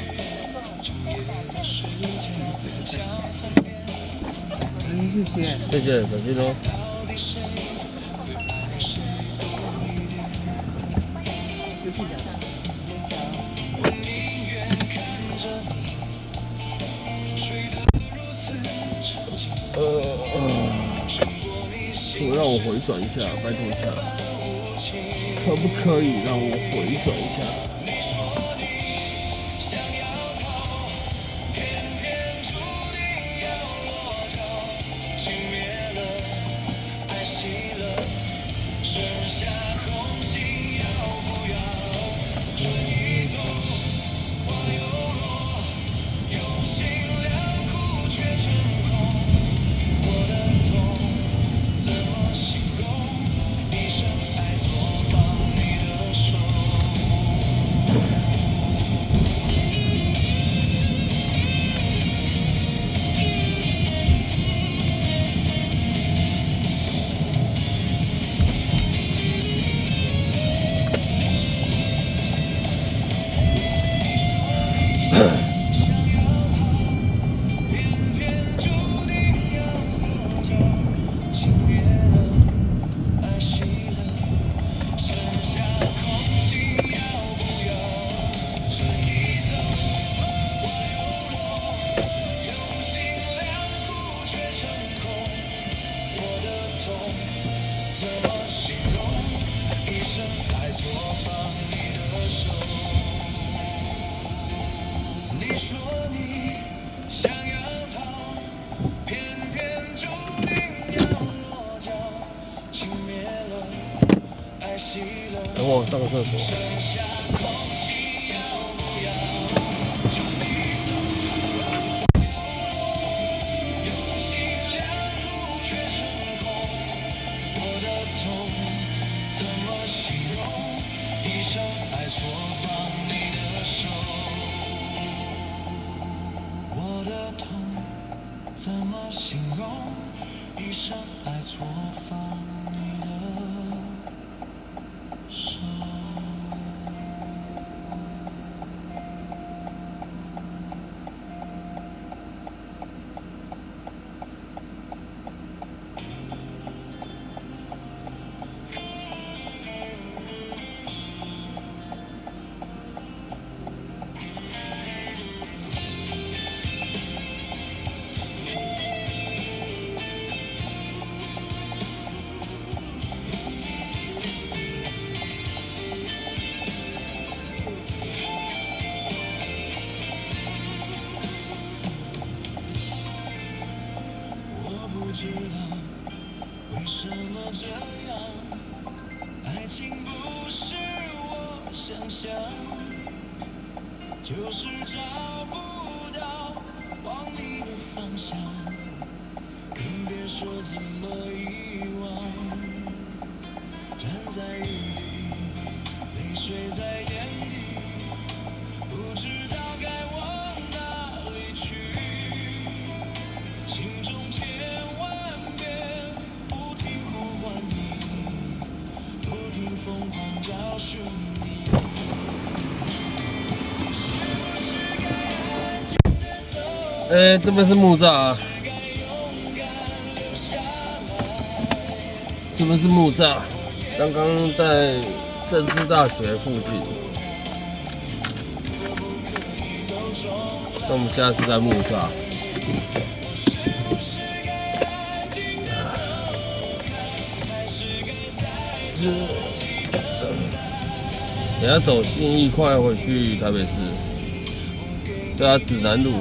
整夜的时间，想分辨谢谢。谢谢，小心哦。到底谁会爱谁多一点。就去讲。我宁愿看着你睡得如此沉静，胜过你心让我回转一下，拜托一下，无情。可不可以让我回转一下？你说你想要逃，偏偏注定要落脚，情灭了，爱熄了，剩下空心要不要？春已走，花又落，用心良苦却成空。我的痛怎么形容？一生爱错放你的手。想要逃，偏偏注定要落脚，情灭了，爱熄了，剩下空心要不要？春已走，花又落，用心良苦却成空。我的痛怎么形容？一生爱错放你的手。你说你想要逃，偏偏注定要落脚，情灭了，爱熄了，等我上个厕所。剩下空心要不要？春已走，用心良苦却成空。我的痛怎么形容？一生爱错放你的手。我的痛怎么形容？一生爱错放你的手。知道为什么这样，爱情不是我想象，就是找不到往你的方向，更别说怎么遗忘。站在雨里，泪水在眼底，不知道该往哪里去，心中千万遍不停呼唤你，不停疯狂找寻你。是不是该安静地走？这边是木栅啊，该勇敢留下来。这边是木栅，刚刚在政治大学附近。那我们现在是在木栅。等下走信义快回去台北市，对啊，指南路。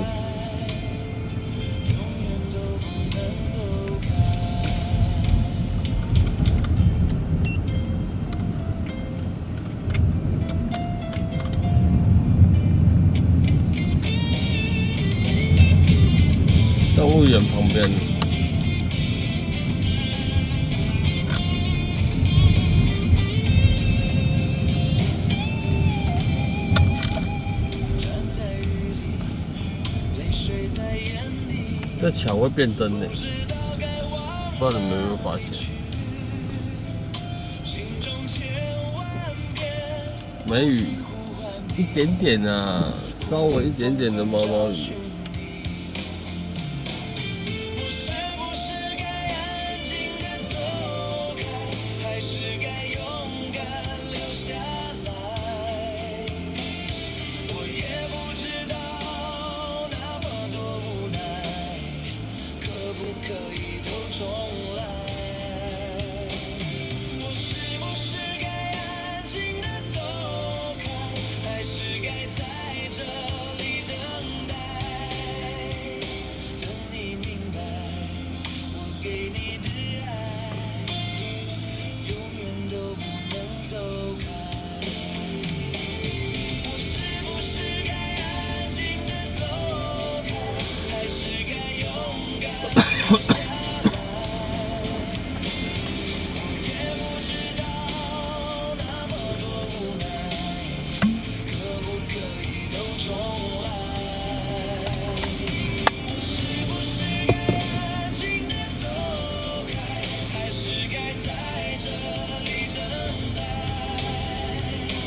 动物园旁边。这桥会变灯呢，不知道你们有没有发现？梅雨一点点啊，稍微一点点的毛毛雨。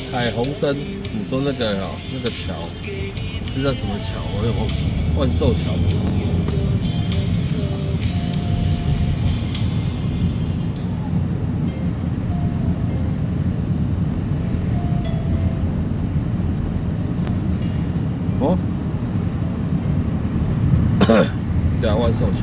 彩虹灯，你说那个啊，那个桥，这叫什么桥？我也忘记，万寿桥。哦，对啊，万寿桥。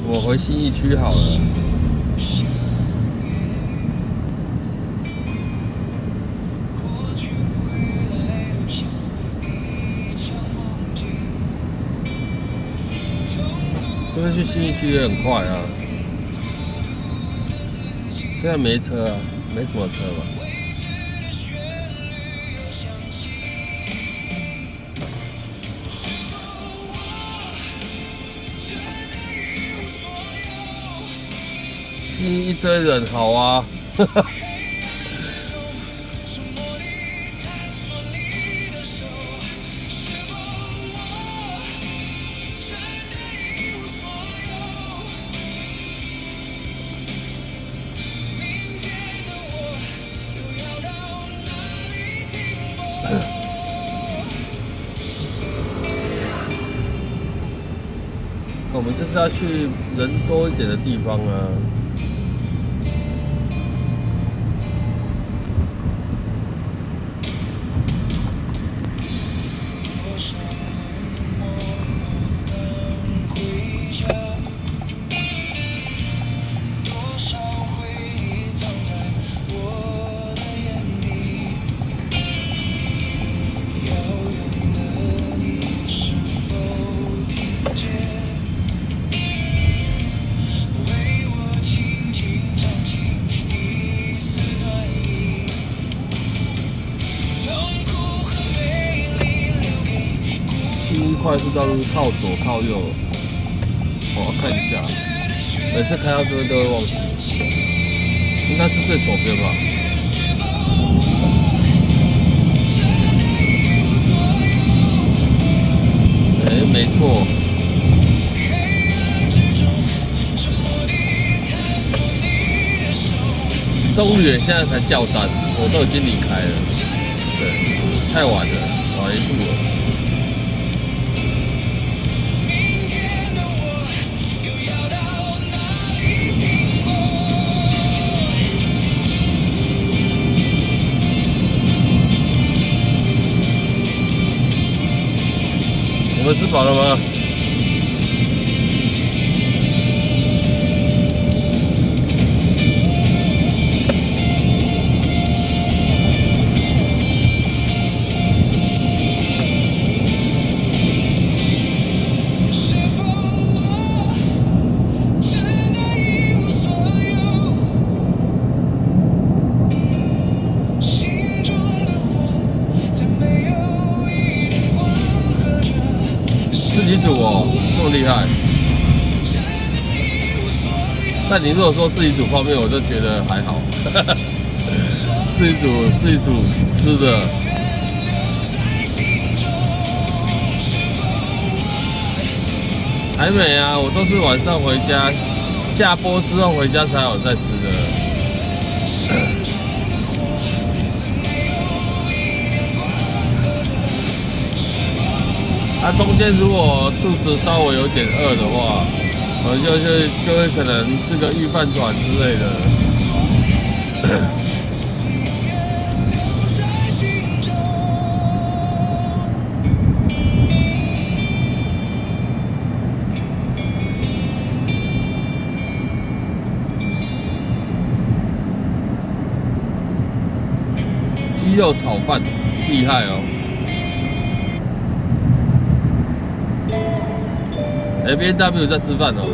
我回信义区好了。这边去信义区也很快啊。现在没车啊，没什么车吧。吸一堆人，好啊，我们们就是要去人多一点的地方啊。快速道路靠左靠右，我要看一下。每次开到这边都会忘记，应该是最左边吧。没错。动物园现在才叫单，我都已经离开了。对，太晚了，晚一步了。我们吃饱了吗？自己煮哦，这么厉害。但你如果说自己煮泡面，我就觉得还好。自己煮吃的，还没啊，我都是晚上回家，下播之后回家才有在吃的。中间如果肚子稍微有点饿的话，我就会可能吃个御饭团之类的。鸡肉炒饭厉害哦。B&W 在吃饭哦。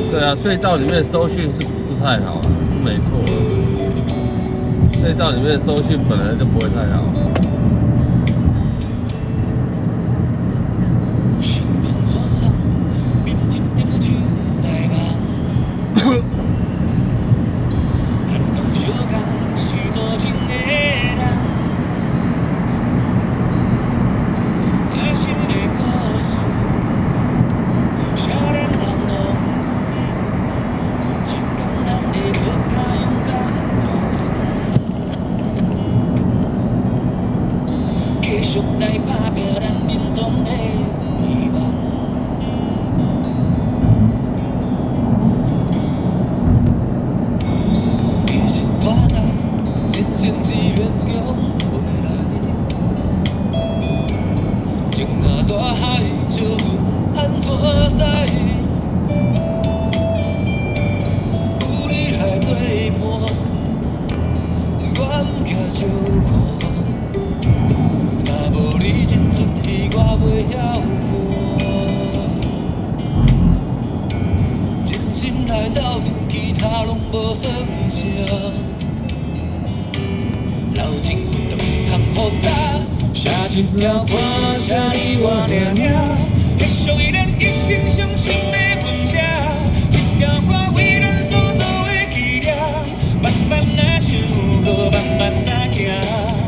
对啊，隧道里面收讯是不是太好啊？是没错啊。隧道里面收讯本来就不会太好。写一条歌，写你我听听，迄属于咱一生相信的分享。一条歌为咱所做的纪念，慢慢啊唱，搁慢慢啊行。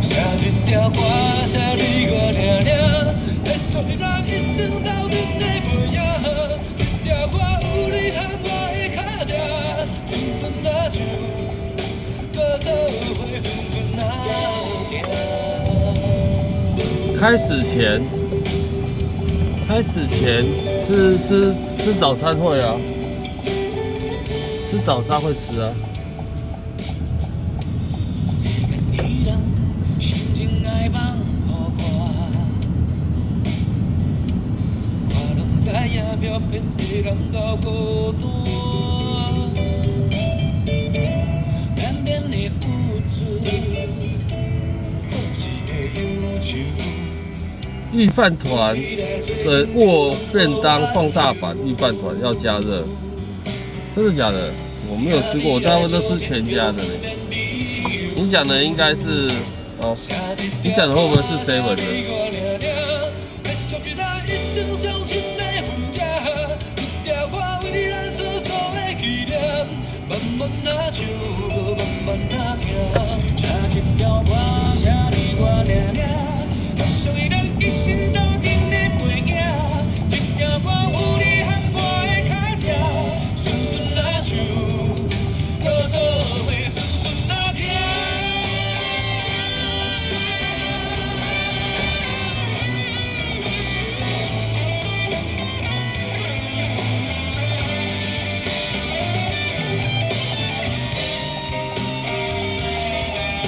写一条歌，写你我听听，迄属于咱一生斗阵的背影。一条歌有你和我的脚印。开始前吃早餐会啊，吃早餐会吃啊。御饭团的握便当放大版御饭团要加热，真的假的？我没有吃过，我大部分都吃全家的呢。你讲的应该是哦，你讲的会不会是 7的？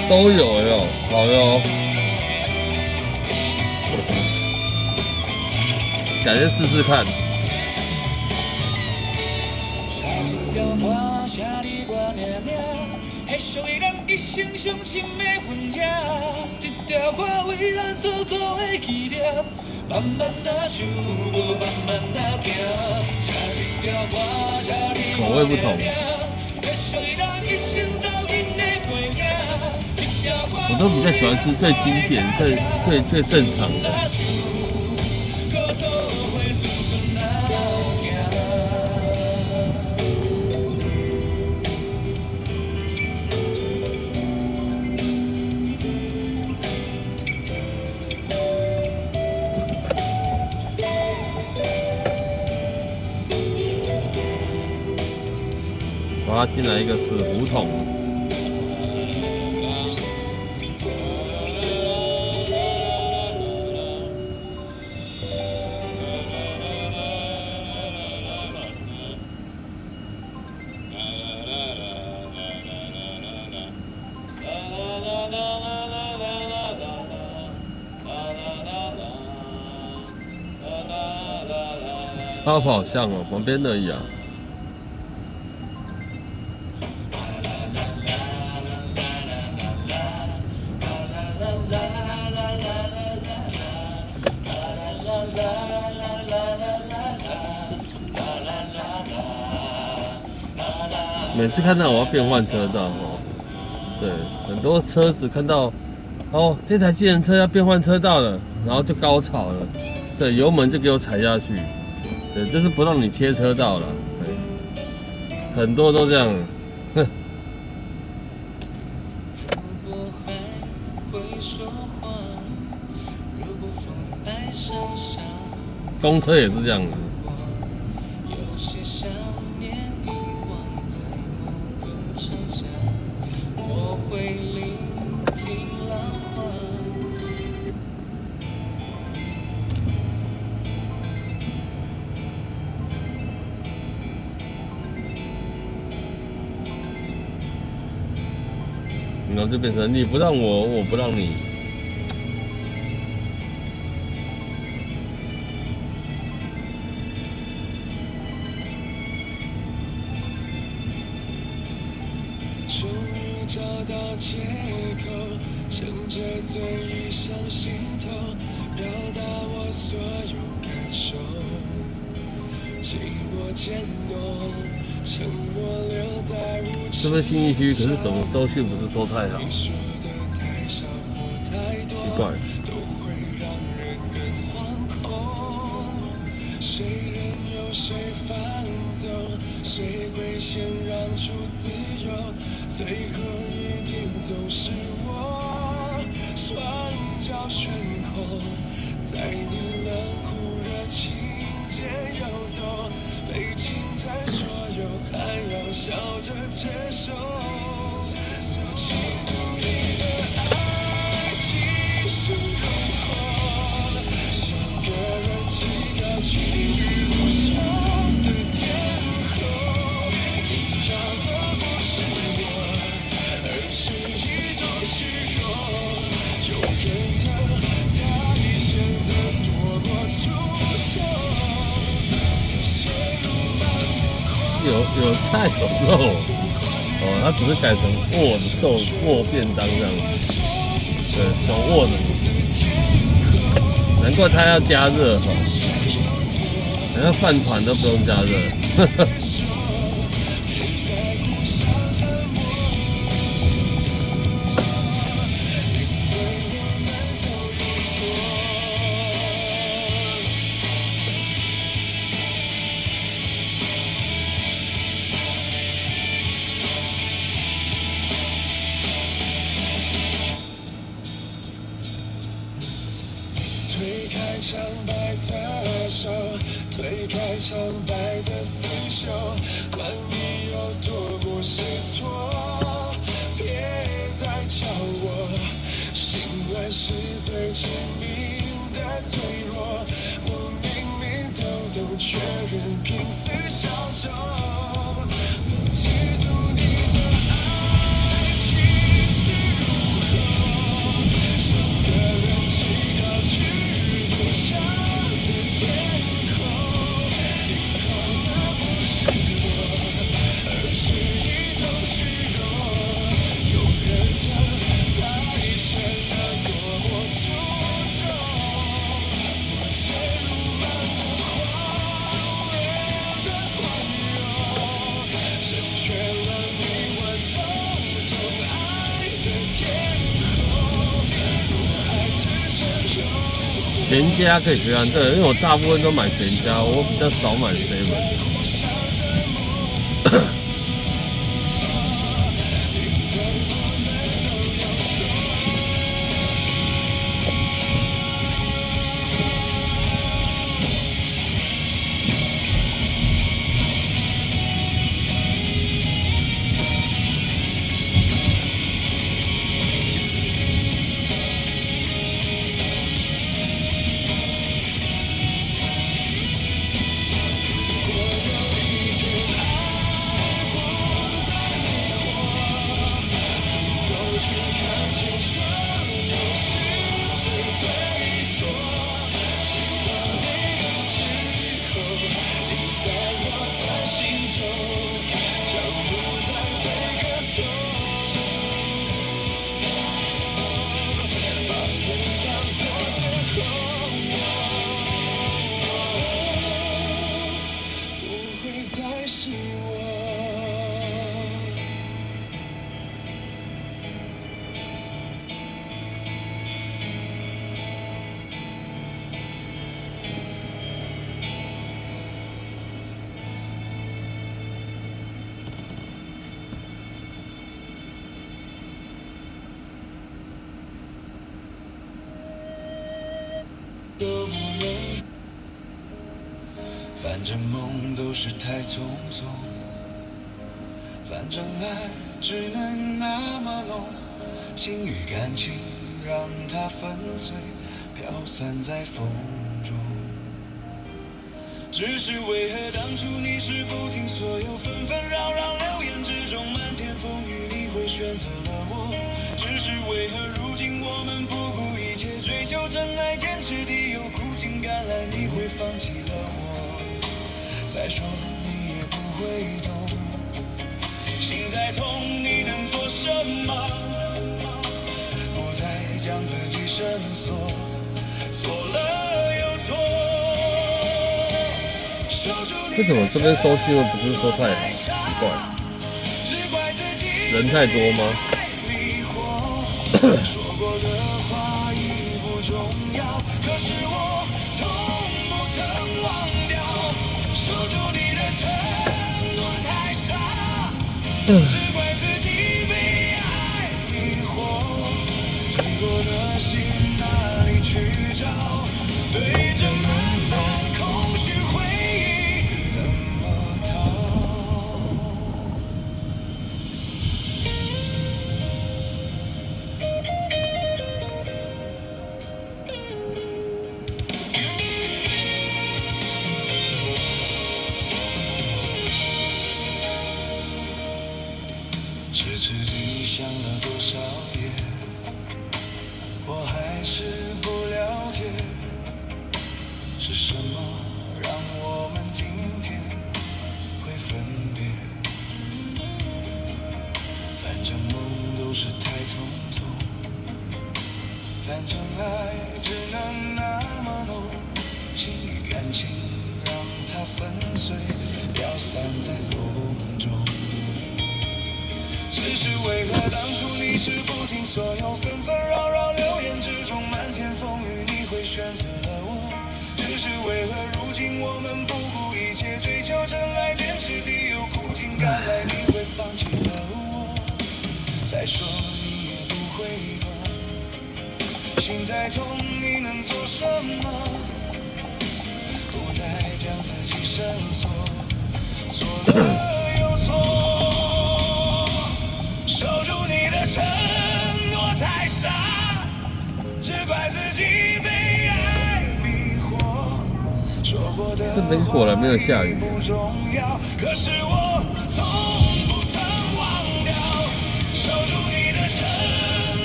都有哟，好哟，改天试试看。口味不同。我都比较喜欢吃最经典、最正常的。哇，进来一个死胡同。超跑巷哦，旁边而已啊。每次看到我要变换车道哦，对，很多车子看到哦这台计程车要变换车道了，然后就高潮了，对，油门就给我踩下去。对，就是不让你切车道了，对，很多都这样，哼。公车也是这样的。然后就变成你不让我，我不让你。终于找到借口，趁着醉意上心头，表达我所有感受。寂寞渐浓，沉默留在无是不是信义区？可是什么收讯不是收太好？奇怪。都会让人更惶恐。谁任由谁放纵，谁会先让出自由？最后一定总是我，双脚悬空，在你冷酷热情间游走，被侵占所有，才要笑着接受。我嫉妒你的爱情是永恒。有菜有肉，哦，它只是改成握的寿握便当这样子，对，手握的，难怪它要加热哈，好像饭团都不用加热。推开苍白的手，推开苍白的刺绣，管你有多么失措，别再叫我。心软是最致命的脆弱，我明明都懂，却仍拼死相守。不嫉妒你的爱情是如何，像个人气高举不下的天后，迎合的不是我，而是一种虚弱，永远的在显得多么出众。我陷入漫不荒谬的狂热，成全了你万种宠爱的天后。若爱只剩有全家可以去看，对，因为我大部分都买全家，我比较少买 seven。都不能，反正梦都是太匆匆，反正爱只能那么浓，心与感情让它粉碎，飘散在风中。只是为何当初你是不听所有纷纷扰扰流言之中漫天风雨，你会选择了我？只是为何如今我们不顾一切追求真爱，坚持地有苦尽甘来，你会放弃了我？再说你也不会懂，心再痛你能做什么？不再将自己深锁，错了又错。为什么这边收讯又不是说太好？奇怪，人太多吗？说过的话已不重要，可是我从不曾忘掉，守住你的承诺太傻，只怪自己被爱迷惑，醉过的心哪里去找？对着满满空虚回忆怎么逃？痴痴地想了多少夜，我还是不了解，爱只能那么浓，心与感情让它粉碎，飘散在风中。只是为何当初你是不听所有纷纷扰扰，流言之中漫天风雨，你会选择了我？只是为何如今我们不顾一切追求真爱，坚持地有苦尽甘来，你会放弃了我？再说你也不会懂，心再痛你能做什么？不再将自己深锁，错了又错。守住你的承诺太傻，只怪自己被爱迷惑。说过的这边果然没有下雨。不重要，可是我从不曾忘掉。守住你的承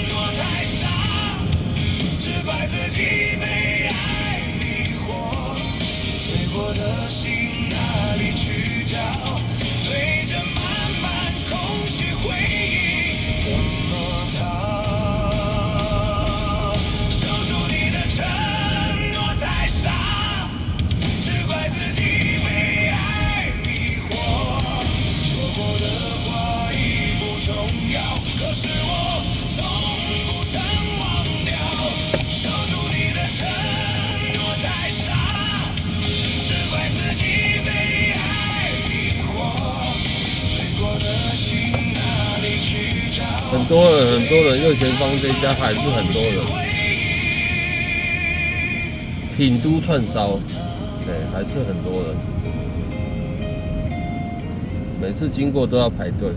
诺太傻，只怪自己被爱迷惑。醉过的心哪里去找？对着满满空虚回忆怎么逃？守住你的承诺太傻，只怪自己被爱迷惑。说过的话已不重要，可是我从不曾忘掉。守住你的承诺太傻，只怪自己被爱迷惑。醉过的心哪里去找？很多人，右前方这一家还是很多人。品都串烧，对，还是很多人。每次经过都要排队。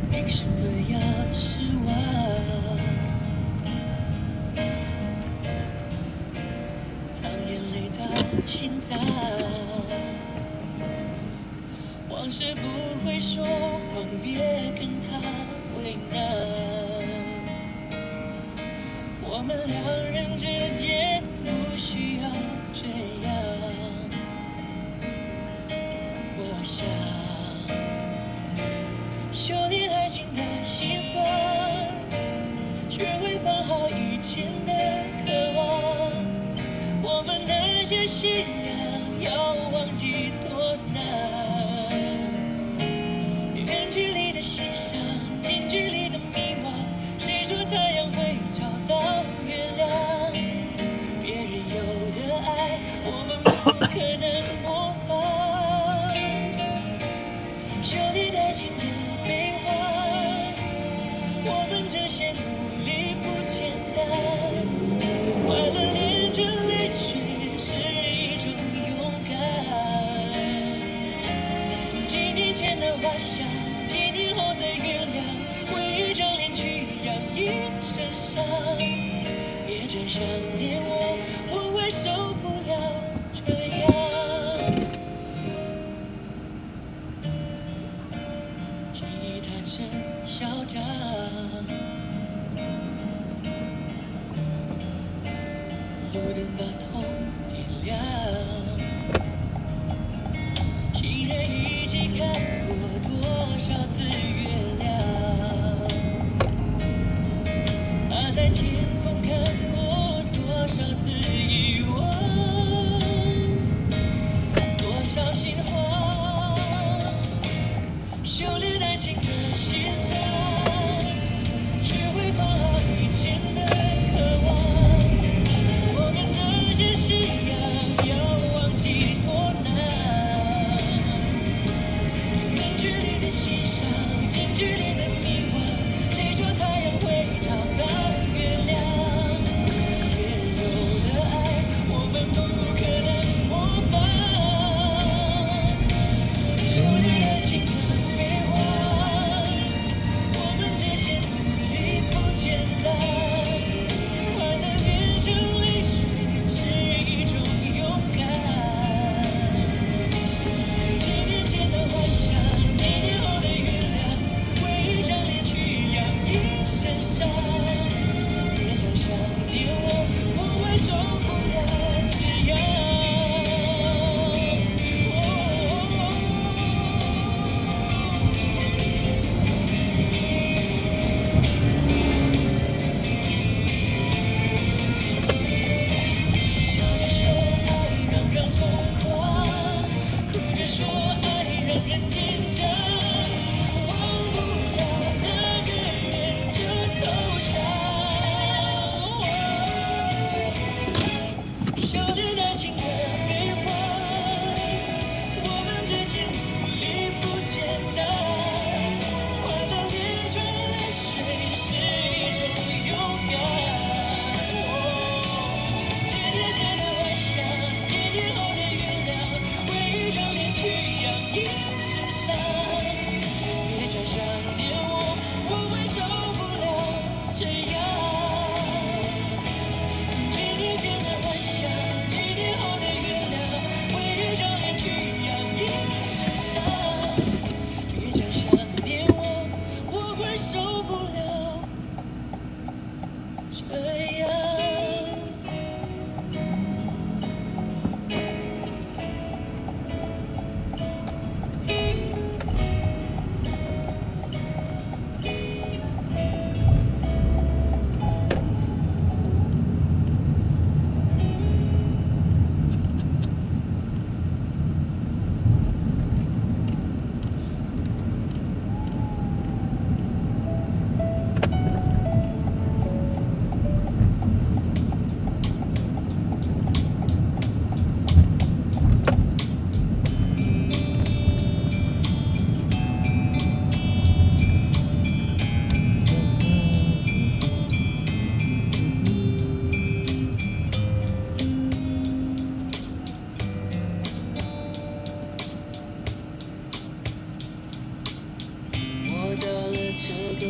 凭什么要失望？藏眼泪到心脏，往事不会说谎，别跟他为难。我们两人之间不需要这样。我想修炼爱情的心酸，学会放好以前的渴望。我们那些信仰要忘记多难。远距离的欣赏，近距离的迷惘。谁说太阳会找到月亮？别人有的爱，我们不可能模仿。修炼爱情的悲欢，我们这些努力不简单。快乐连着泪水是一种勇敢。几年前的花香，几年后的原谅，为一张脸去养一身伤。别再想念我，我会受不了这样。吉他真嚣张，路灯把痛点亮，情人一起看过多少次月亮？他在天空看过多少次遗忘？多少心慌？修炼爱情的心酸，学会放好以前的渴望。我们那些信仰要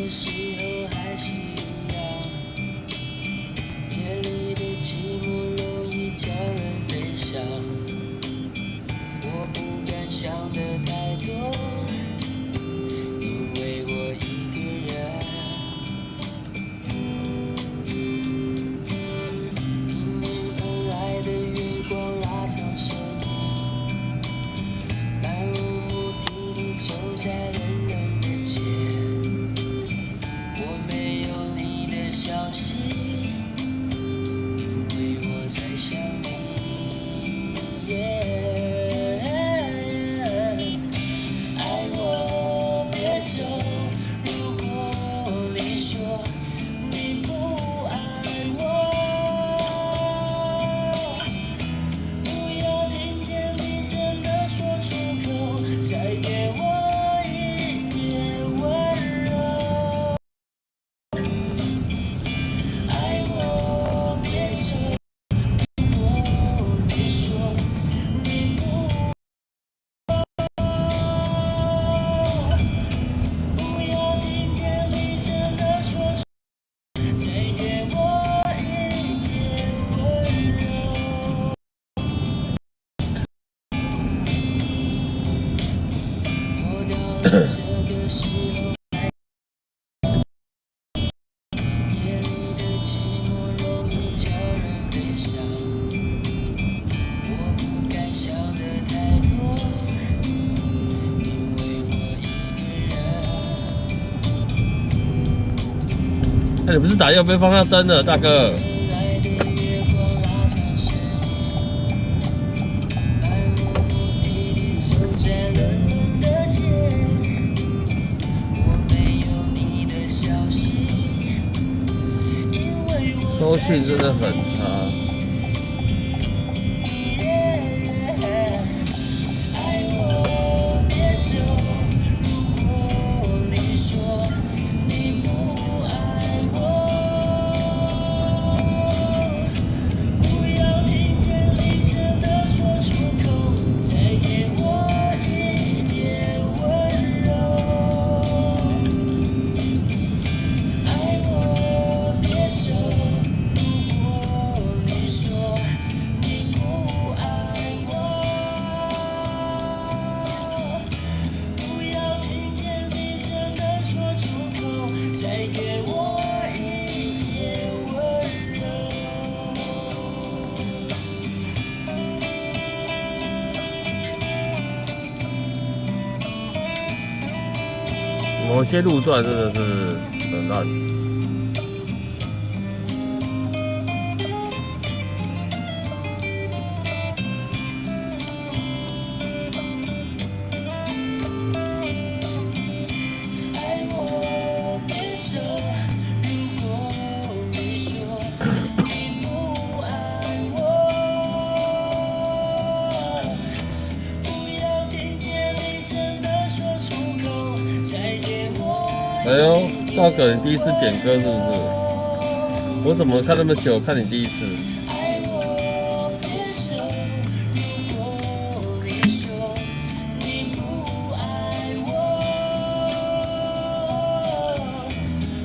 个时候还是一样，夜里的寂寞容易叫人悲伤。我不敢想的太多，因为我一个人。迎面而来的月光拉长身影，漫无目的地走在冷冷的街。我没有你的消息，因为我在想你。爱我别走，如果你说你不爱我，不要听见你真的说出口，再给我一点温柔。爱我别走，如果你说你不不要听见你真的说出，再给我一点温柔。我到了这个时候，夜里的寂寞容易叫人悲伤。我不敢想的太多，因为我一个人。哎，你不是打右边方向灯的，大哥？来的月光拉长身影，漫无目的地走在冷冷的街。我没有你的消息，因为我收讯真的很差。爱我别走，如果你说你不爱我，不要听见你真的说出口，再给我一点温柔。爱我别走，如果你说你不爱我，不要听见你真的说出口，再给我一点温柔。某些路段真的是很烂。爱我别走，如果你说你不爱我，不要听见你真的说出口，再给我哎呦，大哥，你第一次点歌是不是？我怎么看那么久？看你第一次。爱我别走，如果你说你不爱我，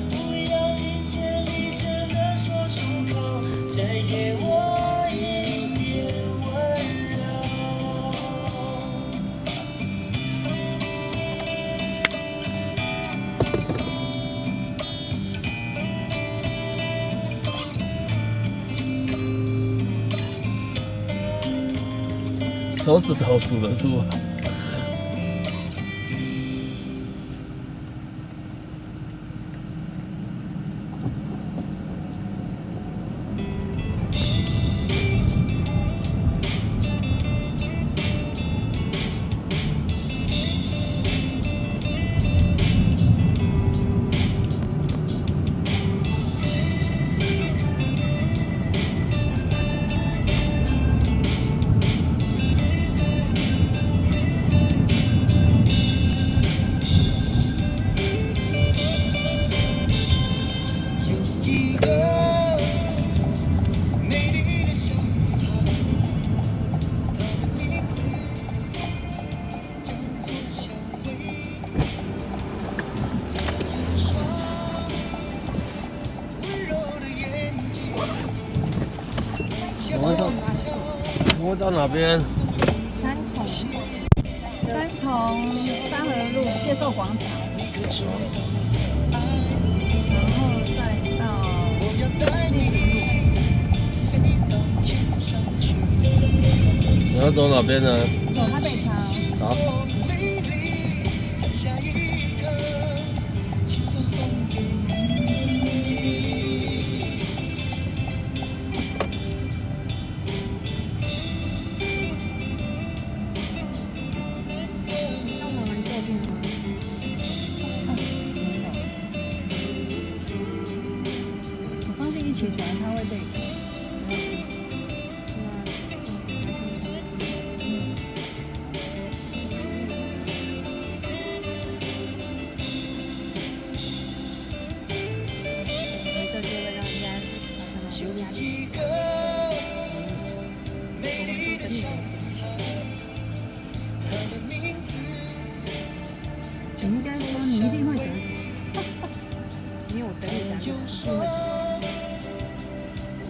不要听见你真的说出口，再给我一点温柔。手指头数得出来。会到哪边？三重三和路介寿广场，然后再到历史路。你要走哪边呢？走台北桥。好。起床它会被你应该说你一定会得奖，因为我得奖一定会得奖。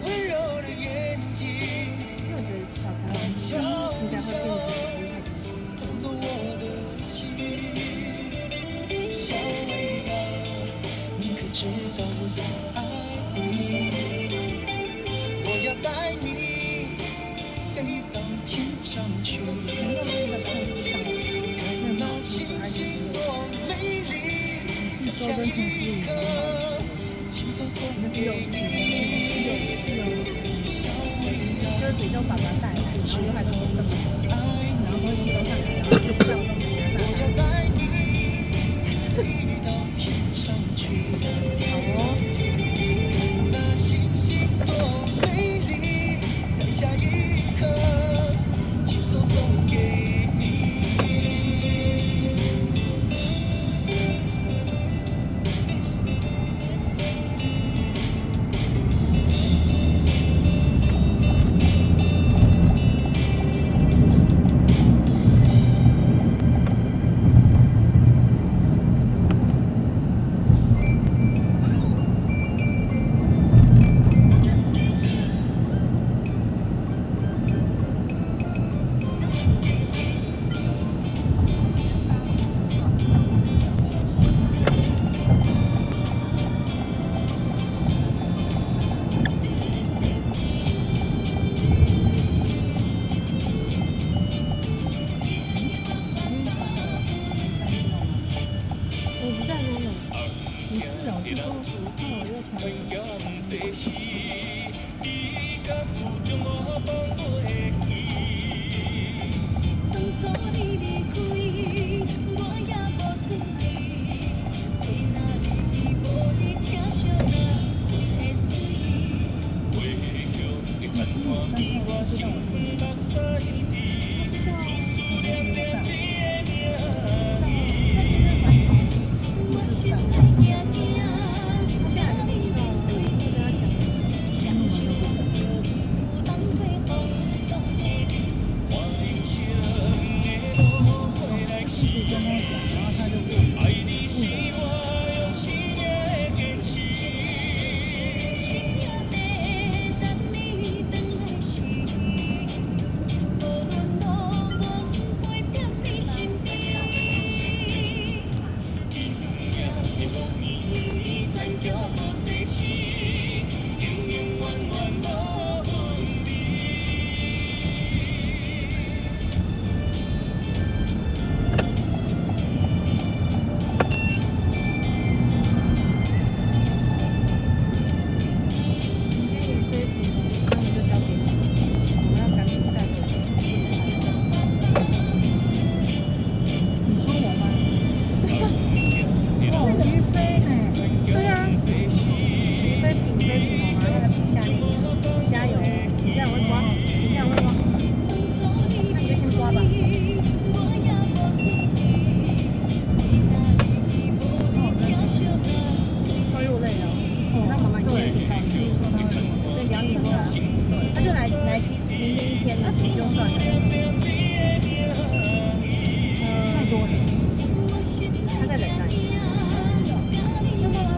因为我觉得小陈老师应该会变成厉害的说跟陈思雨那是幼师，就是比较爸爸带来，然后又还不减这么多，然后会自动上来，然后就笑中人家带好哦。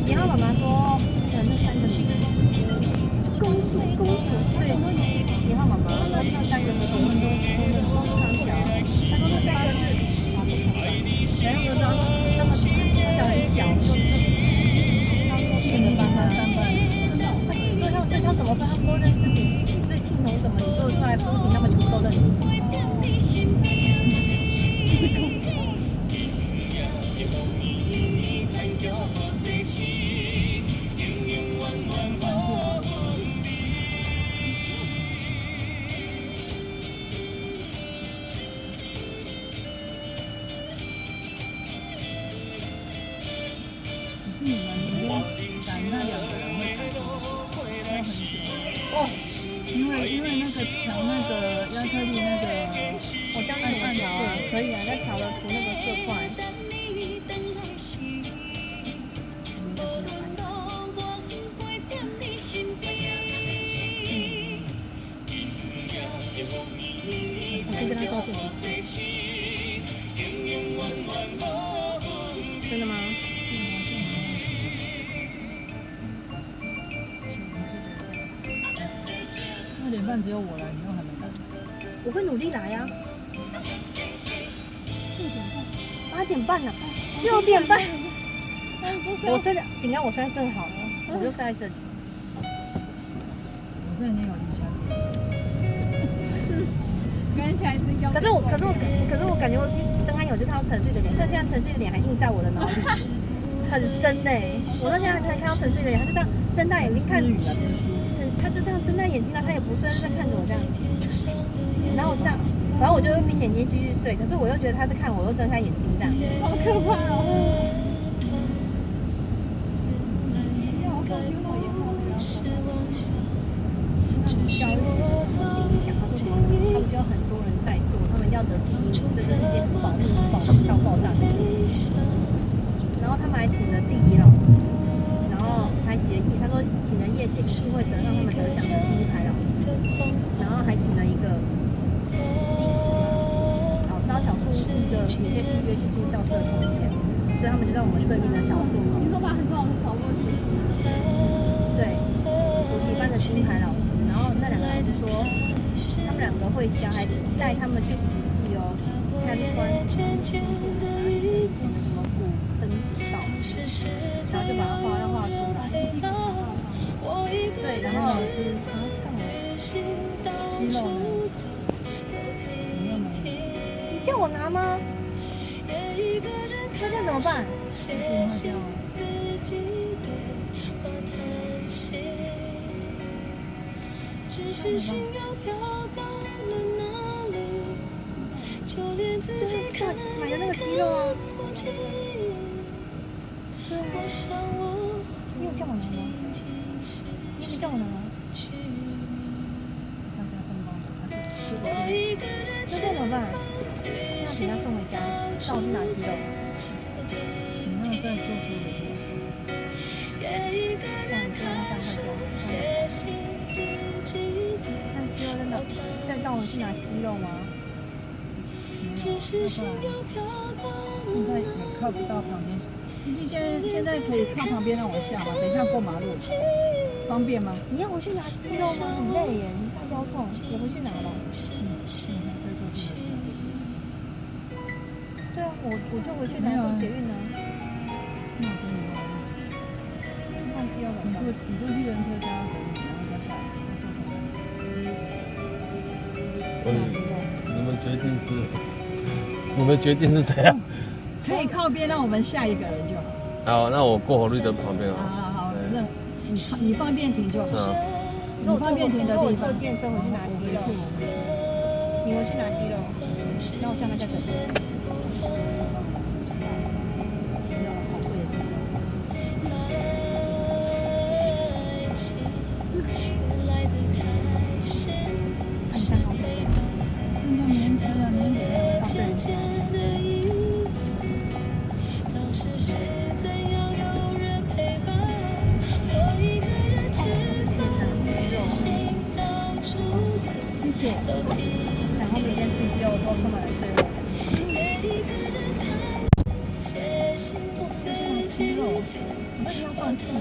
然后妈妈说，那3个女生，公主，对。你号码吗？他说那3个是同时都是长桥，他说那3个是啊不同的，然后我知道他们他脚很小，4个班啊3班，对他们这条怎么分？他们都认识彼此，所以庆同什么你说出来父亲他们全部都认识。你们明天赶那2个人会赶多久？要很久哦，因为那个调那个亚克力那个，我教你怎么调啊？可以啊，再调了涂那个色块。我先跟他说做什么事。真的吗？2点半只有我来，你又还没来。我会努力来呀。8点半了，6点半。我睡的饼干，我睡在正好了，我就睡在这里。我这里有瑜伽垫。可是我感觉我一睁开眼我就看到陈旭的脸，就现在陈旭的脸还印在我的脑里，很深呢。我到现在才看到陈旭的脸，他就这样睁大眼睛看。他就这样睁大眼睛，他也不睡，就在看着我这样。然后我这样，然后我就闭起眼睛继续睡，可是我又觉得他在看我，又睁开眼睛这样。好可怕哦！教育部曾经讲，他说什么？他们就有很多人在做，他们要得第1名，所以这是一件很保密到爆炸的事情。然后他们还请了第1老师。然后还他说请了业界是会得让他们得奖的金牌老师，然后还请了一个历史老师，小树是一个你可以预约去住教室的空间，所以他们就在我们对面的小树。你说把很多老师找过去是吗？对，补习班的金牌老师，然后那2个老师说，他们2个会教，还带他们去实际参观什么古坑道，然后就把它画出来。对，然后老师干嘛？肌肉呢？你叫我拿吗？那这样怎么办？电话掉。就是买的那个鸡肉啊。对啊。你有叫我拿吗？你没叫我拿吗？大家分包的，那这样怎么办？那等下送回家，让我去拿鸡肉。你要再做出来。像你看这样会掉。那鸡肉真的再让我去拿鸡肉吗？现在也靠不到旁边。现在可以靠旁边让我下吗？等一下过马路，方便吗？你要回去拿鸡肉吗？很累耶，你现在腰痛，我回去拿吧。再做这个。对啊，我就回去拿坐捷运啊。那我跟你忘记要怎么办？你坐计程车加等你，然后再下来，再坐同你们决定是怎样？可以靠边，让我们下一个人就好。好，那我过红绿灯旁边好，那你方便停就好。你方便停的地方。坐电车回去拿鸡肉。你回去拿鸡肉，让我下面再等。鸡肉好贵的鸡肉。你看好吃吗？那明天吃啊，明天给他放对。谢谢。然后明天吃鸡肉的时候充满了罪恶感。做什么这样的鸡肉？我都要放弃了。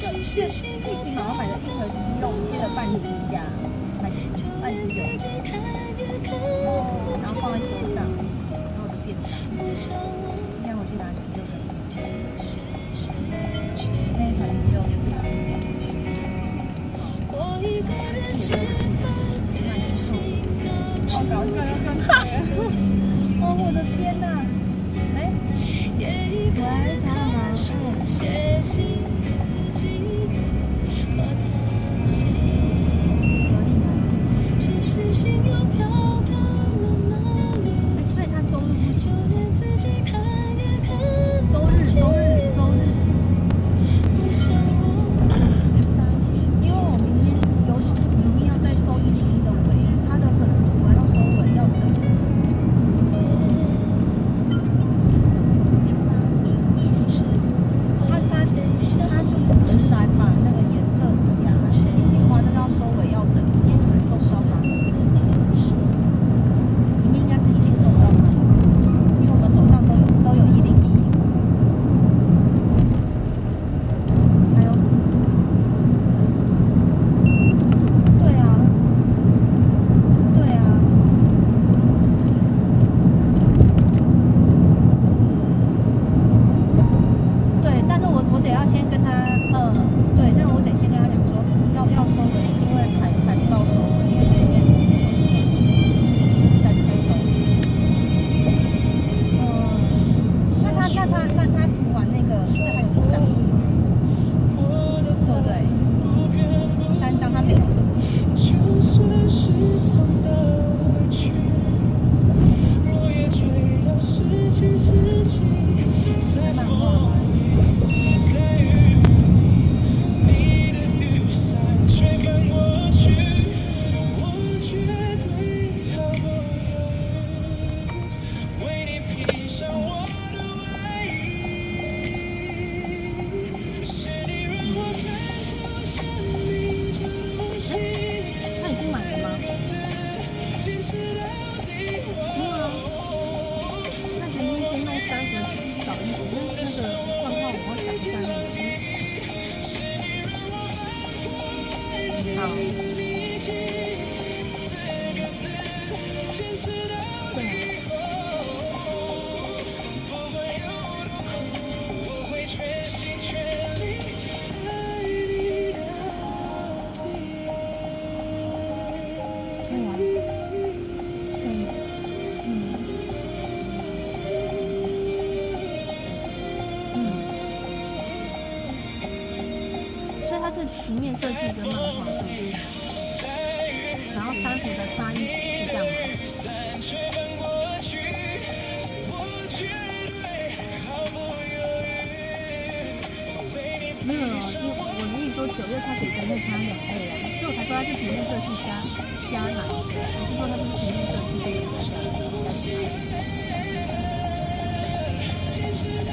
佩奇妈妈买的一盒鸡肉切了半鸡呀，半鸡酒鸡，然后放在桌上，然后我的便当。现在我去拿鸡肉的，那一盘鸡肉是哪里？想起了那盘鸡肉，好高级，哦，我的天哪！哎，我还想要拿所以他周日不行。周日。因为我明天要再收101的尾，他的可能涂完要收尾要等。他就是只是来把那个颜色底啊、细节画，但是要收尾要等，因为可能收不到它。你们应该是一定收不到它，因为我们手上都有101。还有什么？对啊。对，但是我得要先跟他，对，但我得先跟他讲说，要收尾，因为排不到收尾，因为明天就是在收。那他涂完那个是还有1张是吗？对不对？3张他没有。是漫画吗？他已经买了吗？没有啊。那前面先弄3盒，少一点，那个罐号我要想一下那个。好。对。所以它是平面设计跟漫画，对不对？然后3幅的差异是这样吗？没有，因为我跟你说9月它可以跟那差2倍啊，所以我才说它是平面设计加哪一个？我是说它就是平面设计这个加其他的。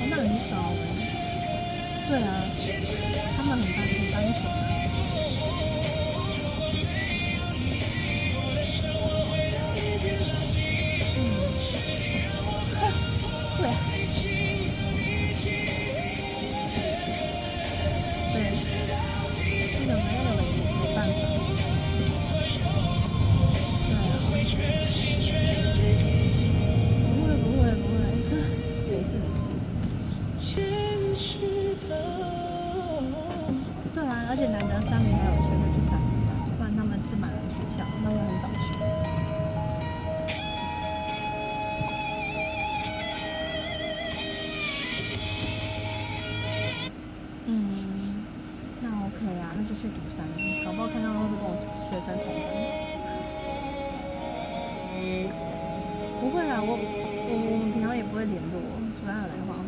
那很少对啊，他们很单纯。对。那个没办法。不会，没事。对啊，而且难得3名还有学会去3名，不然他们是满了学校，那对呀、那就去读3年，搞不好看到会不会跟我学生同班。不会啊，我们平常也不会联络，除了他有来画画。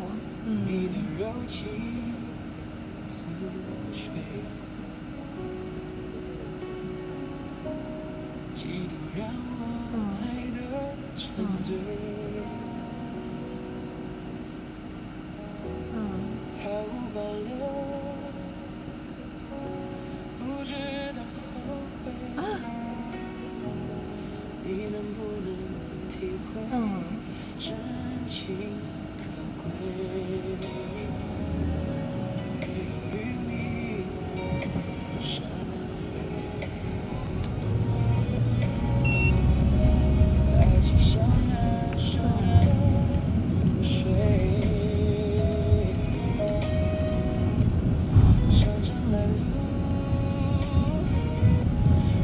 真情可贵，给予你伤悲。爱情像难收的风水，长长来路，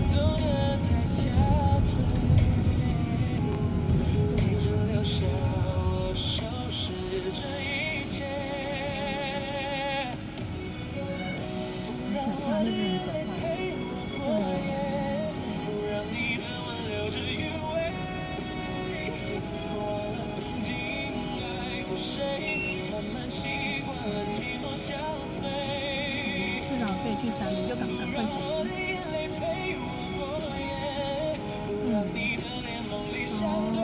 走得太憔悴。下我收拾这一切，不让我的眼陪我过夜，不让你的吻留着余味，忘了曾经爱过谁，慢慢习惯了寂寞相随。至少可以去3年，就赶快走。不让你的脸梦里相对。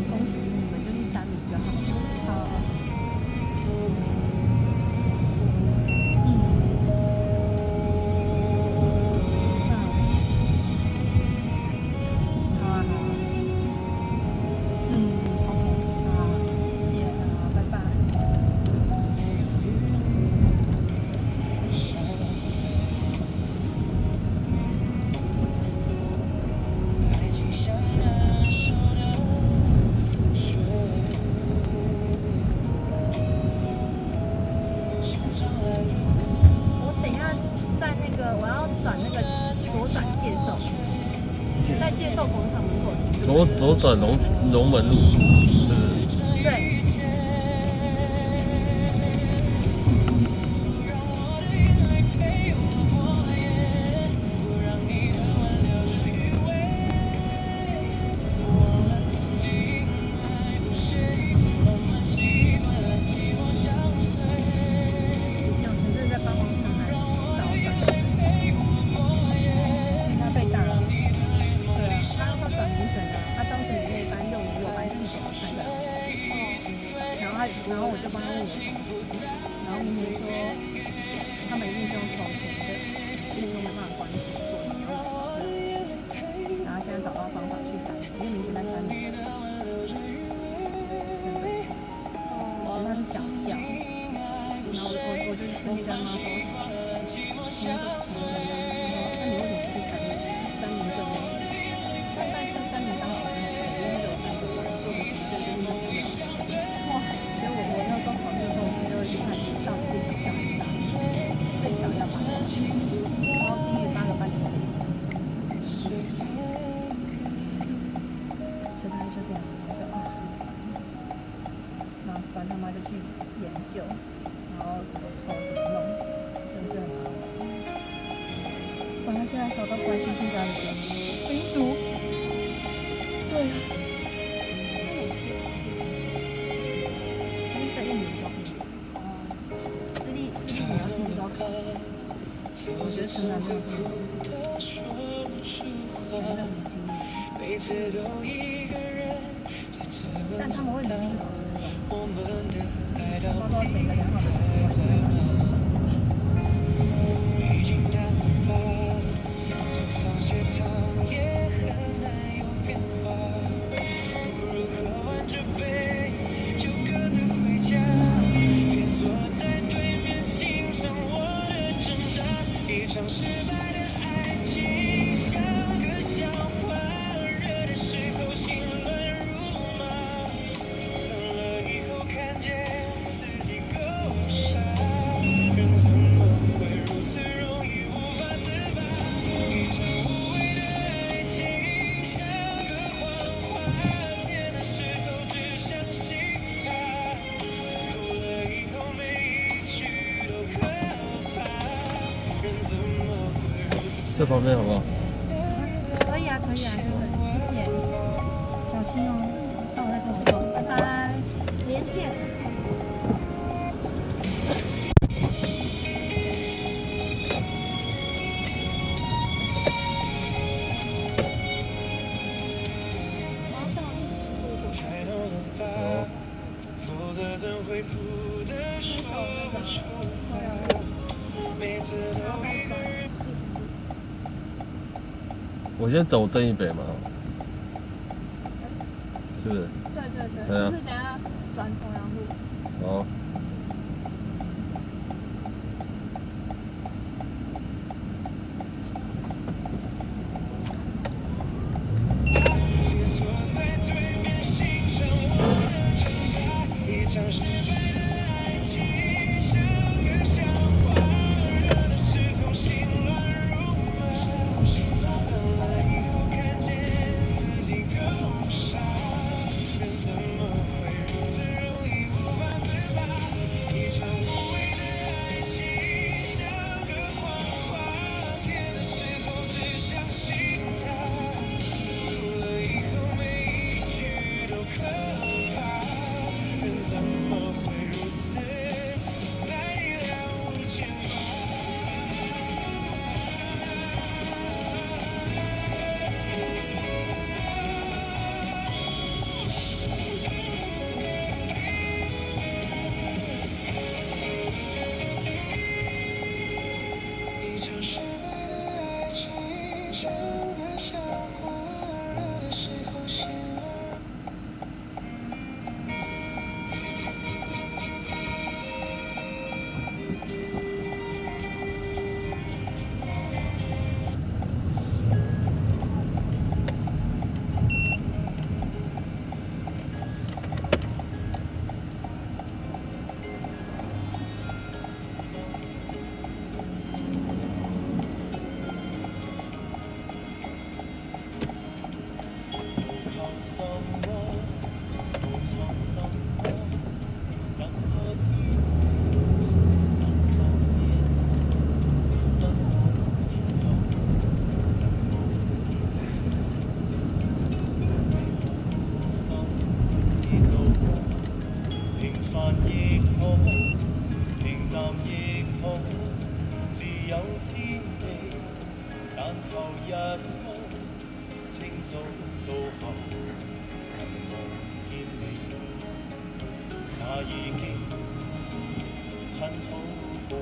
恭喜你们，就去3年就好。好。好啊，好啊。OK， 好，谢谢啊，拜拜。爱情像难收的风水，常常来路。我等一下在那个我要转那个左转介寿，在介寿广场门口停。左转龙门路，是不是？对。然后我就帮他问我同事，然后明明说他们一定是用抽签的，一直说没办法关系，说你要来就去。然后现在找到方法去3年，因为明天在3年真的，他是小校，然后我就那天跟他妈说，明天就前天，那你为什么不去3年？3年更累，但是3年当老师很累，因为有3个班，所以我的行政就是那3个小时。哇！所以我那时候考试的时候，我就会去看到底是小校还是大学，最少要8个班，然后低于8个班就会死。所以大概就这样，我就很烦，他妈就去研究，然后怎么抽怎么弄，真的是很麻烦。我要现在找到关系去家里了，民族，对啊。1年招聘，私立你要填高考，我觉得城南没有这么多，没经历，但他们会努力考试中，包括每个良好的学生会考试中。失败的爱情像个笑话，热的时候心乱如麻，冷了以后看见自己够傻。这旁边好不好？可以啊，可以啊，就是谢谢，小心哦，到再跟我说，拜拜，连见。太多了吧，否则怎会哭得说不出话？每次都一个人。我先走正一北嘛，是不是？对对对，对啊就是等下转重阳路。好。也坐在对面，欣赏我的挣扎。一场失败的爱情，像个笑话，热的时候心乱如麻。冷了以后看见自己够傻，人怎么会如此容易无法自拔？一场无谓的爱情，像个谎话，甜的时候只相信它。哭了以后每一句都可怕，人怎么会如此难以了无牵挂？一场失败的爱情，像个笑话，热的时候心乱。靠什么？不从什么？等何天？等靠夜色，等我天空，等我天空。平凡亦好，平淡亦好，自有天地，但求日出。清早到後，人望見你，那已經很好過。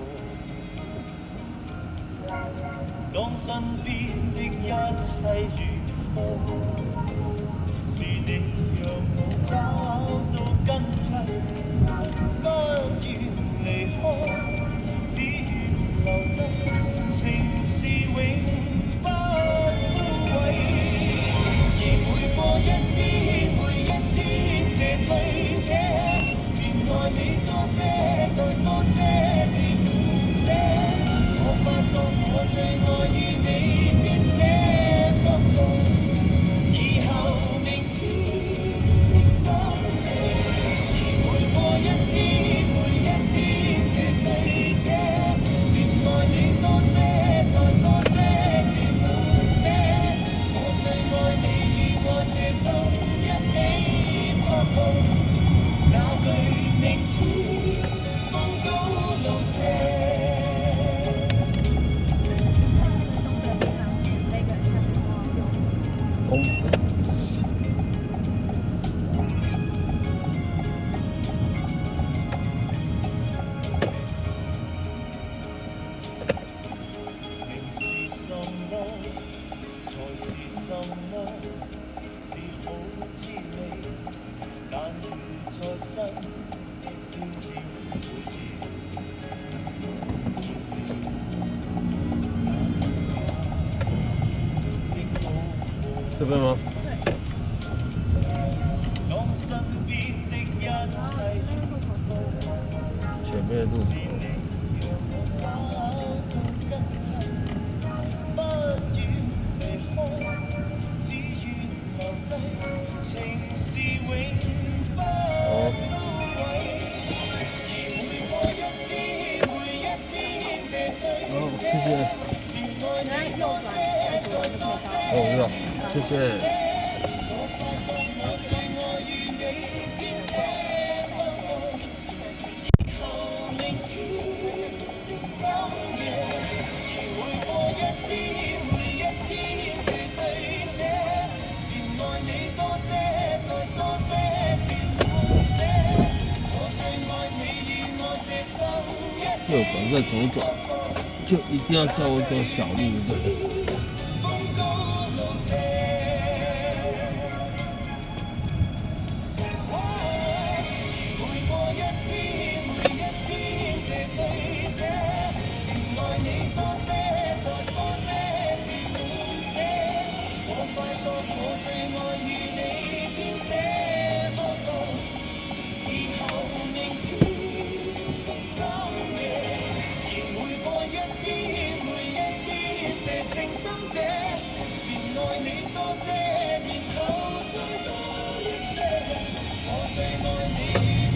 當身邊的一切如風，是你讓我找到根蒂，不願離開，只願留低，情是永不枯萎。每過一天，每一天，這醉者，便愛你多些，再多些，至滿瀉。我發覺我最愛與你編寫不同，以後明天的心氣。每過一天，每一天，這醉者，便愛你多些，再多些，至滿瀉。我最愛你。我這心一起拍動，哪懼明天風高路斜。明是什麼，才是什麼？是好滋味，但如在身，朝朝每夜。这边吗？當身邊的一切前面的路是你讓我找到根蒂，不願離開。只願留低，情是永不枯萎。而每過一天，每一天，這醉者，便愛你多些。哦，是吧？谢谢。右转再左转，就一定要叫我走小路的。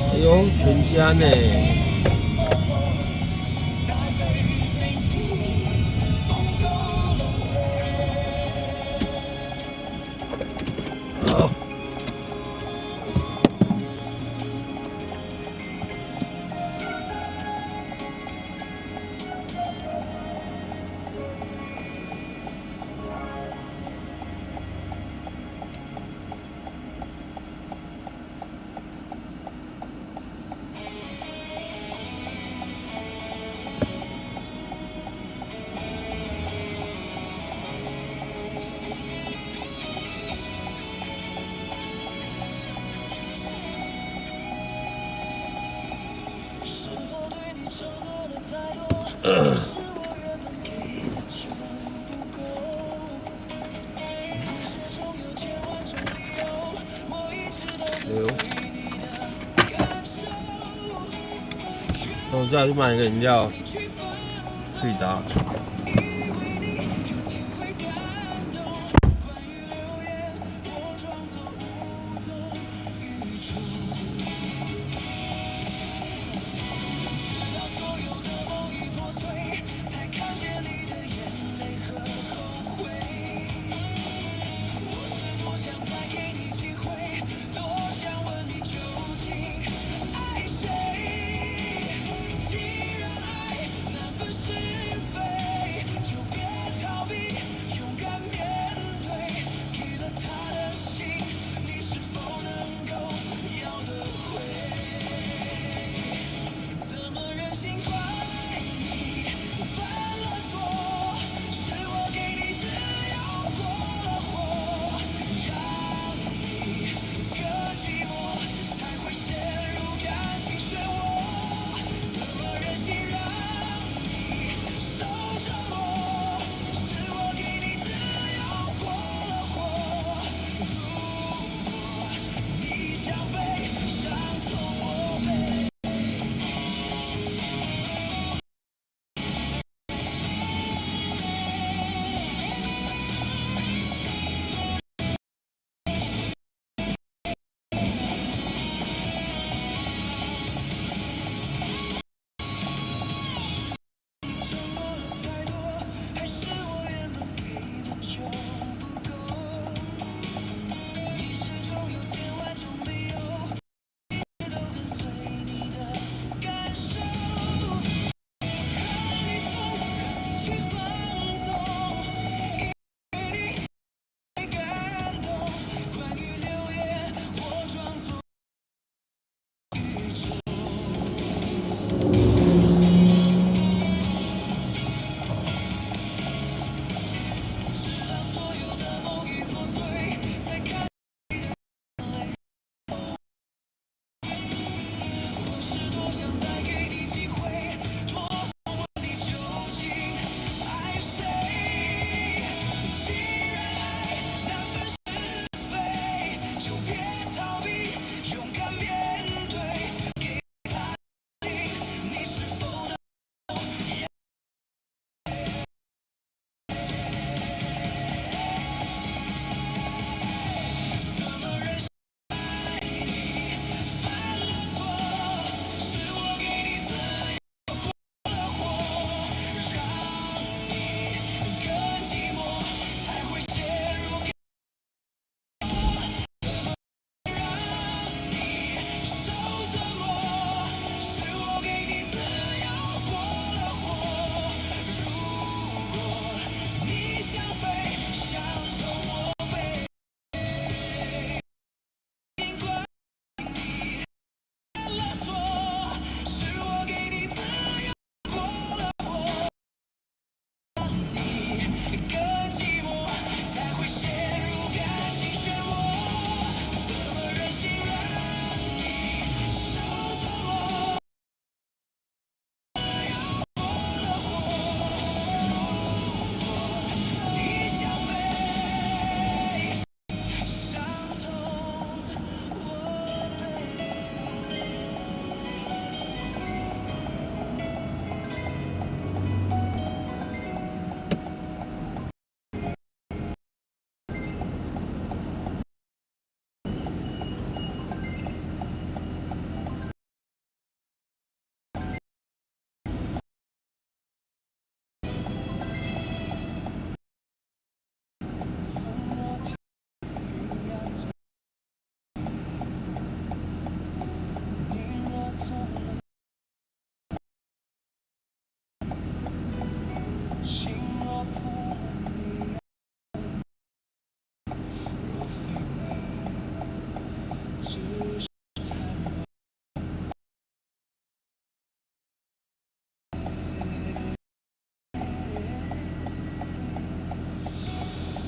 哎呦，全家呢？好。我下去买一个饮料，去打。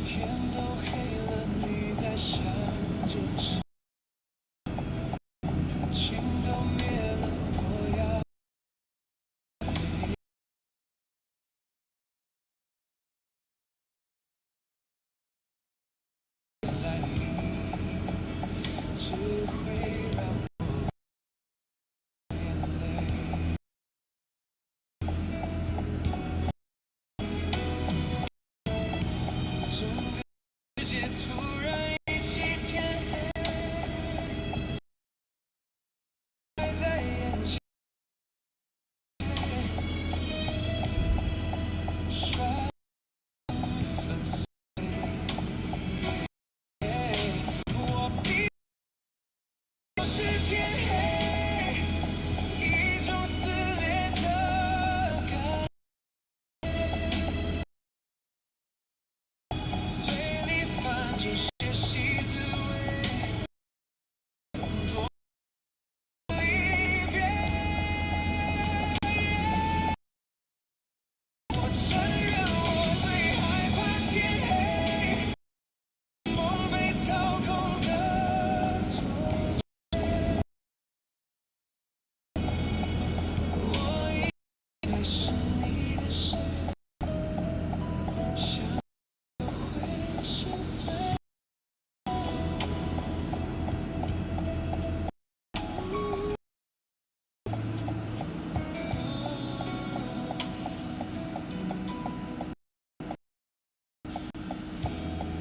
天都黑了，你在想着谁？情都灭了，我要。只会让我眼泪。整个世界突然一起天黑，摆在眼前，刷粉碎。我比是天黑，一种撕裂的感觉，嘴里泛着些许滋味，多离别。我承认我最害怕天黑，梦被操控的错觉。我以为是你的谁，想会心碎。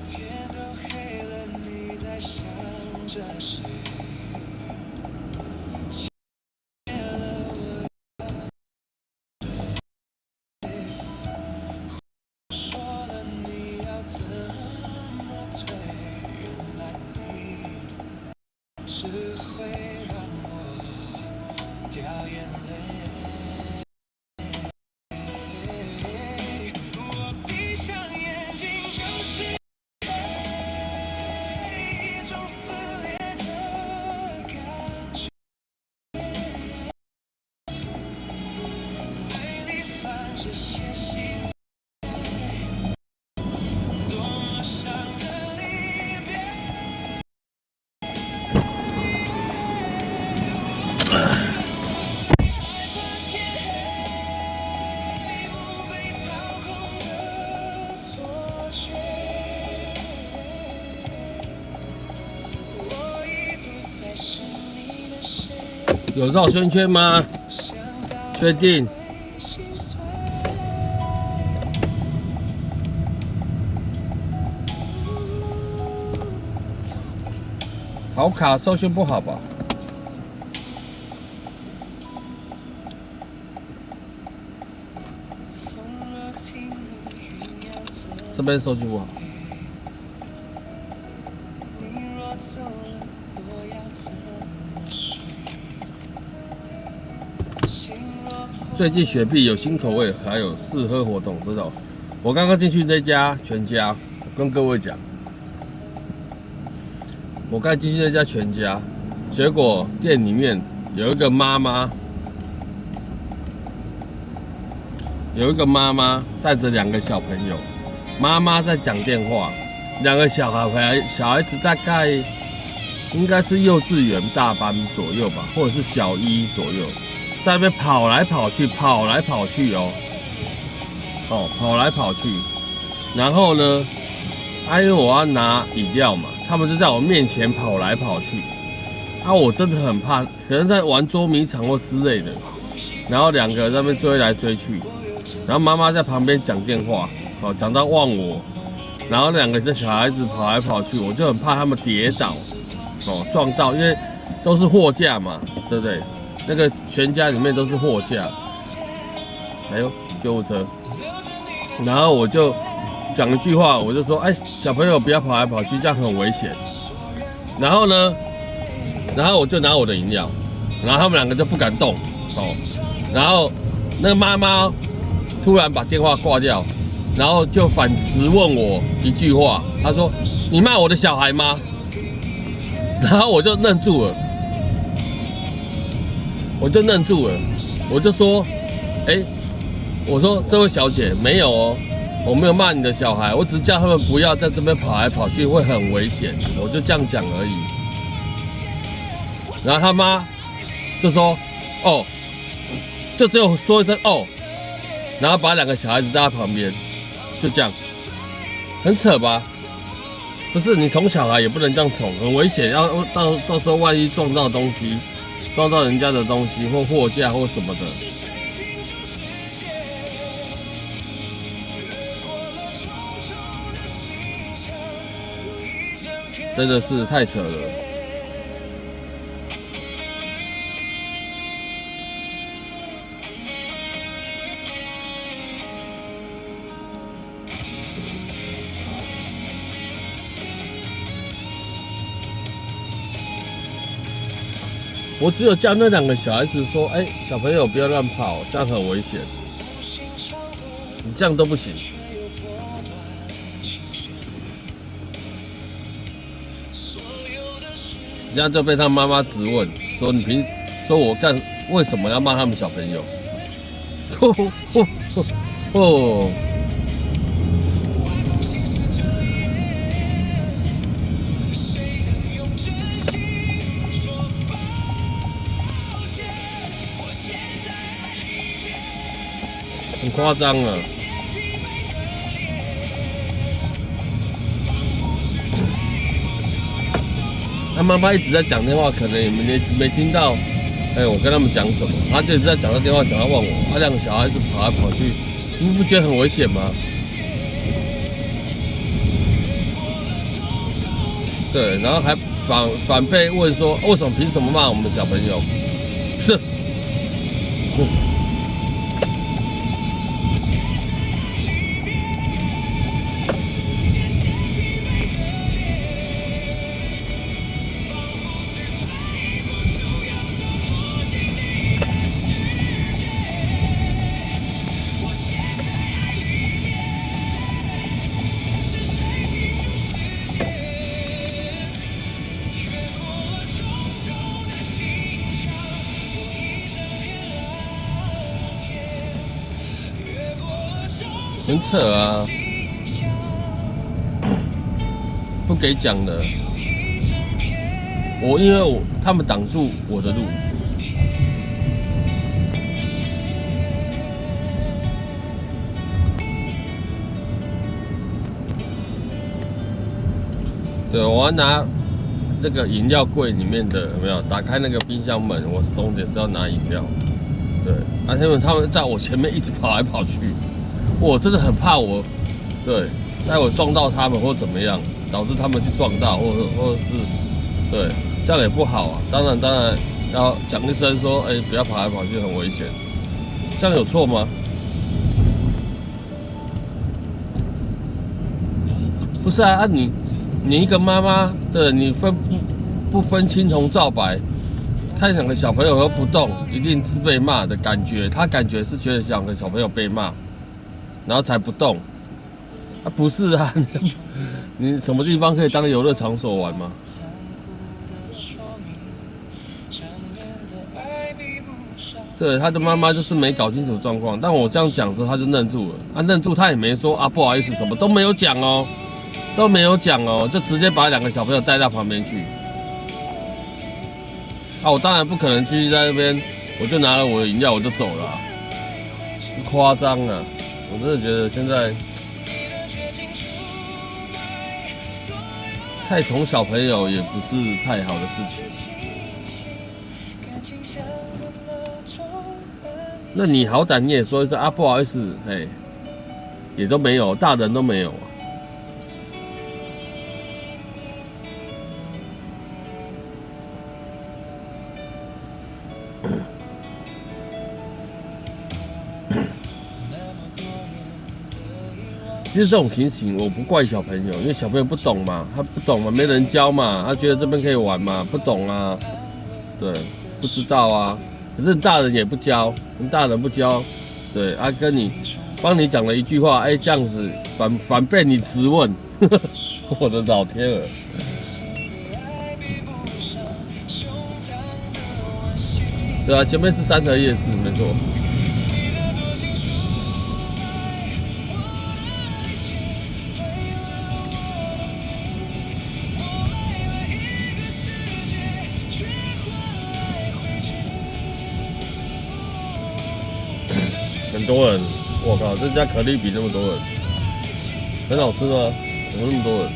天都黑了，你在想着谁？切了我说了你要怎么退，原来你只会让我掉眼泪。我闭上眼睛就是一种撕裂的感觉，嘴里泛着些心碎，多么伤的离别。害怕天黑，梦被操控的错觉。我已不再是你的谁，有绕圈圈吗？想到确定？心碎。好卡，搜寻不好吧？风若停了，云要怎么这边搜寻不好。你若走了，我要怎么睡？心若破最近雪碧有新口味，还有试喝活动，知道？我刚刚进去那家全家，我跟各位讲，我刚进去那家全家，结果店里面有一个妈妈，带着2个小朋友，妈妈在讲电话，2个小孩子大概应该是幼稚园大班左右吧，或者是小1左右，在那边跑来跑去哦，跑来跑去，然后呢，因为我要拿饮料嘛，他们就在我面前跑来跑去，我真的很怕，可能在玩捉迷藏或之类的，然后2个在那边追来追去，然后妈妈在旁边讲电话，讲到忘我，然后2个小孩子跑来跑去，我就很怕他们跌倒，撞到，因为都是货架嘛，对不对？那个全家里面都是货架，哎呦，救护车，然后我就讲一句话，我就说，小朋友不要跑来跑去，这样很危险。然后呢，然后我就拿我的饮料，然后他们2个就不敢动，然后那个妈妈突然把电话挂掉，然后就反质问我一句话，她说：“你骂我的小孩吗？”然后我就愣住了，我就说，我说这位小姐没有哦，我没有骂你的小孩，我只是叫他们不要在这边跑来跑去，会很危险，我就这样讲而已。然后他妈就说，哦，就只有说一声哦，然后把2个小孩子在他旁边，就这样，很扯吧？不是你宠小孩也不能这样宠，很危险，要到时候万一撞到东西，撞到人家的东西或货架或什么的。真的是太扯了。我只有叫那2个小孩子说：“小朋友不要乱跑，这样很危险。”你这样都不行。这样就被他妈妈质问说：“说我为什么要骂他们小朋友？”哦。很夸张啊！他妈妈一直在讲电话，可能也没听到，我跟他们讲什么，他就一直在讲电话，讲到问我，2个小孩子跑来跑去，你不觉得很危险吗？对，然后还反被问说，为什么凭什么骂我们的小朋友？是。很扯啊，不给讲的，因为他们挡住我的路。对，我要拿那个饮料柜里面的有没有？打开那个冰箱门，我重点是要拿饮料。对，他们在我前面一直跑来跑去。我真的很怕待会撞到他们或怎么样，导致他们去撞到，或是对，这样也不好啊。当然要讲一声说，不要跑来跑去，很危险。这样有错吗？不是啊，你一个妈妈，对，你不分青红皂白，看2个小朋友都不动，一定是被骂的感觉。他感觉是觉得2个小朋友被骂。然后才不动，不是啊？你什么地方可以当游乐场所玩吗？对，他的妈妈就是没搞清楚状况，但我这样讲之后，他就愣住了。愣住，他也没说不好意思，什么都没有讲哦，就直接把2个小朋友带到旁边去。我当然不可能继续在那边，我就拿了我的饮料我就走了，夸张啊！我真的觉得现在太宠小朋友也不是太好的事情。那你好歹你也说一声不好意思，也都没有，大人都没有啊。其实这种情形我不怪小朋友，因为小朋友不懂嘛，他不懂嘛，没人教嘛，他觉得这边可以玩嘛，不懂啊，对，不知道啊。可是大人也不教，大人不教，对，帮你讲了一句话，这样子反被你质问，我的老天儿！对啊，前面是三和夜市，没错。很多人，我靠，这家可丽比那么多人，很好吃吗？怎么那么多人？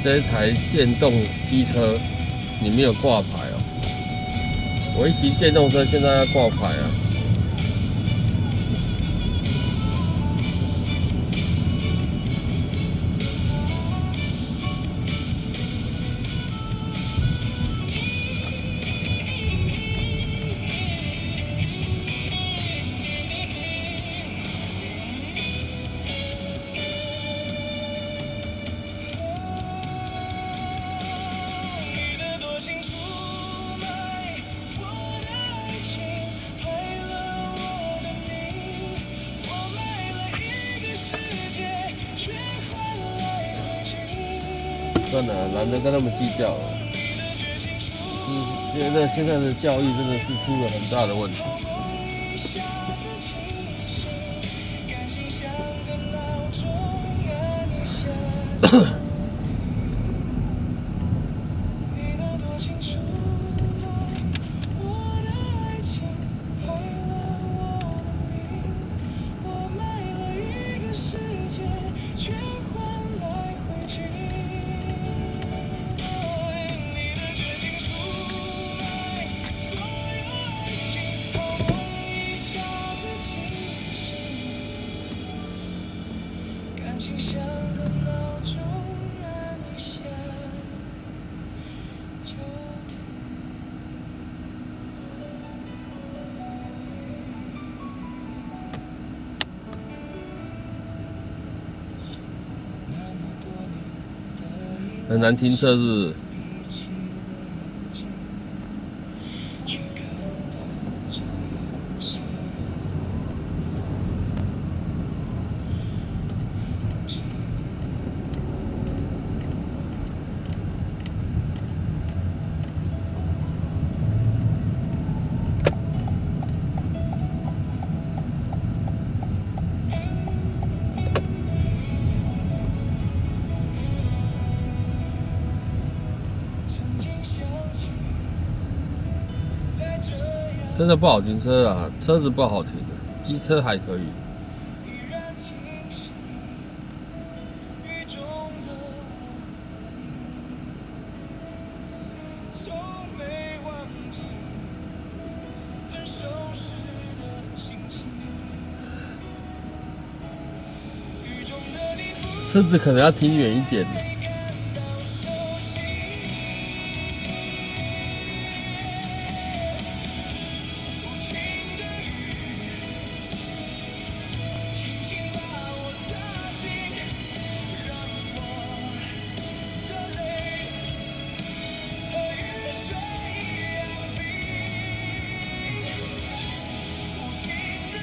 这一台电动机车，你没有挂牌哦。我一骑电动车，现在要挂牌啊。算了，懒得跟他们计较了。现在的教育真的是出了很大的问题。很难停车是不是？真的不好停车啊，车子不好停的，机车还可以。车子可能要停远一点。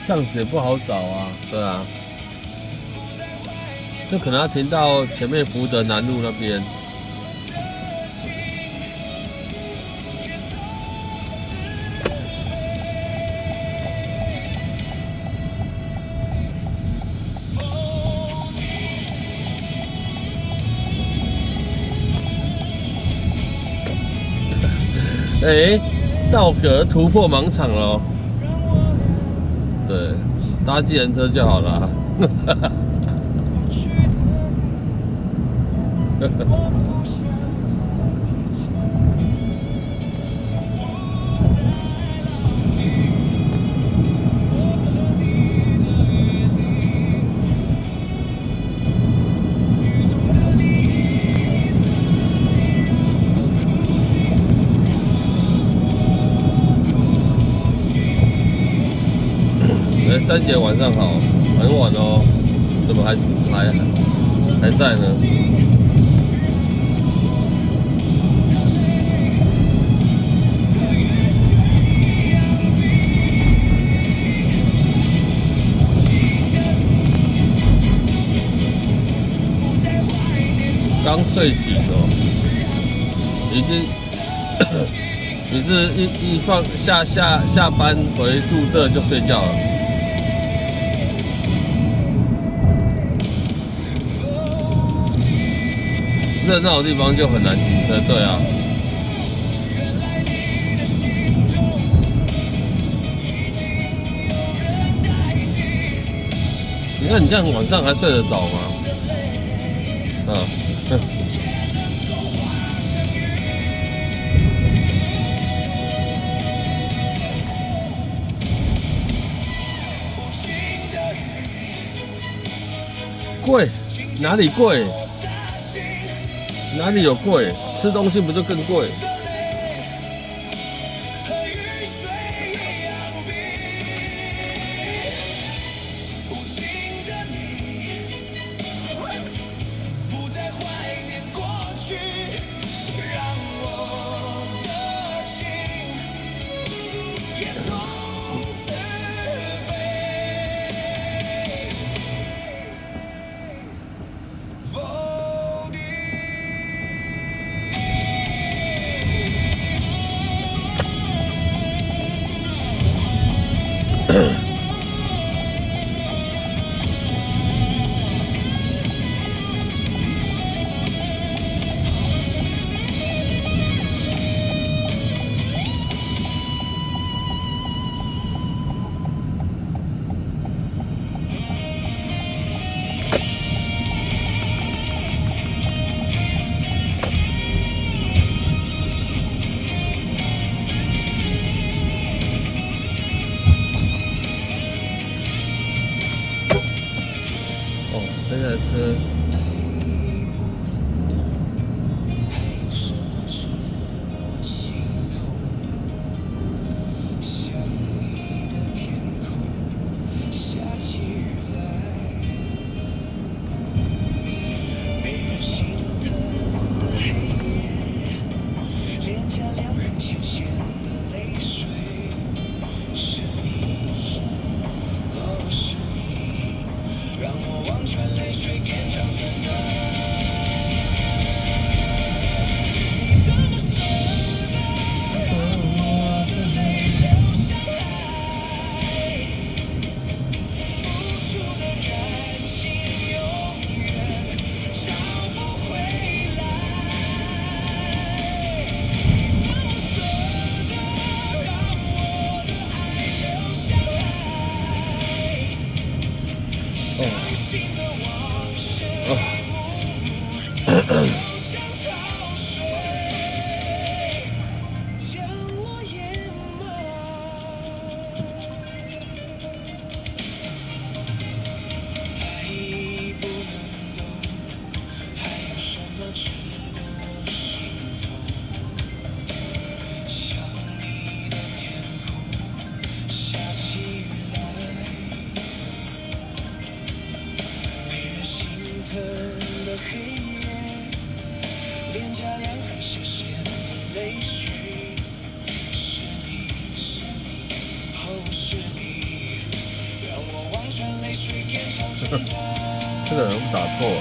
巷子也不好找啊，对啊，就可能要停到前面福德南路那边。哎，道格突破盲场了哦。对，搭计程车就好了。3姐晚上好，很晚哦，怎么还在呢？刚睡醒哦，已经你是一放下班回宿舍就睡觉了。热闹的地方就很难停车，对啊。你看你这样晚上还睡得着吗？啊，贵？哪里贵？哪里有贵？吃东西不就更贵？这台车，这个人打错了。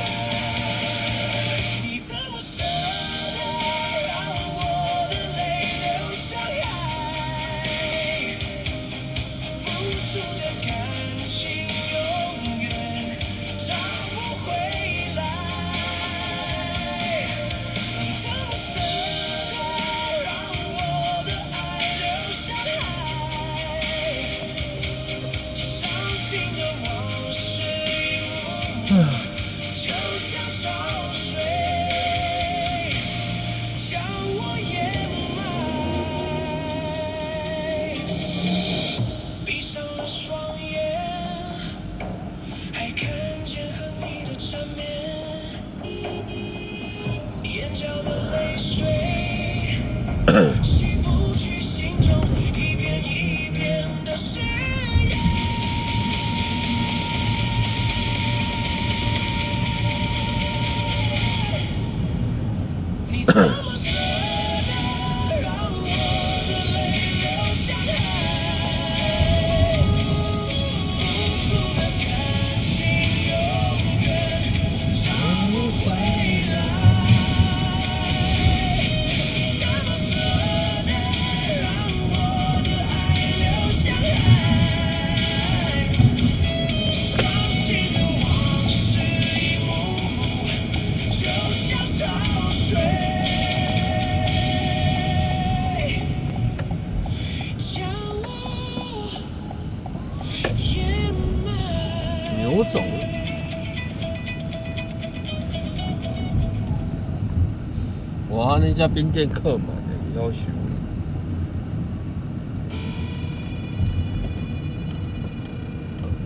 哇，那家冰店客满的，要求。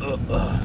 283。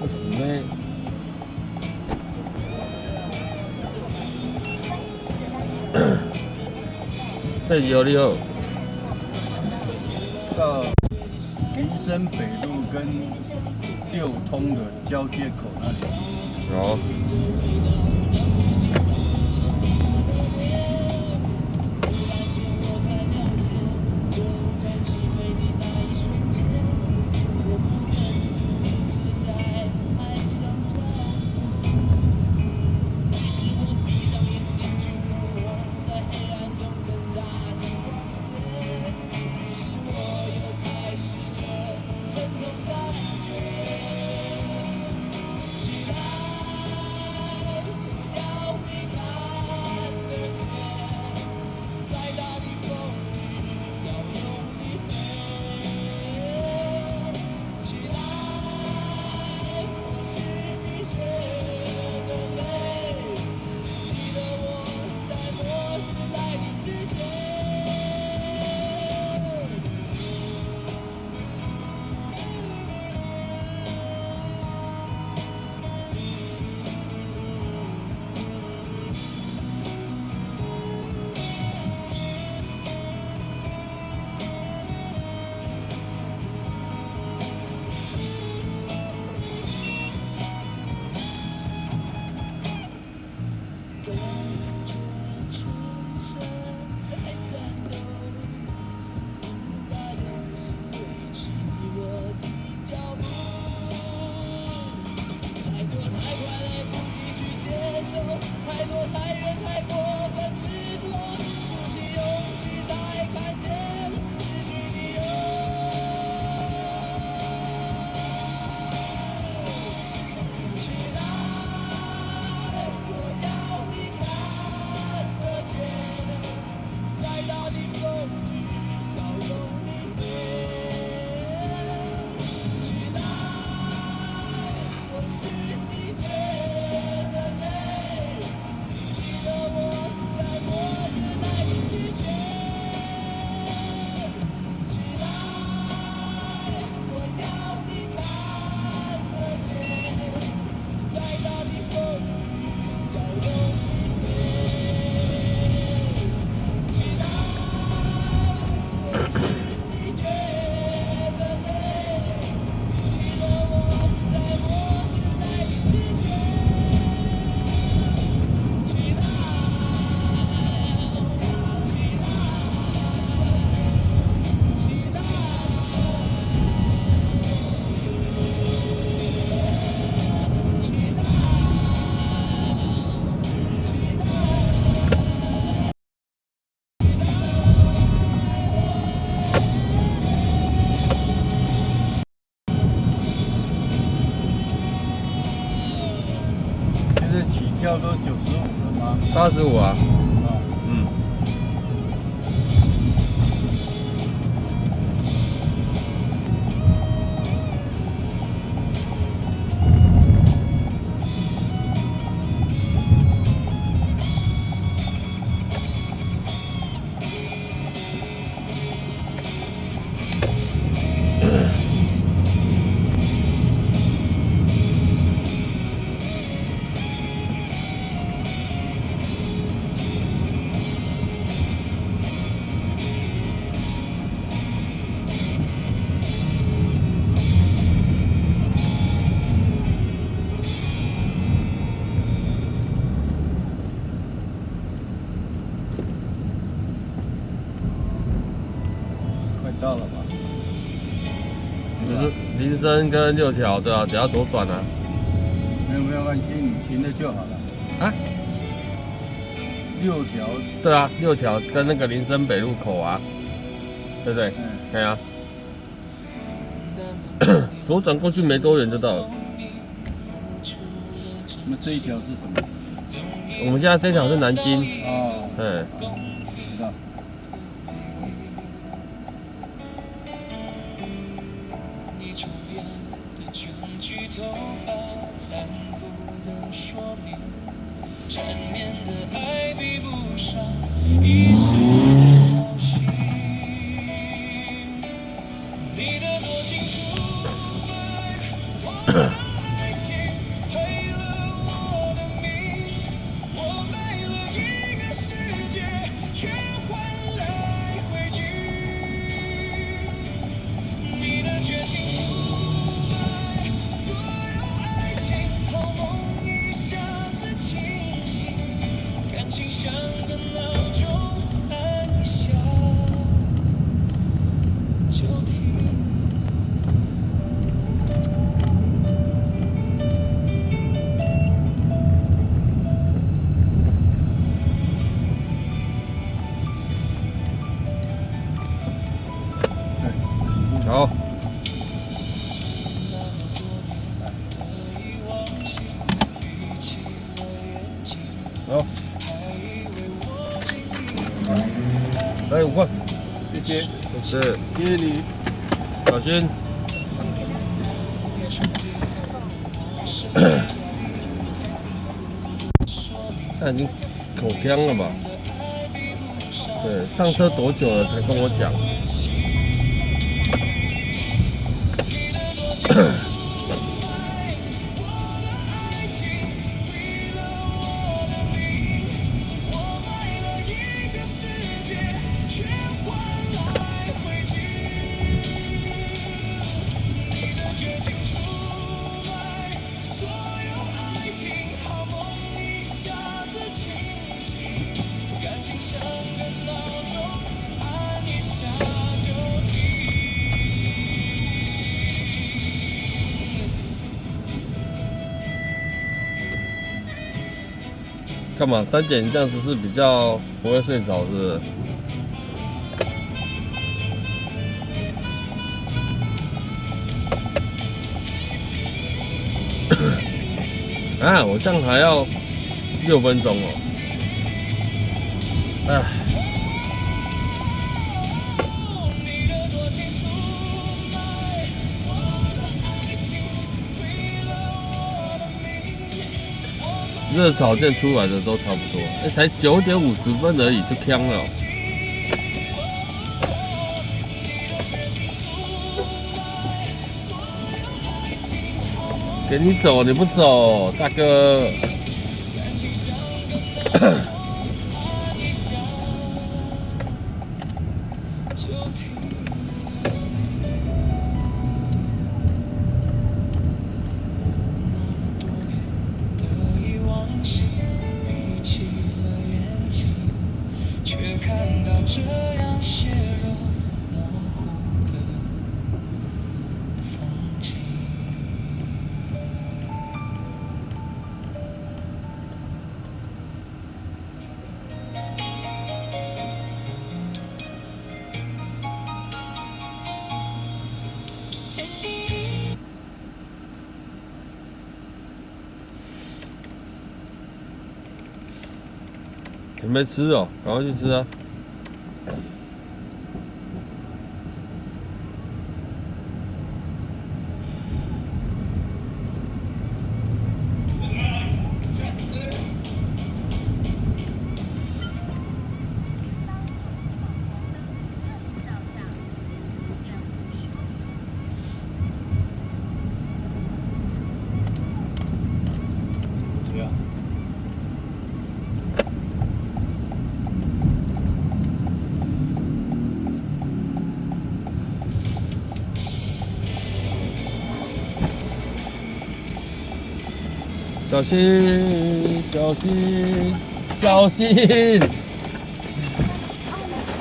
死妹。496到林森北路跟六通的交界口那里。哦。票都95了吗85啊。嗯。生跟6条对啊，只要左转啊。没有关系，你停了就好了。啊6条，对啊，6条跟那个林森北路口啊，对不对？对啊。左转过去没多远就到了。那这一条是什么？我们现在这条是南京。哦，嗯。知道。缠绵的爱比不上一时的高兴，你的多情出卖我的爱情，赔了我的命，我卖了一个世界，却换来回拒。你的绝情出卖所有爱情，好梦一下子清醒。感情像个闹钟，按一下就停。好。好。来5块，谢谢，谢谢，谢谢你。小心。他已经口腔了吧？对，上车多久了才跟我讲？干嘛？3姐，你这样子是比较不会睡着，是不是？啊，我这样还要6分钟哦。唉。热炒店出来的都差不多，才9点50分而已就呛了。给你走你不走，大哥。这样血肉模糊的风景。还没吃哦，赶快去吃啊！小心，小心，小心！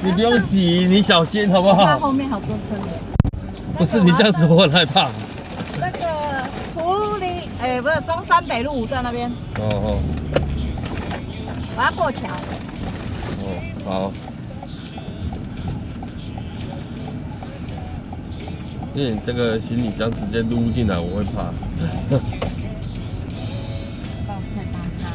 你不用挤，你小心好不好？后面好多车子。不是你这样子，我很害怕。不是中山北路5段那边，哦哦我要过桥。哦，好。因为你这个行李箱直接撸进来，我会怕。太大咖。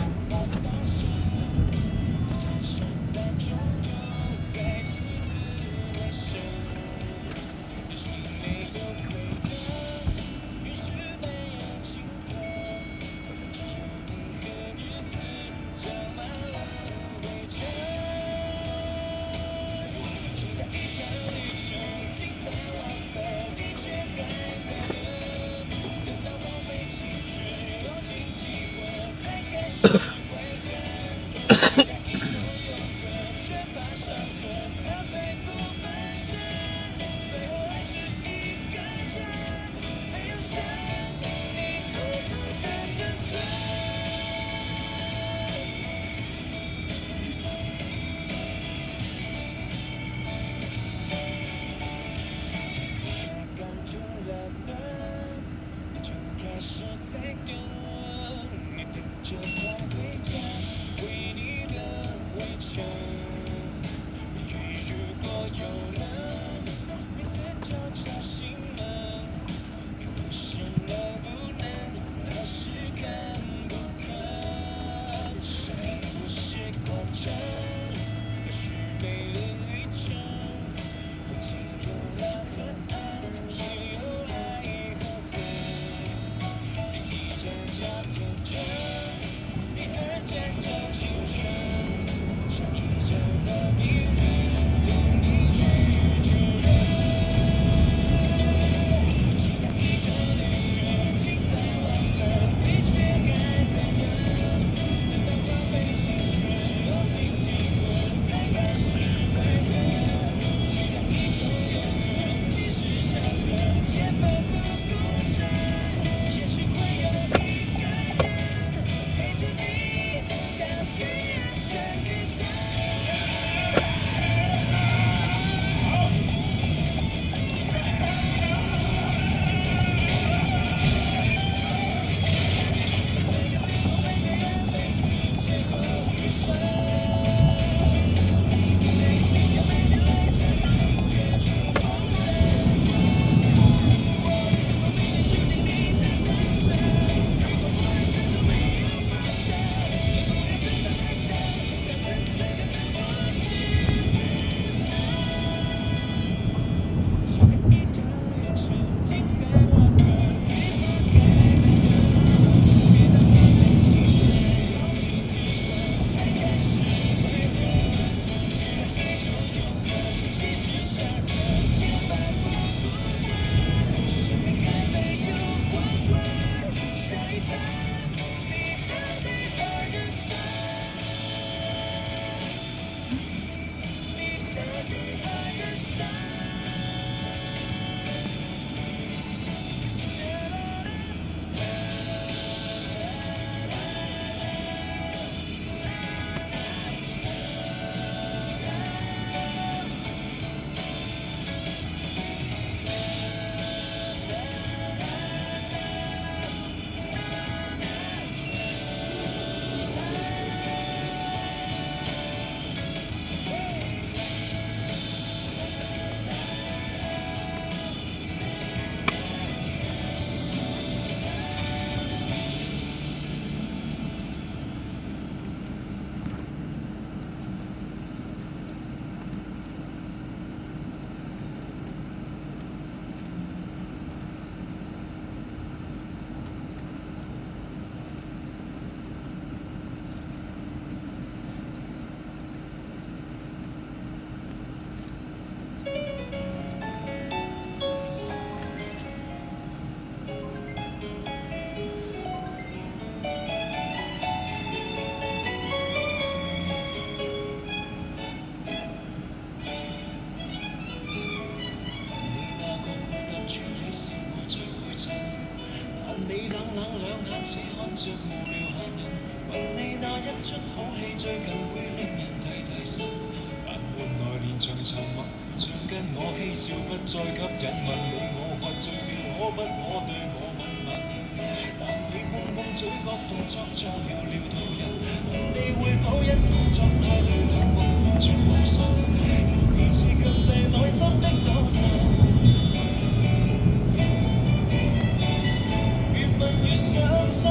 着無聊閒人，問你那一出好戲最近會令人提神，但換來連場沉默，像跟我嬉笑不再吸引，問你我喝醉了可不可對我吻吻？但你半嘴角動作像寥寥途人，問你會否因工作太累能忘全無信，如此強制內心的躲藏。越問越傷心，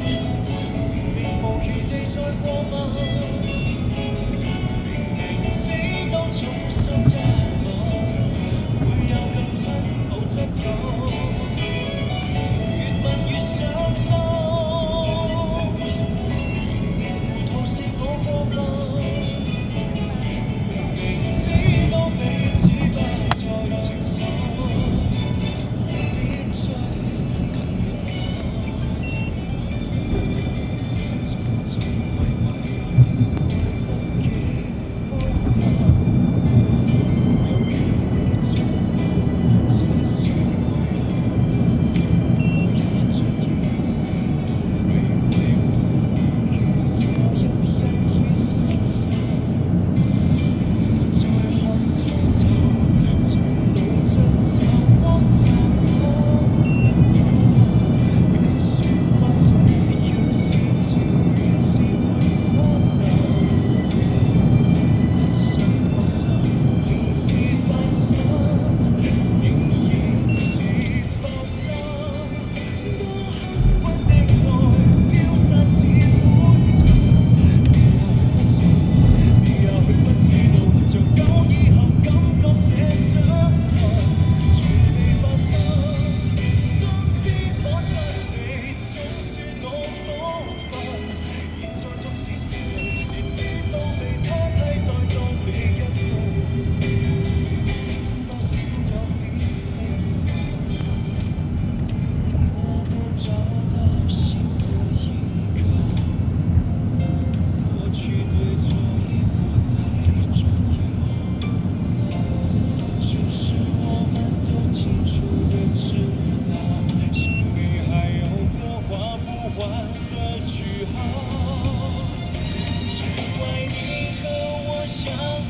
明明無餘地再過問，明明知當重新一吻，會有更親抱質感。越問越傷心，糊塗是我過分，明知當彼此不再情深，何必追更遠近？匆匆迷迷得幾方人，尤其你做我這小女人。我也盡意到你為我，如多有一於心神，無法再看通透，從路盡走光走你說或這樣是自然是為安能，不想發生，仍是發生，仍然是發生。多刻骨的愛飄散似灰塵，你也許不知道，長久以後感覺這傷痕從未發生。今天可真你總算我福分，現在縱是成人，亦知道被他替代當你一個，多少有點興奮。我都找到新的依靠，过去对错已不再重要，只是我们都清楚地知道，心里还有个画不完的句号。只怪你和我相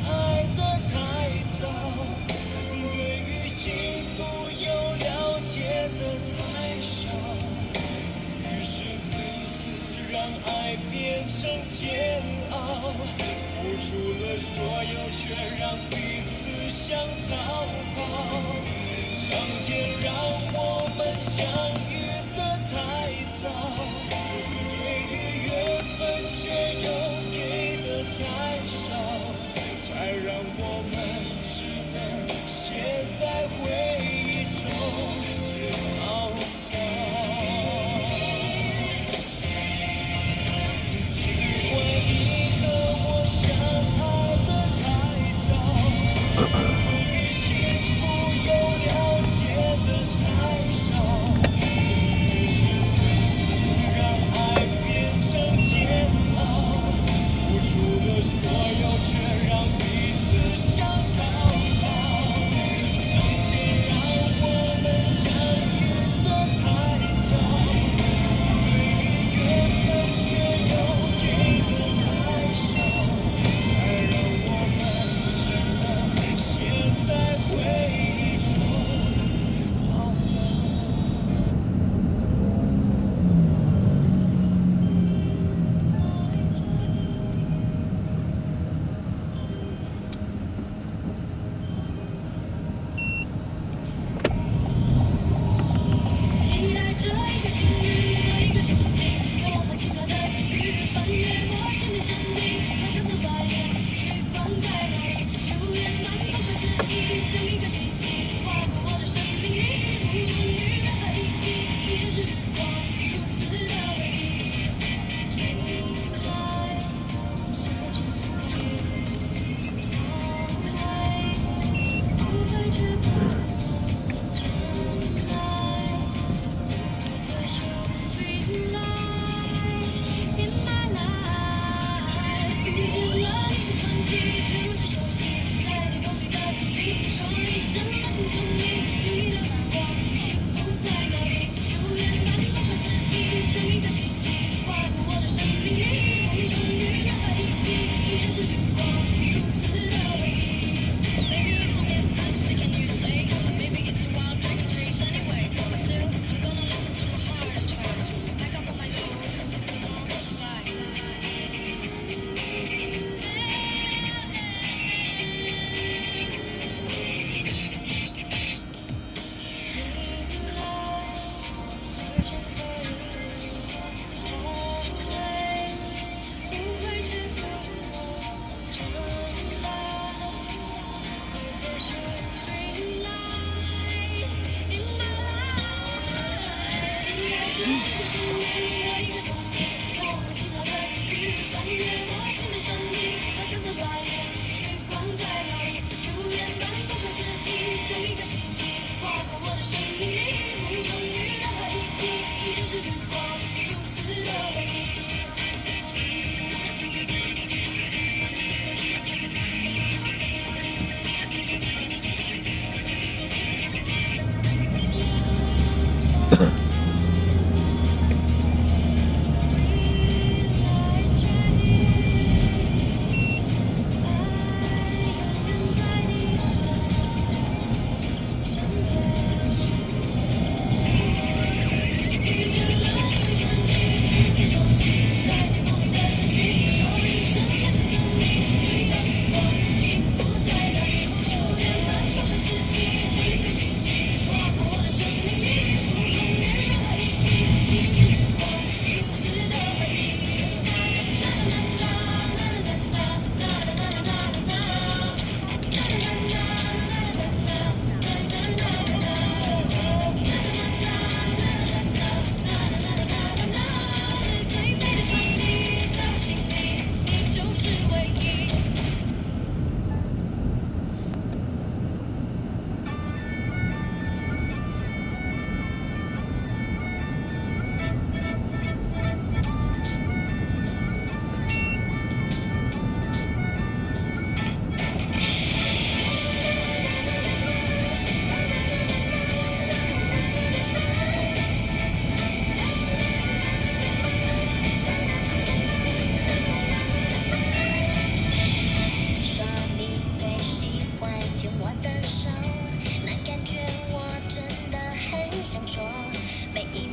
爱的太早，对于幸福又了解的太少，于是自私让爱变成煎熬，付出了所有却让彼此想逃跑，上天让我们相遇的太早，对于缘分却又给的太少，才让我们只能写在回忆中熬熬。只怪你和我相爱的太早，对于幸福又了解的太少，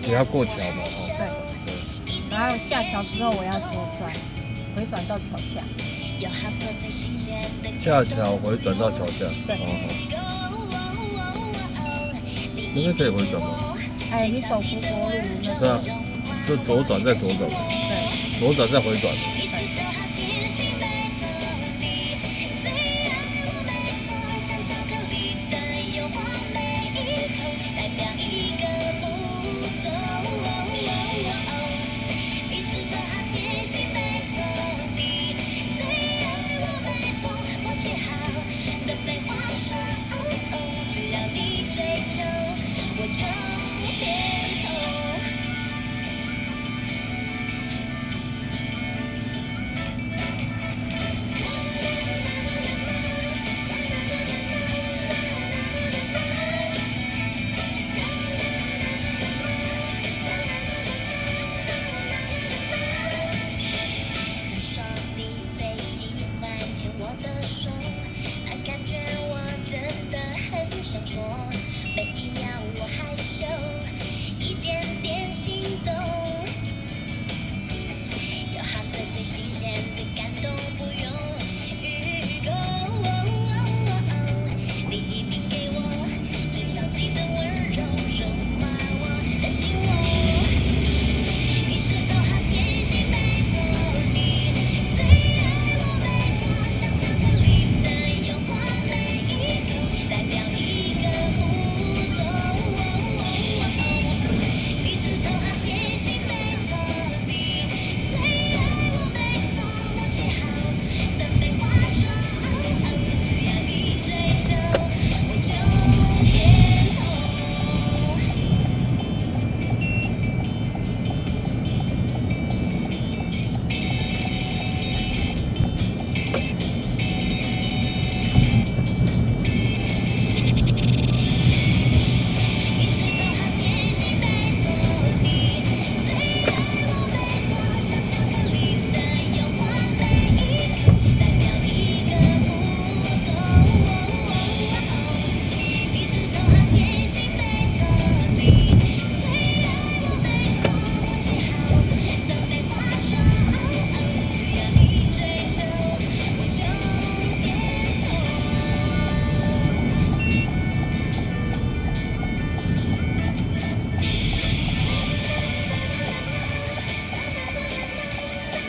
你要过桥嘛？对。然后下桥之后我要左转，回转到桥下。下桥回转到桥下。对。那边可以回转吗？哎，你走福国路那个。对啊，就左转再左转。对。左转再回转。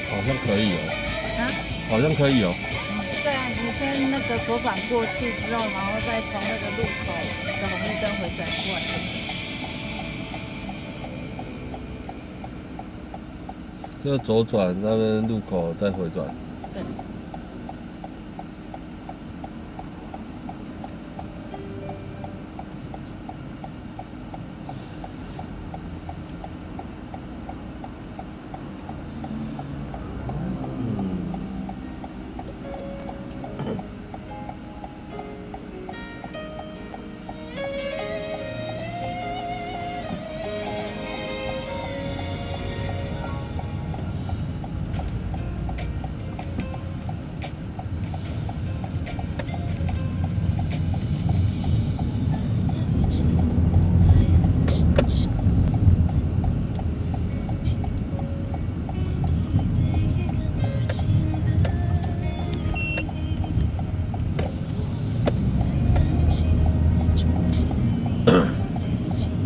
好像可以哦。啊？好像可以哦。对啊，你先那个左转过去之后，然后再从那个路口的红绿灯回转过来就可以。就左转，那边路口再回转。对。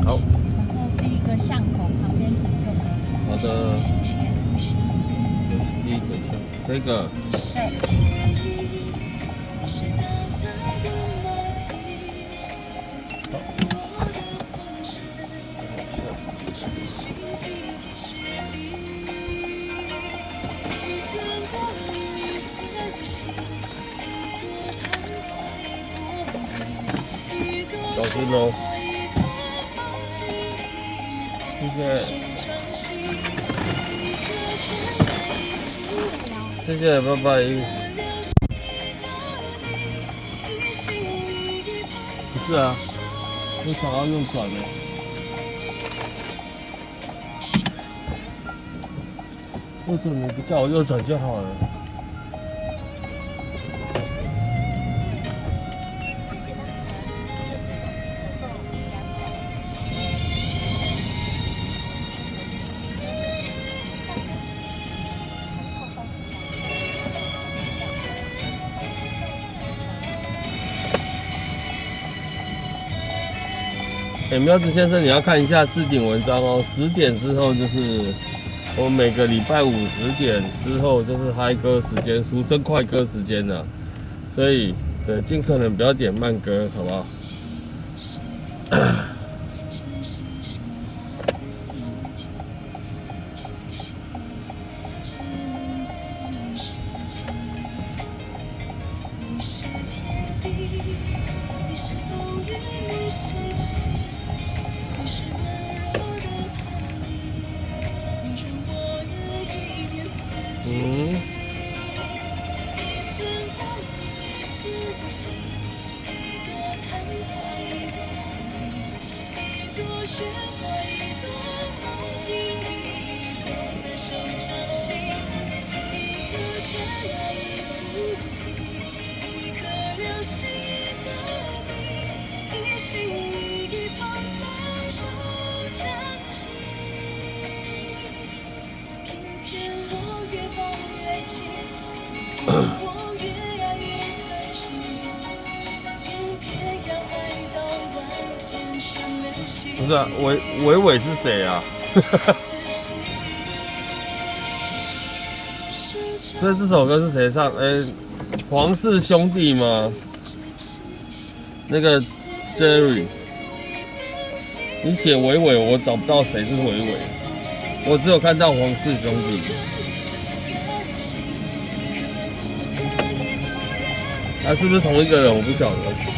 好，然后第一个巷口旁边停就可以。好的。第一个项，这个。小心哦！谢谢，拜拜。不是啊，我想要右转的。为什么你不叫我右转就好了？苗子先生，你要看一下置顶文章哦。10点之后就是我每个礼拜5、10点之后就是嗨歌时间，俗称快歌时间了。所以对，尽可能不要点慢歌，好不好？不是啊，伟伟是谁啊？所以这首歌是谁唱？黄氏兄弟吗？那个 Jerry， 你写伟伟，我找不到谁是伟伟，我只有看到黄氏兄弟。他是不是同一个人？我不晓得。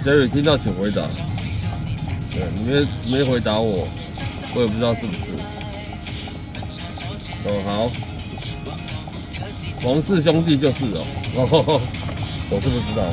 Jerry 听到请回答，对，你没回答我，我也不知道是不是。哦，好，黄氏兄弟就是哦，我是不知道。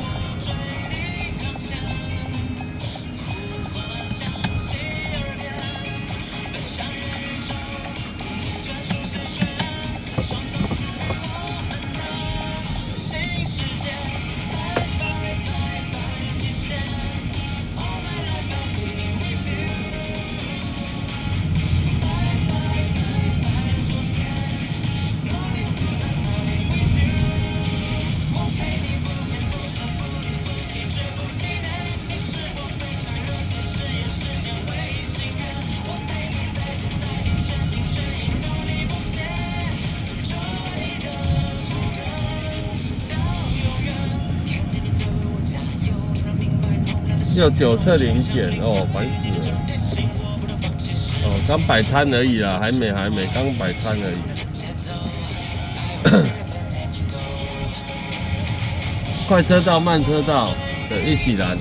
就9册零检哦，烦死了。哦，刚摆摊而已啦，还没，刚摆摊而已。快车道、慢车道的一起拦。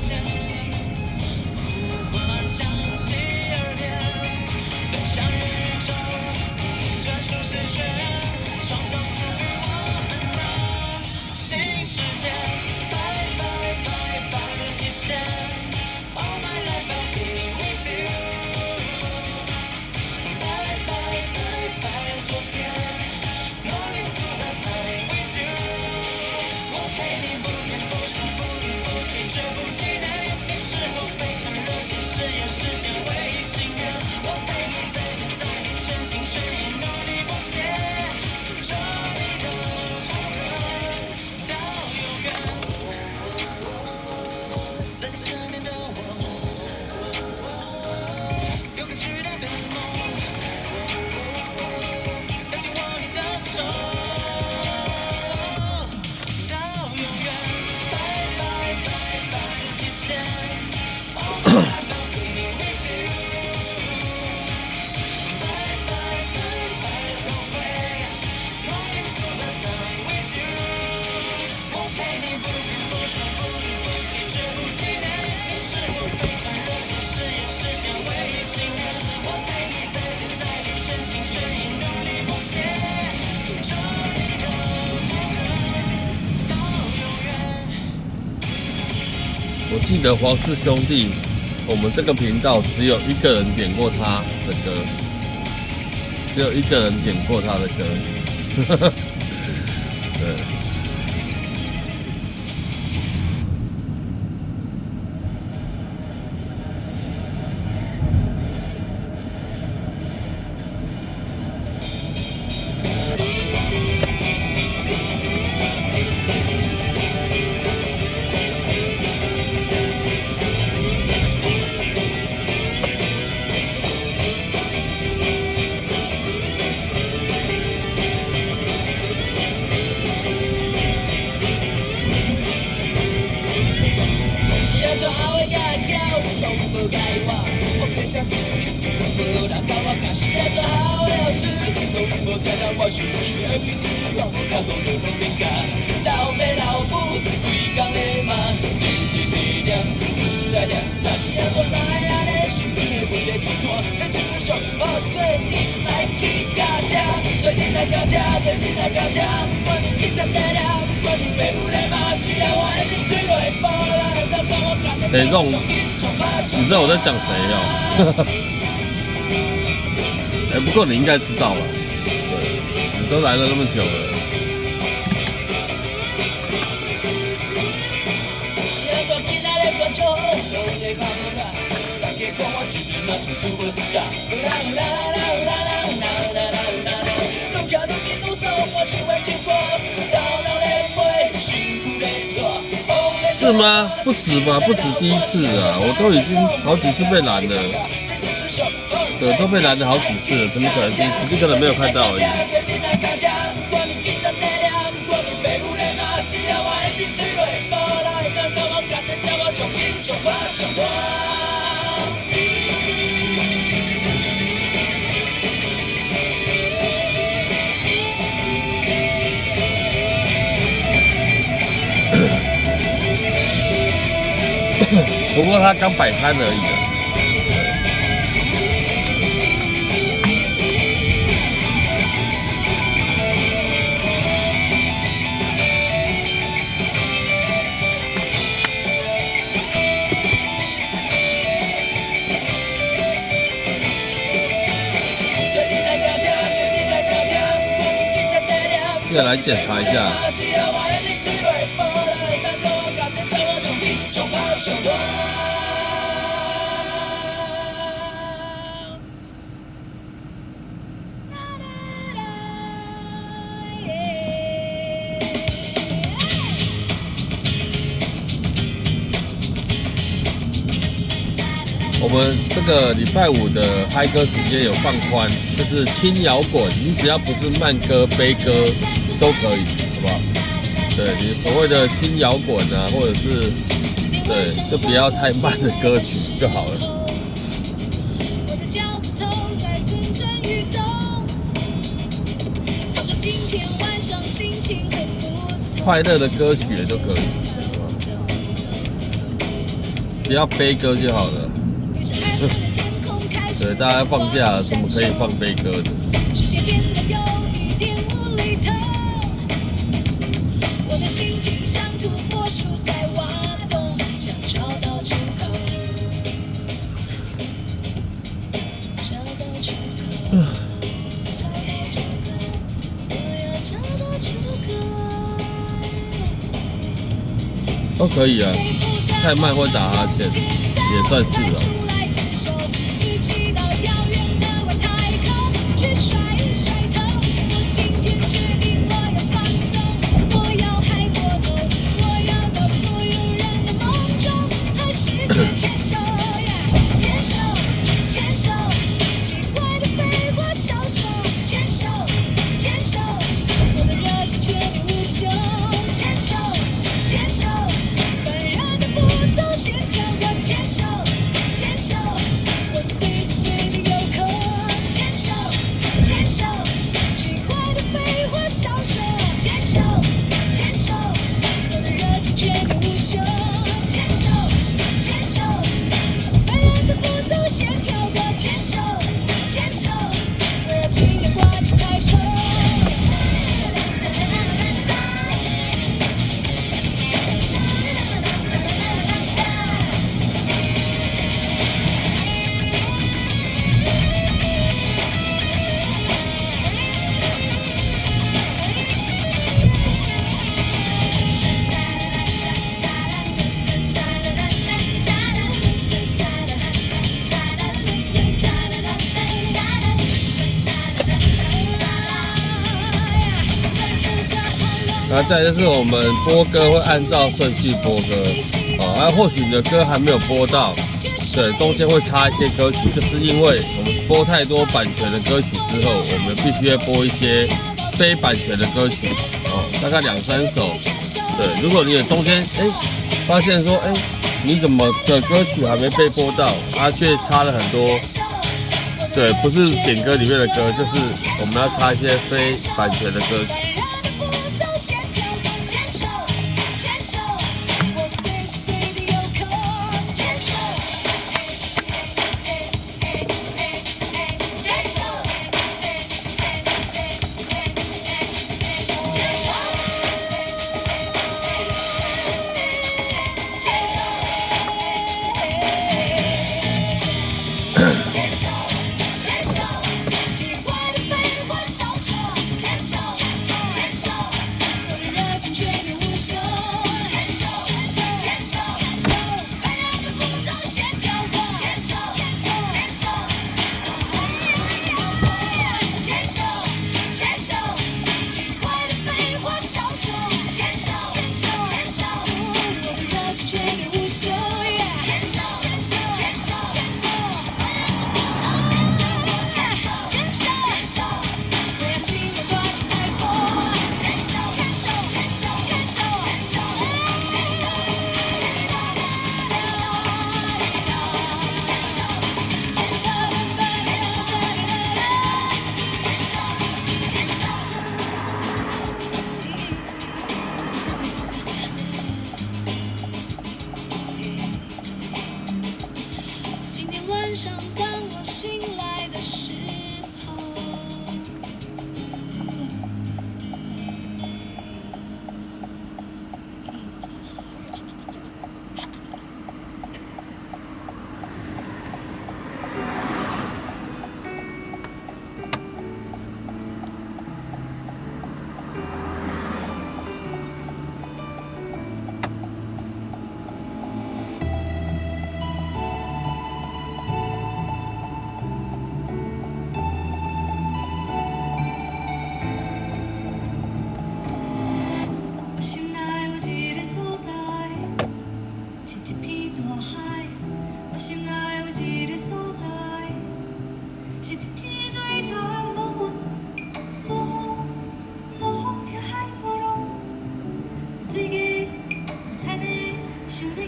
我记得黄氏兄弟，我们这个频道只有一个人点过他的歌，只有一个人点过他的歌。对。Ron， 你知道我在讲谁哦？不过你应该知道了，对，你都来了那么久了。是吗？不止吧，不止第一次啊，我都已经好几次被拦了，对，都被拦了好几次了，怎么可能第一次？你可能没有看到而已。不过他刚摆摊而已。要来检查一下。我们这个礼拜五的嗨歌时间有放宽，就是轻摇滚，你只要不是慢歌、悲歌都可以，好不好？对你所谓的轻摇滚啊，或者是对，就不要太慢的歌曲就好了。我的脚趾头在蠢蠢欲动。他说今天晚上心情很不错。快乐的歌曲也就可以，不要悲歌就好了。对，大家放假了，怎么可以放悲歌的？世界变得有一点无厘头。我的心情像土拨鼠在挖洞，想找到出口，找到出口，找到出口，我要找到出口。都可以啊，太慢会打哈欠，也算是了。牵手呀，牵手，牵手，奇怪的废话小说，牵手，牵手，我的热情却无休，牵手，牵手，烦人的步骤先跳过，牵手，牵手，我随时随地有空，牵手，牵手，奇怪的废话小说，牵手，牵手，我的热情却无休，牵手。步骤先跳过，牵手，牵手，我要尽量刮起台风。那再来就是我们播歌会按照顺序播歌，哦，或许你的歌还没有播到，对，中间会插一些歌曲，就是因为我们播太多版权的歌曲之后，我们必须要播一些非版权的歌曲，哦，大概2、3首，对，如果你有中间发现说你怎么的歌曲还没被播到，却插了很多，对，不是点歌里面的歌，就是我们要插一些非版权的歌曲。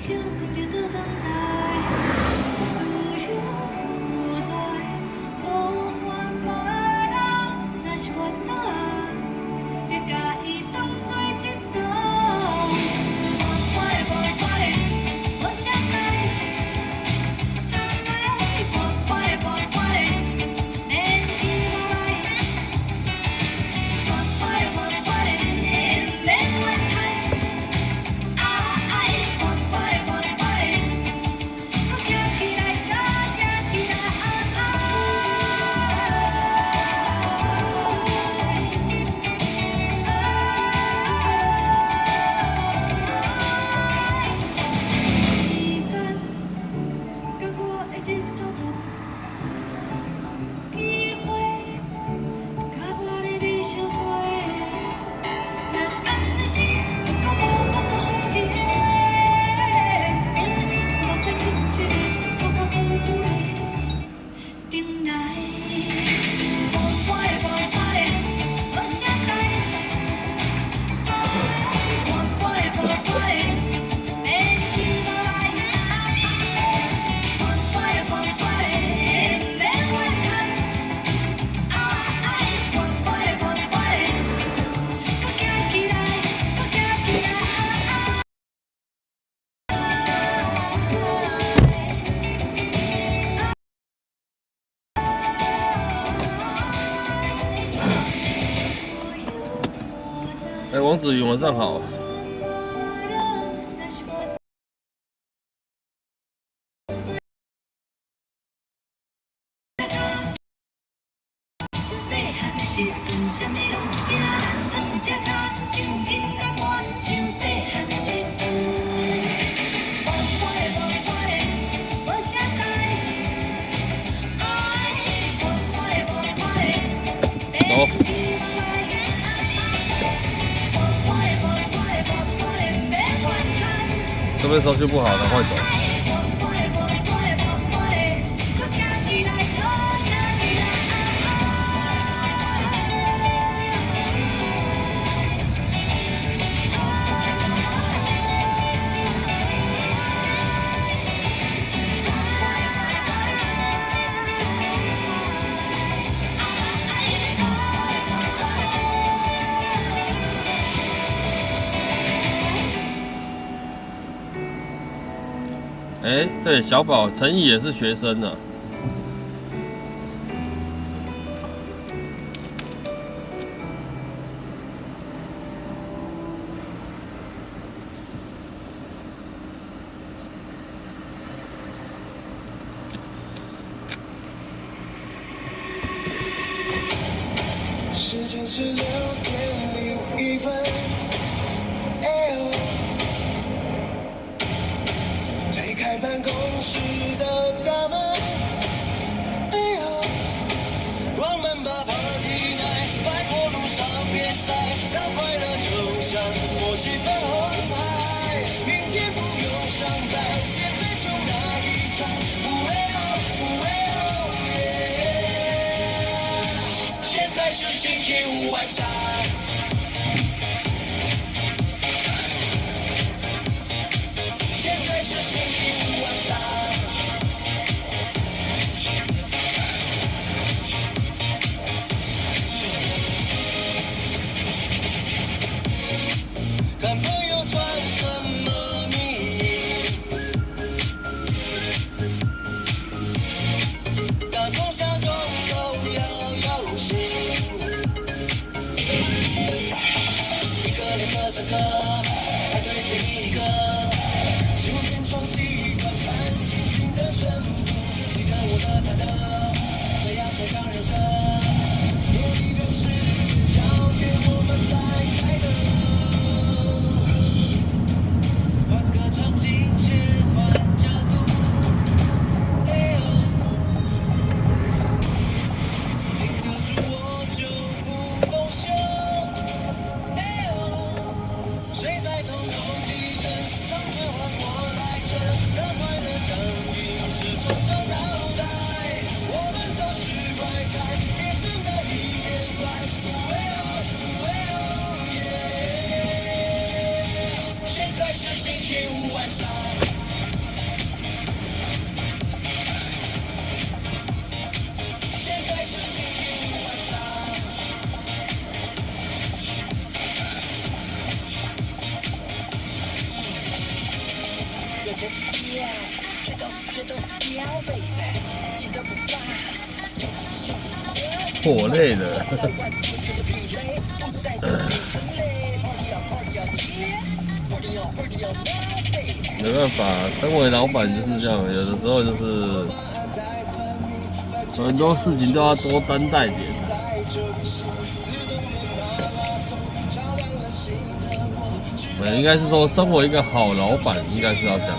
也不得的等待，自由自在，无怨无恼，若是我倒来，就甲伊当作一道，活泼的活泼的，无啥解，活泼的活泼的，免去无赖，活泼的活泼的，免怨叹。哎，王子云晚上好。时阵，啥物拢惊，当只脚唱囡仔歌，像细汉的时阵。活泼的活泼的，无啥解。活泼的活泼的，免去无赖。活泼的活泼的活泼的，免怨叹。这边收讯不好，赶快走。活泼的活泼的活泼的，搁行起来，搁行起来。哎，对，小宝陈毅也是学生呢。时间是6:01。推开办公室的大门，关门吧 Party night， 拜托路上别塞，让快乐就像默契粉红海，明天不用上班，现在就来一场现在是星期五晚上。看朋友传什么秘密，大中小众都要有心。火累了。没办法，身为老板就是这样，有的时候就是很多事情都要多担待点。应该是说，身为一个好老板，应该是要这样。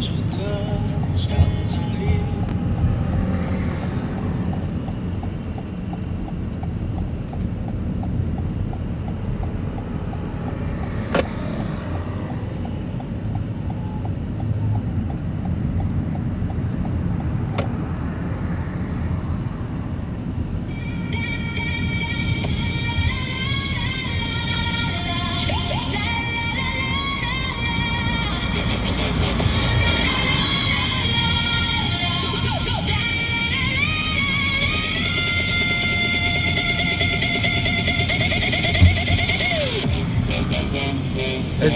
住的巷子里。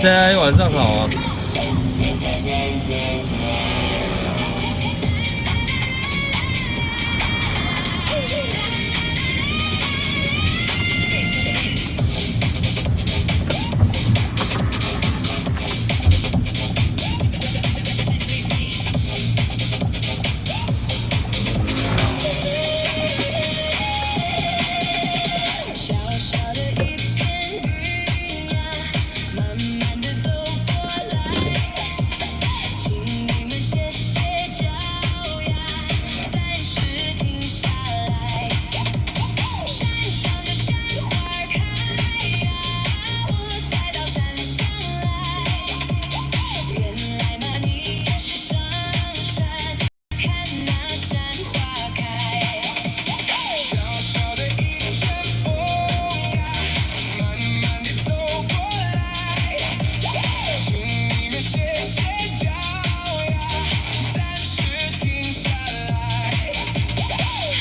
在晚上好啊。小小的一片云呀，慢慢地走过来，请你们歇歇脚呀，暂时停下来。山上的山花开呀，我才到山上来。原来嘛，你也是上山看那山花开。小小的一阵风呀，慢慢地走过来，请你们歇歇脚呀，暂时停下来。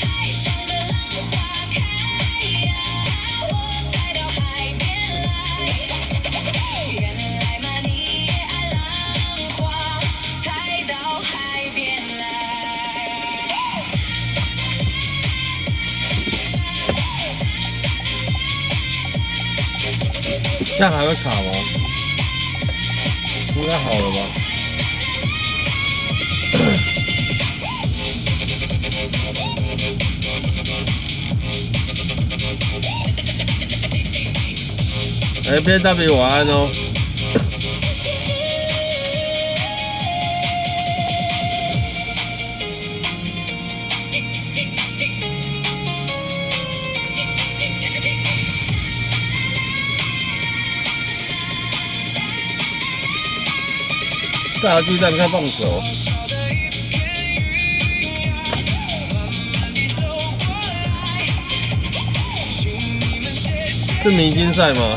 海上的浪花开呀，我才到海边来。原来嘛，你也爱浪花，才到海边来。这样还会卡吗？应该好了吧？BW 晚安哦。大家聚在看棒球。是明星赛吗？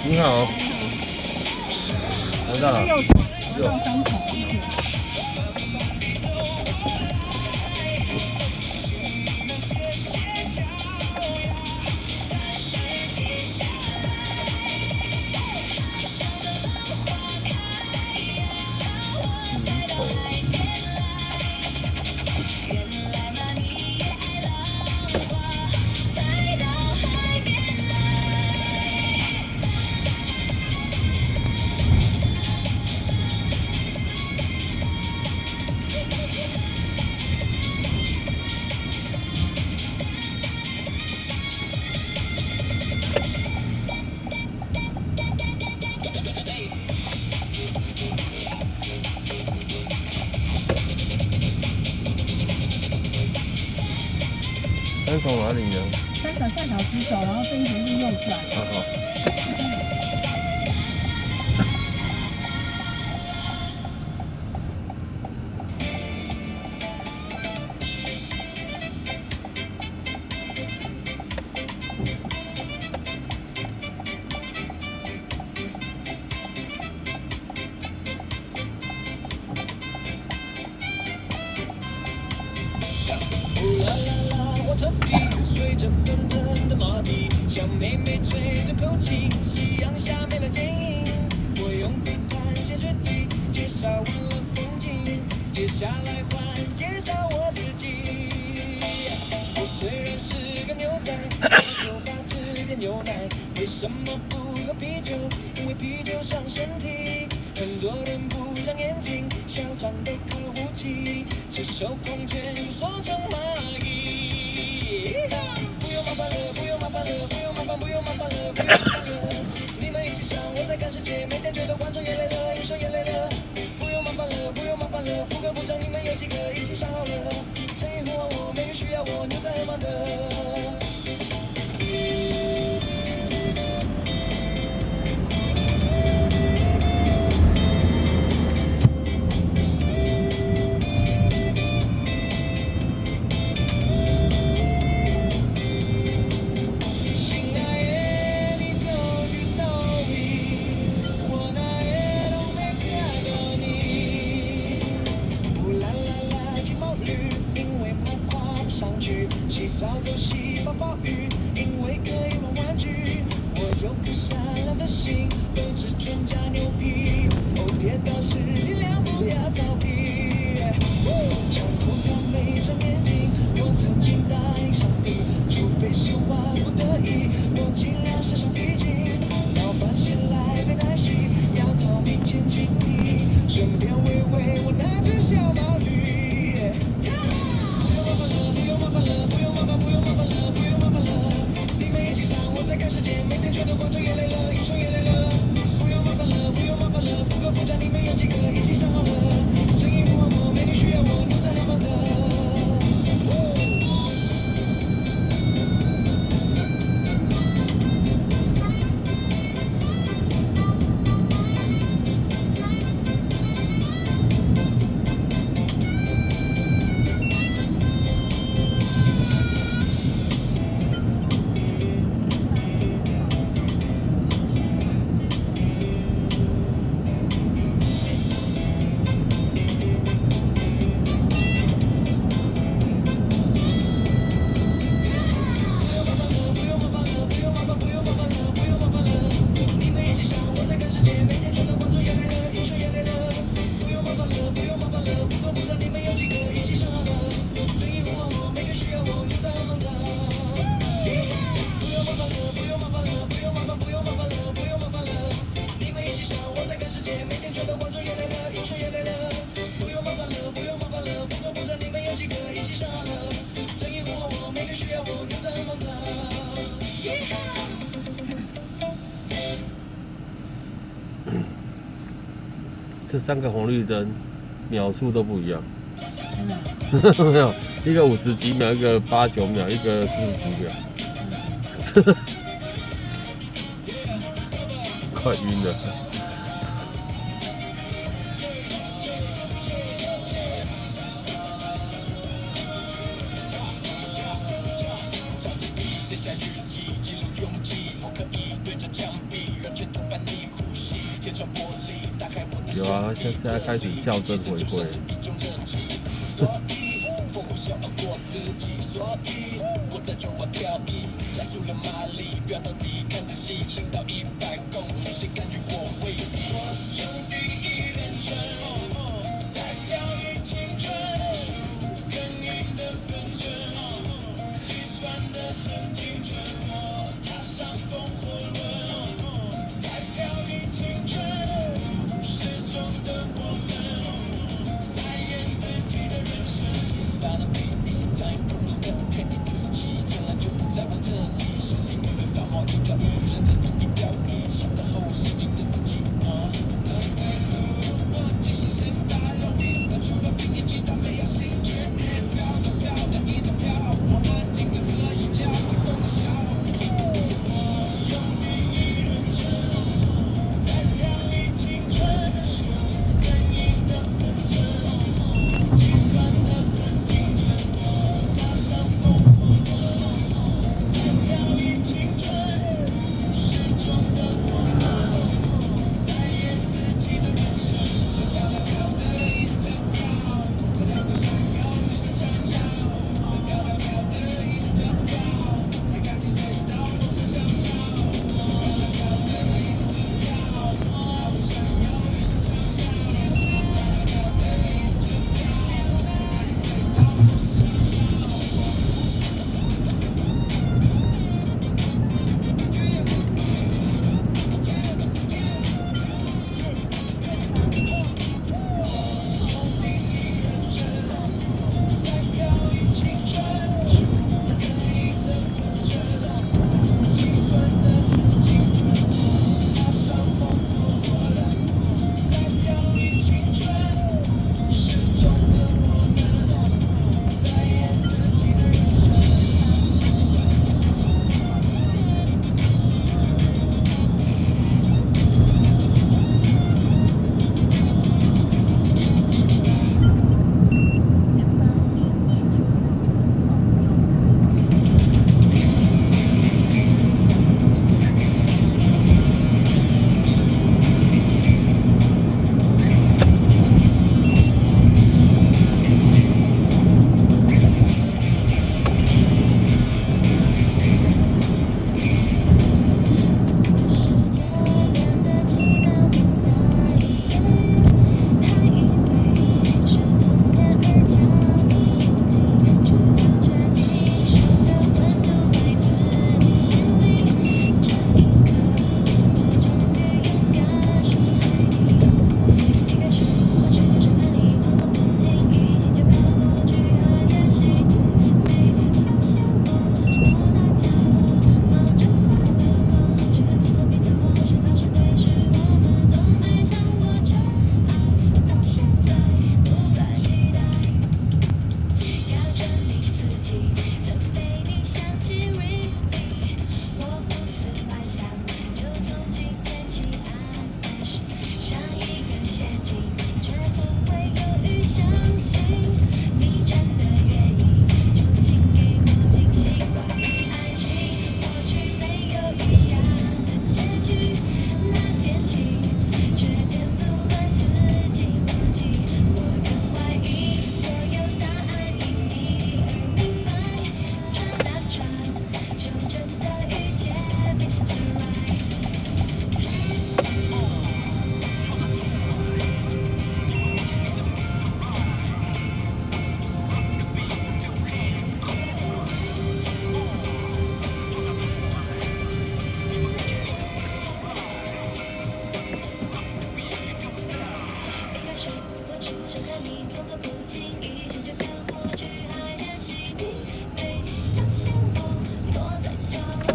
你好，来到。右上三重一起。三重哪里呢？三重下桥直走，然后这一条路右转。好。火车底随着奔腾的马蹄，小妹妹吹着口琴，夕阳下没了剪影。我用子弹写日记，介绍完了风景，接下来换介绍我自己。我虽然是个牛仔，酒吧吃点牛奶，为什么不喝啤酒？因为啤酒伤身体。很多人不长眼睛，嚣张的靠武器，赤手空拳就缩成蚂蚁。不用麻烦了，不用麻烦了，不用麻烦，不用麻烦了，不用麻烦了。你们一起想，我在看世界，每天觉得观众也累了，英雄也累了。不用麻烦了，不用麻烦了，副歌部长你们有几个一起想好了？正义呼唤我，美女需要我，牛仔很忙的。洗澡都洗爆暴雨，因为可以玩玩具。我有颗善良的心，斗志全家牛皮。哦，跌倒时尽量不要逃避。长头发没长眼睛，我曾经答应上帝，除非是万不得已，我尽量身上披荆。老板先来杯奶昔，要逃命前请你，身边微微我那只小毛驴。看世界，每天觉得观众也累了，英雄也累了。不用麻烦了，不用麻烦了，副歌部长你们有几个一起想好了？正义呼唤我，美女需要我，牛仔很忙的。这3个红绿灯秒数都不一样，没有，一个50几秒，一个8、9秒，一个40几秒，快晕了。有啊，现在开始校正回归。经一切却飘过去，还是心里被发现我躲在角落，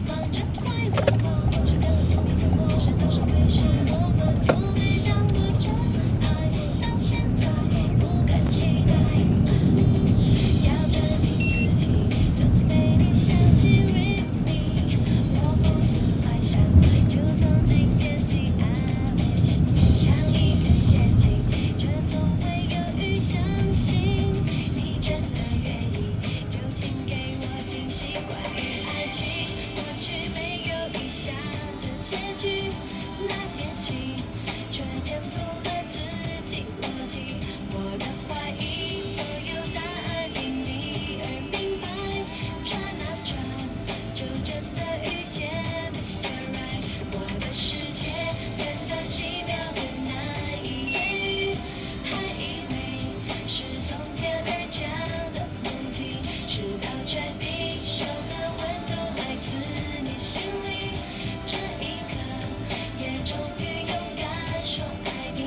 忙着快乐梦，是个从你怎么是的是为什么我从没想过真爱，到现在不敢期待，要证明自己怎么被你想起 Really， 我不思幻想，就从今天起I wish， 像一个陷阱，却总会犹豫相信你真的愿意，就请给我惊喜。关于爱情，过去没有预想的结局，那天起却颠覆了自己逻辑，我的怀疑所有答案因你而明白，转啊转，就真的遇见 Mr. Right， 我的世界变得奇妙的难以言喻，还以为是从天而降的梦境，直到确定手的温度来自你心里，这一刻也终于勇敢说爱你。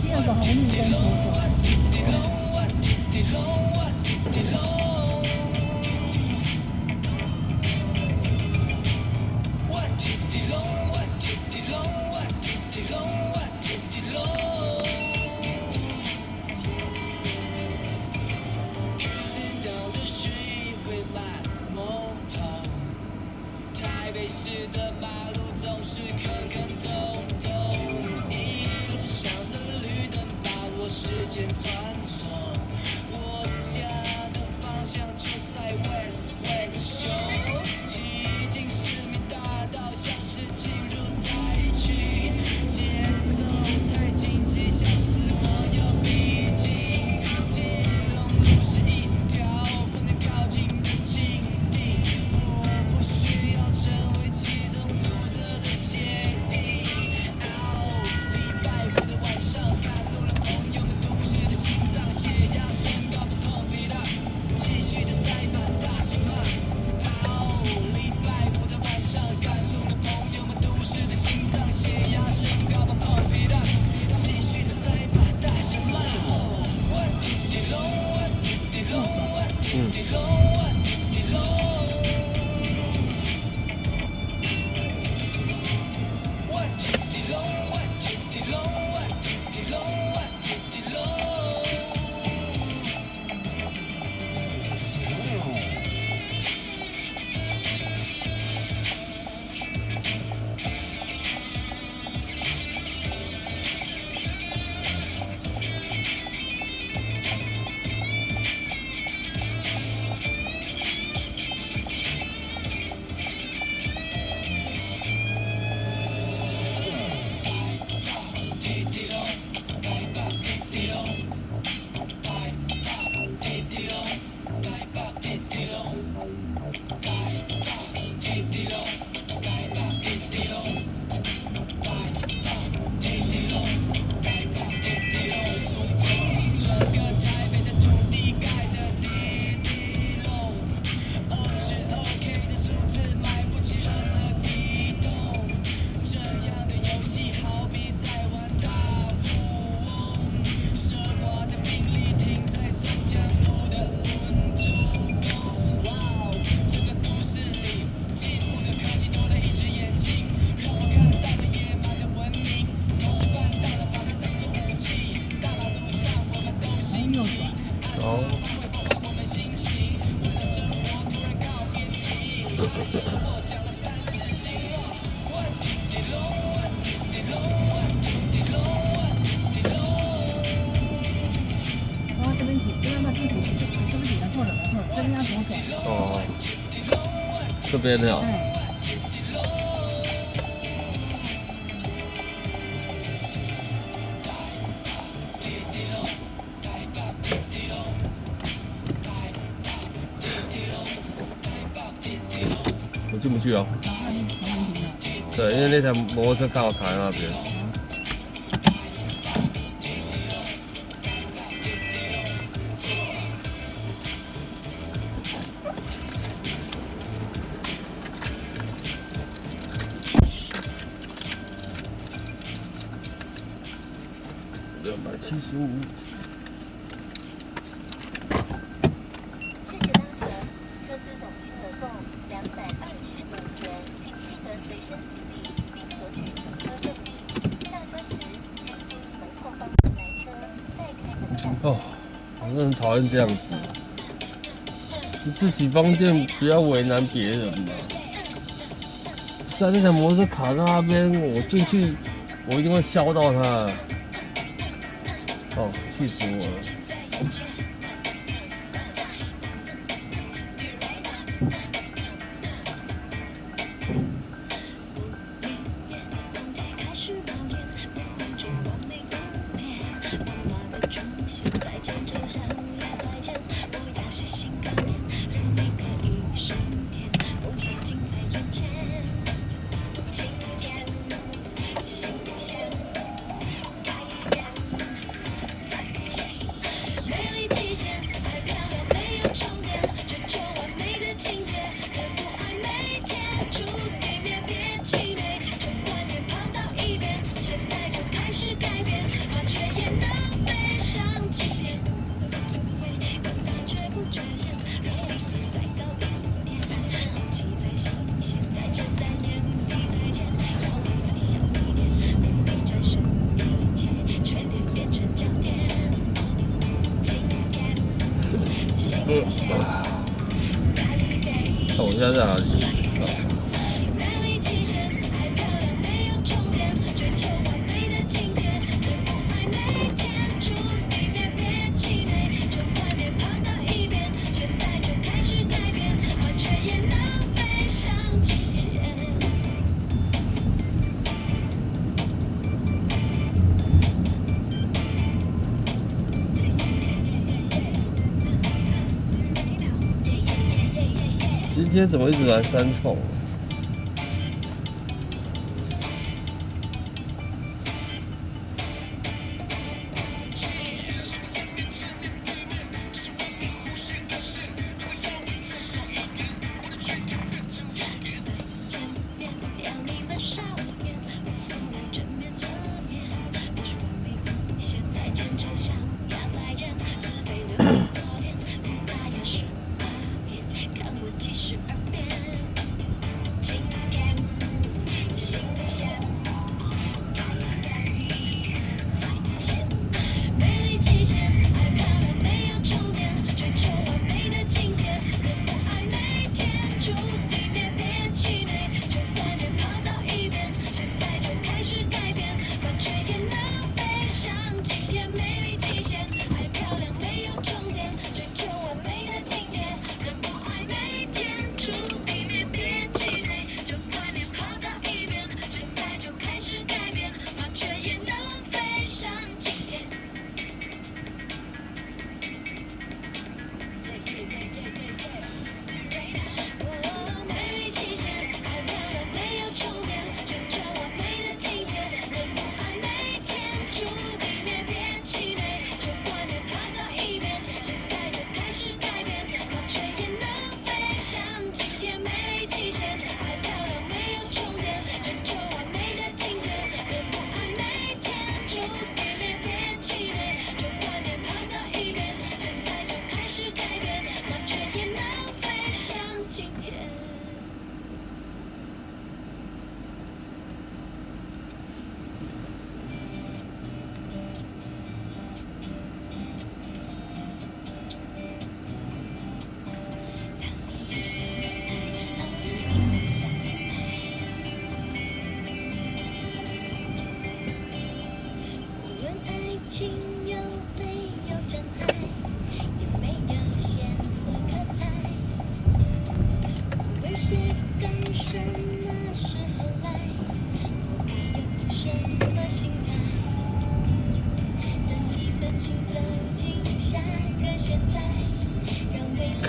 第二个红米跟左转。台北市的马路总是坑坑洞洞，一路上的绿灯把我时间穿梭，我家的方向就在 West West Show， 骑进市民大道像是进入灾区，节奏太紧急，像是我要逼近，基隆路是一条不能靠近的禁地，我不需要成为其中阻塞的协议。礼拜五的晚上，赶路了朋友们都市的心脏，血压升高不碰皮的，继续的塞满大声骂。礼拜五的晚上，赶路的朋友们都市的心脏，血压升高不碰皮的，继续的塞满大声骂。我滴滴隆，我滴滴隆，我滴滴隆，我滴滴隆。我滴滴隆，我滴滴隆，我滴滴隆，我滴滴隆。哦，错了，这边要左转。哦，这边的哦。哎，我进不去哦。对，因为那台摩托车刚好卡在那边。275。谢谢搭乘，这次总计合共225元，请记得随身行李，并索取乘车证明。下车时，请注意门后方来车，再开门下。哦，我真的很讨厌这样子。你自己方便，不要为难别人嘛。是啊，那台摩托车卡在那边，我进去，我一定会削到它。哦，气死我了！看我现在在哪里？今天怎么一直来三重？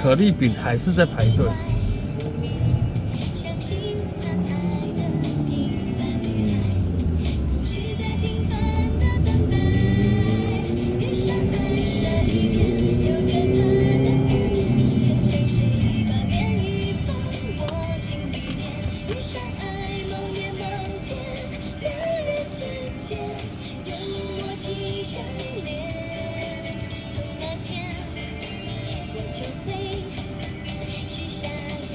可丽饼还是在排队。相信他爱的平凡女孩，不是在平凡的等待。遇上爱的一天，有个他的思念，像香水把涟漪放我心里面。遇上爱某年某天，两人之间有默契相连。从那天我就会许下愿。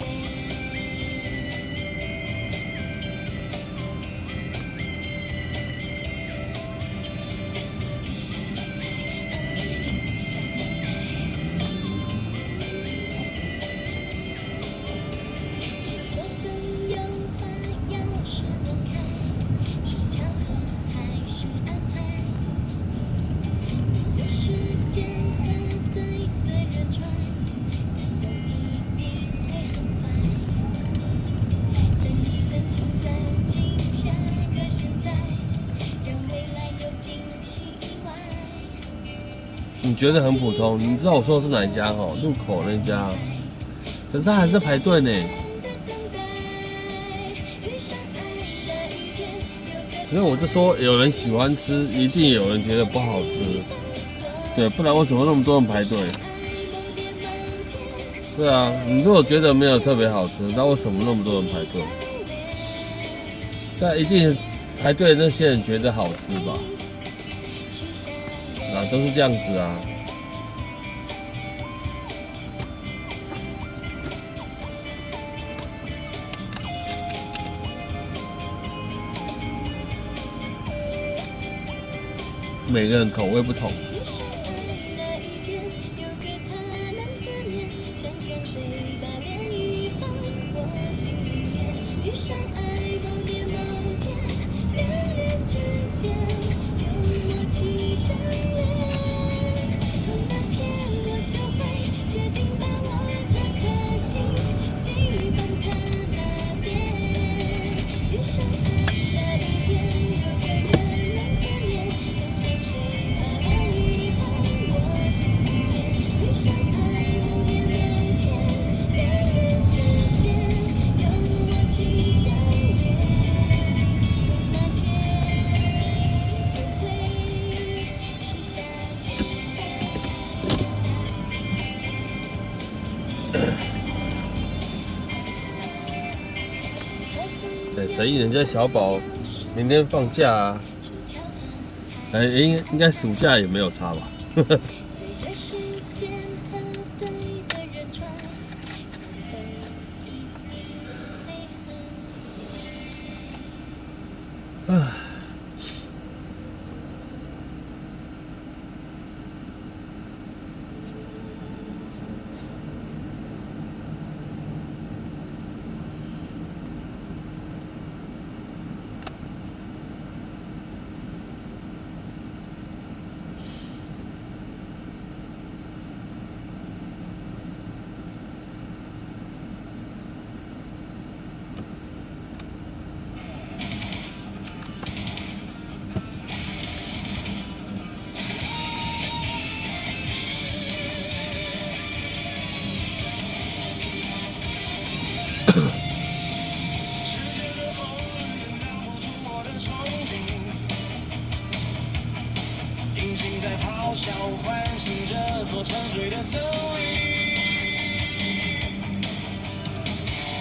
是错总有话要说弄开，是巧合还是安排？有时间和对的人传，感动一定会很快。等一等，请再记下个现在，让未来有惊喜意外。你觉得很普通，你知道我说的是哪一家哈？路口那家，可是他还在排队呢。所以我就说，有人喜欢吃，一定有人觉得不好吃，对，不然为什么那么多人排队？对啊，你如果觉得没有特别好吃，那为什么那么多人排队？但一定排队的那些人觉得好吃吧？啊，都是这样子啊。每个人口味不同。遇上爱的一天，有个他能思念，像香水把涟漪放我心里面。遇上爱某年某天，两人之间有默契相连。从那天我就会决定把我这颗心寄放他那边。遇上爱的一天，有个人能思念，像香水把涟漪放我心里面。遇上爱某年某天，两人之间有默契相连。从那天我就会许下对，陈毅人家小宝明天放假啊，应该暑假也没有差吧？对的时间和对的人传，感动一定会很唉。引擎在咆哮，唤醒这座沉睡的森林。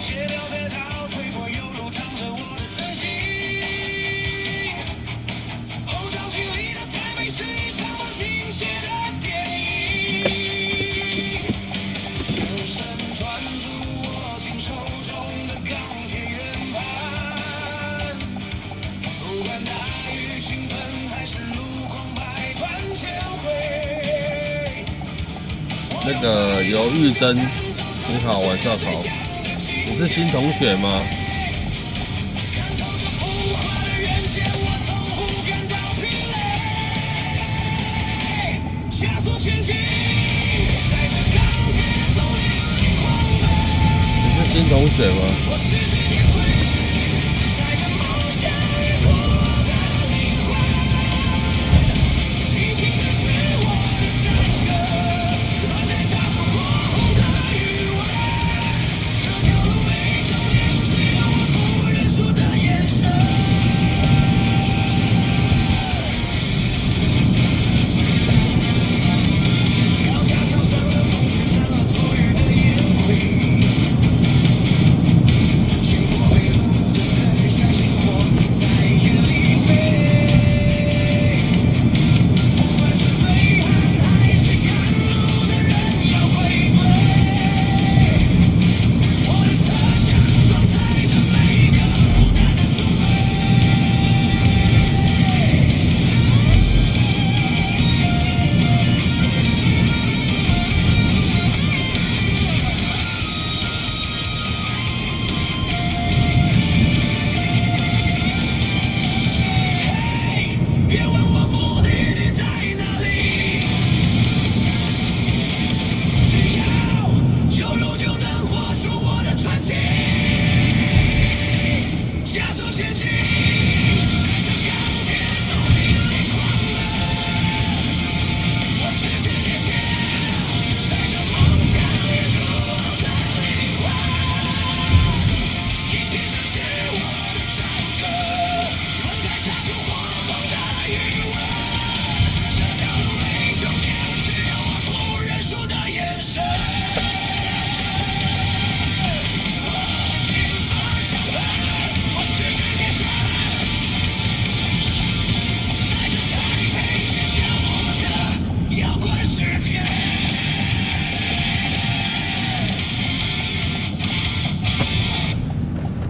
街标在倒退过，右路躺着我的真心。后照镜里的台北是一场不停歇的电影。深深钻入我心手中的钢铁圆盘。不管大雨倾盆还是路况百转千回。那个尤玉珍，你好，晚上好。你是新同学吗？看透这浮华的人间，我从不感到疲累。加速前进，在这钢铁丛林狂奔。你是新同学吗？我是世界最在这梦想里活的灵魂。引擎这是我的整个，而在加速火红的雨。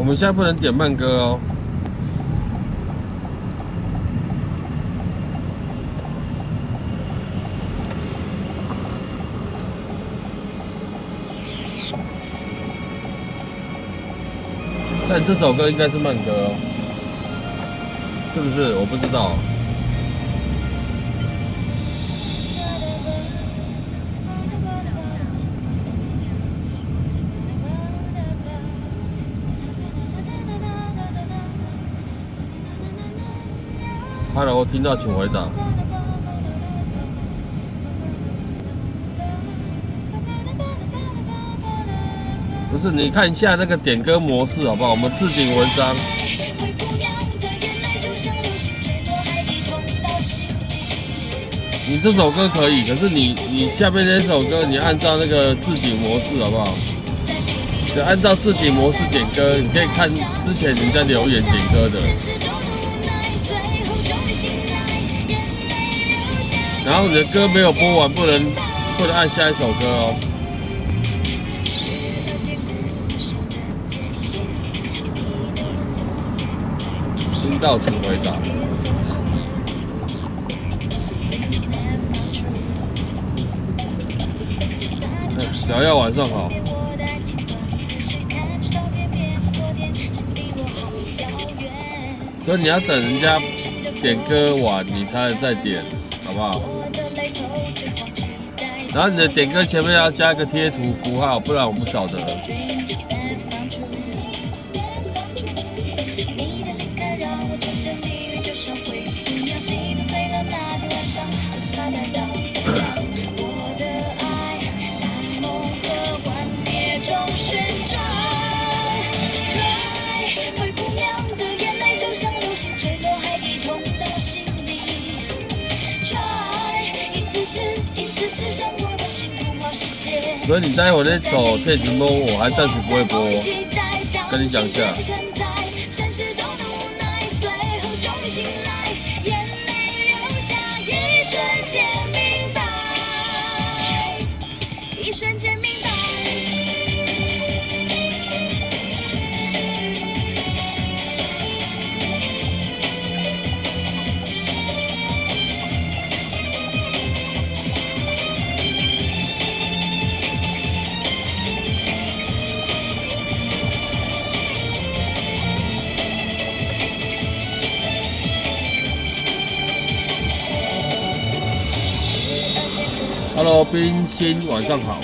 我们现在不能点慢歌哦。但这首歌应该是慢歌哦，是不是？我不知道。Hello， 听到请回答。不是，你看一下那个点歌模式好不好？我们置顶文章。你这首歌可以，可是你下面那首歌，你按照那个置顶模式好不好？就按照置顶模式点歌，你可以看之前人家留言点歌的。然后你的歌没有播完，不能按下一首歌哦。听到请回答。小耀晚上好。所以你要等人家点歌完，你才能再点，好不好？然后你的点歌前面要加个贴图符号，不然我不晓得。所以你待会那首《天晴梦》我还暂时不会播，跟你讲一下。Hello， 冰心，晚上好。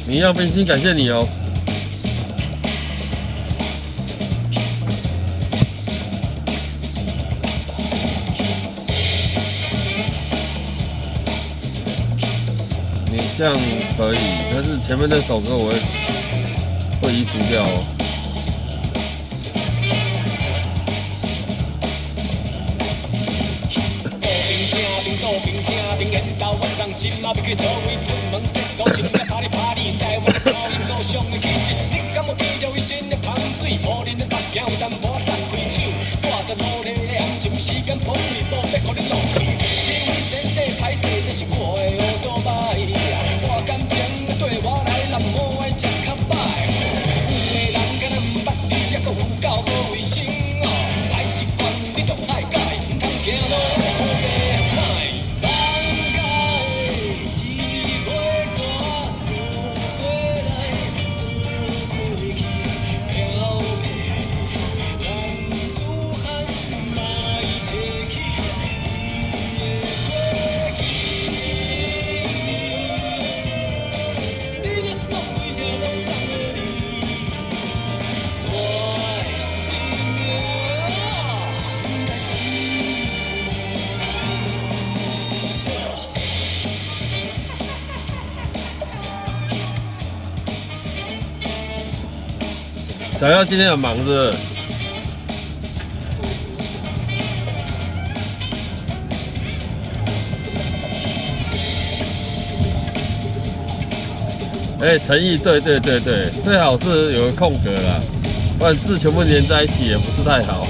你要冰心，感谢你哦。你这样可以，但是前面那首歌我会移除掉哦。小耀今天有忙是不是？诚意，对，最好是有个空格啦，不然字全部连在一起也不是太好。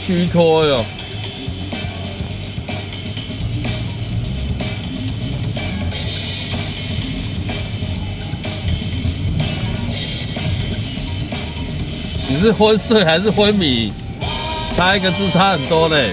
虚脱哟！你是昏睡还是昏迷？差一个字差很多嘞。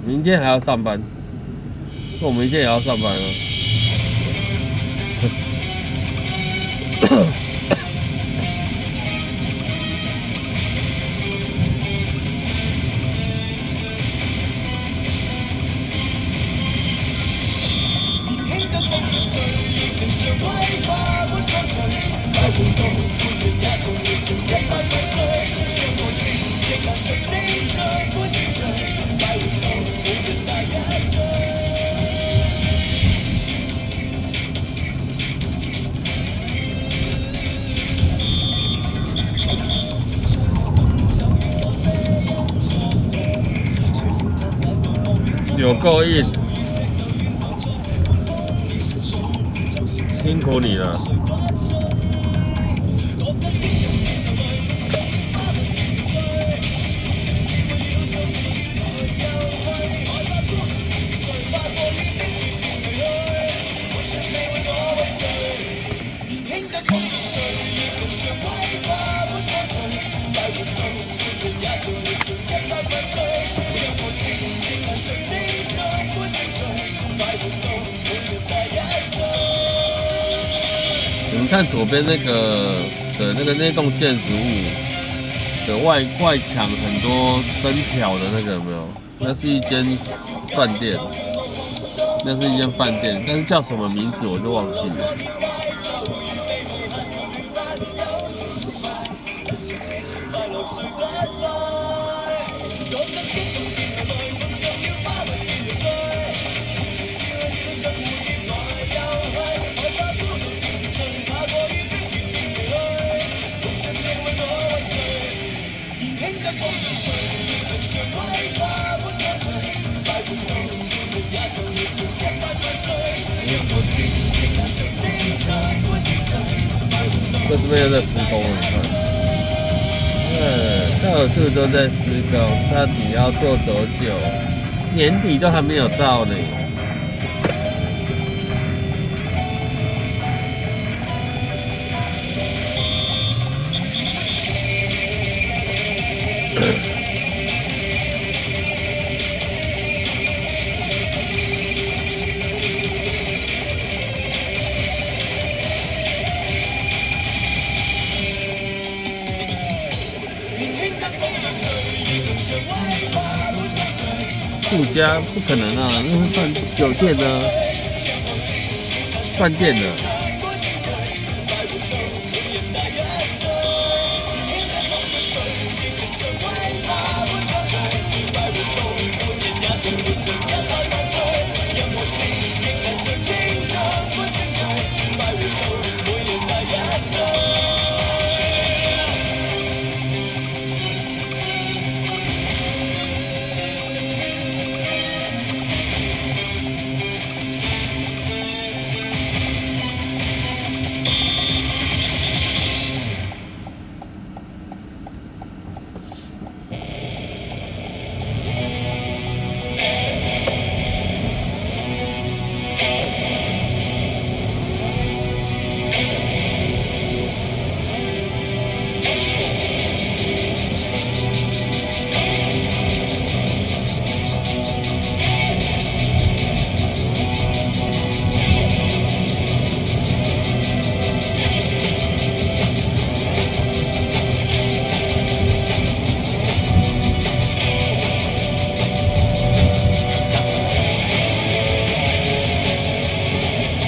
明天还要上班，那我明天也要上班哦。有够硬，辛苦你了。你看左边那栋建筑物的外墙很多灯条的那个有没有？那是一间饭店，但是叫什么名字我就忘记了。这边又在施工了，你看，到处都在施工，到底要做多久？年底都还没有到呢。住家不可能啊，那是酒店呢，饭店呢。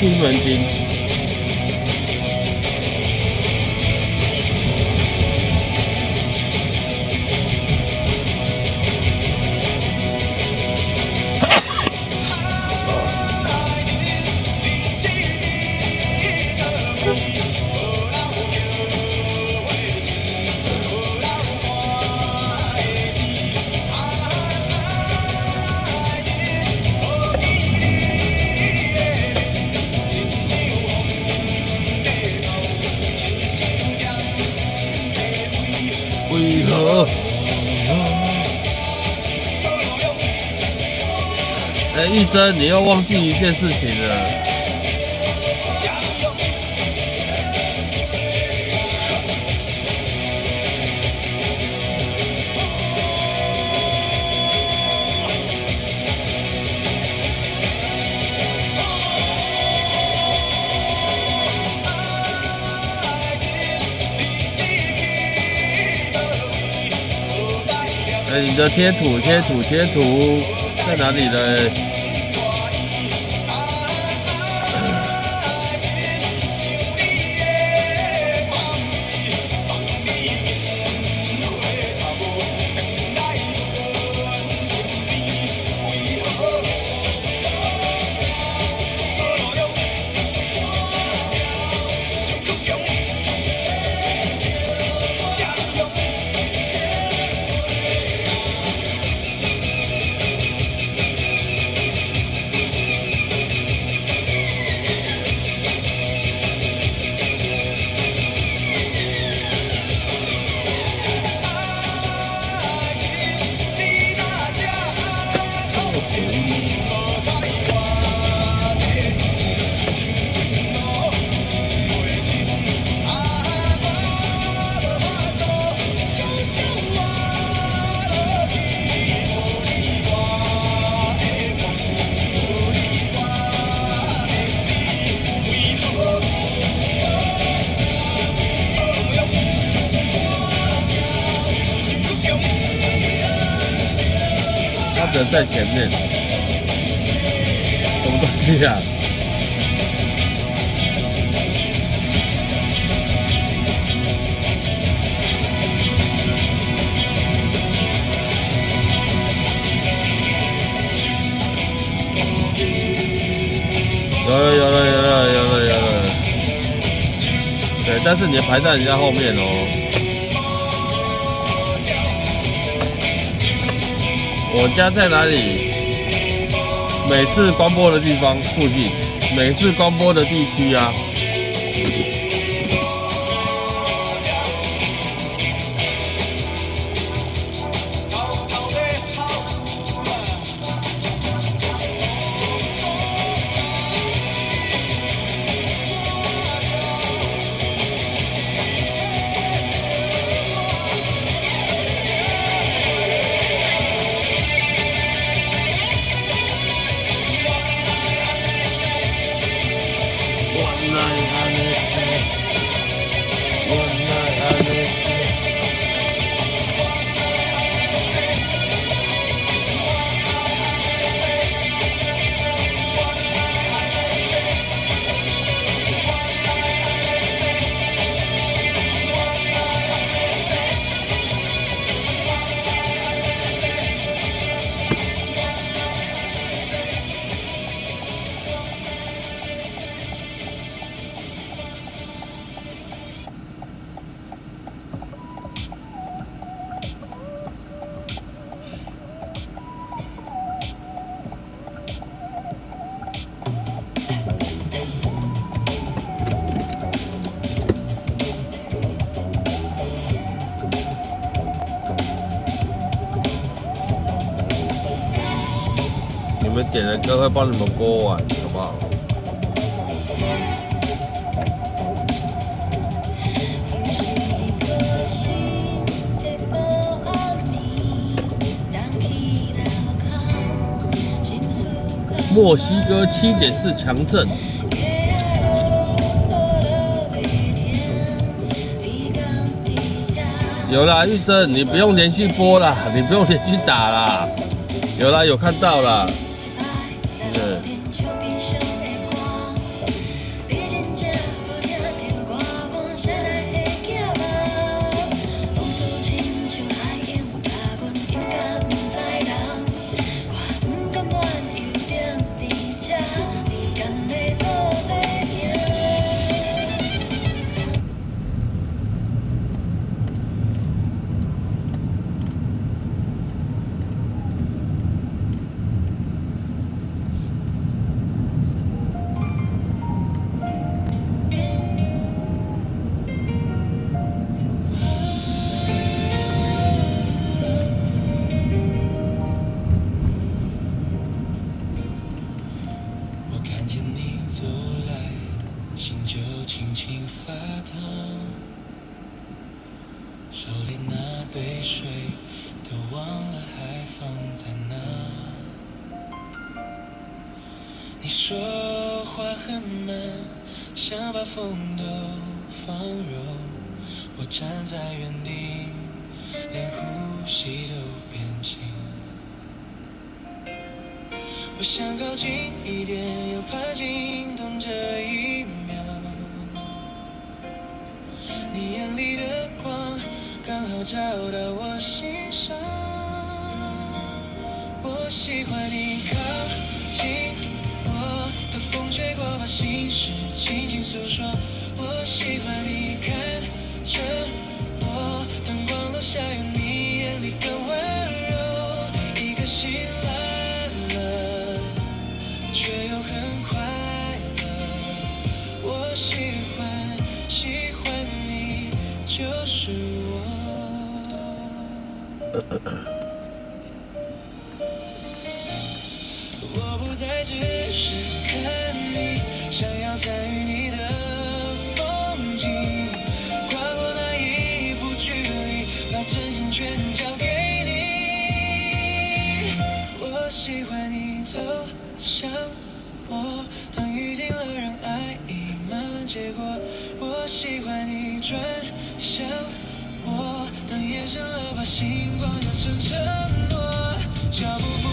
西门町。为何？玉珍，你又忘记一件事情了。你的贴图在哪里呢？人在前面，什么东西啊？有了，对，但是你排在人家后面哦。我家在哪里？每次关播的地方附近，每次关播的地区啊。你们点的歌会帮你们播完，好不好？墨西哥7.4强震。有啦，玉珍，你不用连续播啦，你不用连续打啦。有啦，有看到啦。对。手里那杯水都忘了还放在哪。你说话很慢，想把风都放柔。我站在原地，连呼吸都变轻。我想靠近一点，又怕惊动这一秒。你眼里的光刚好照到我心上，我喜欢你靠近我，等风吹过把心事轻轻诉说。我喜欢你看着我，灯光落下有你眼里的温柔，一颗心来了，却又很快乐。我喜欢你，就是我。我不再只是看你，想要参与你的风景，跨过那一步距离，把真心全交给你。我喜欢你走向我，当雨停了，让爱意慢慢结果。我喜欢你转向我，当夜深了，把星光变成承诺，脚步不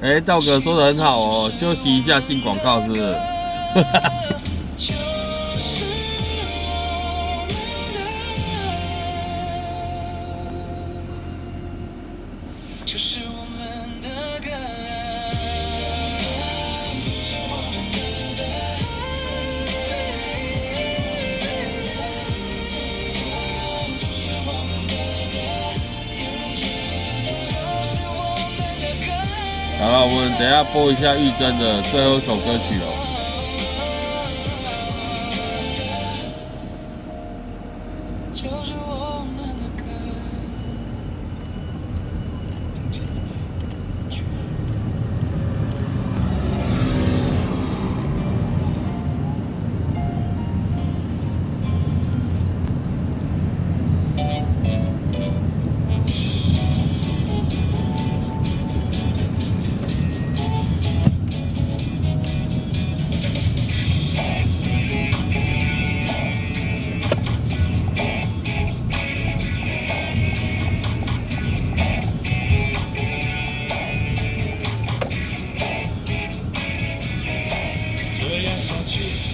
哎，道哥说的很好哦，休息一下进广告是不是？就是我们的歌。好了，我们等一下播一下玉珍的最后一首歌曲哦。就是我们的歌。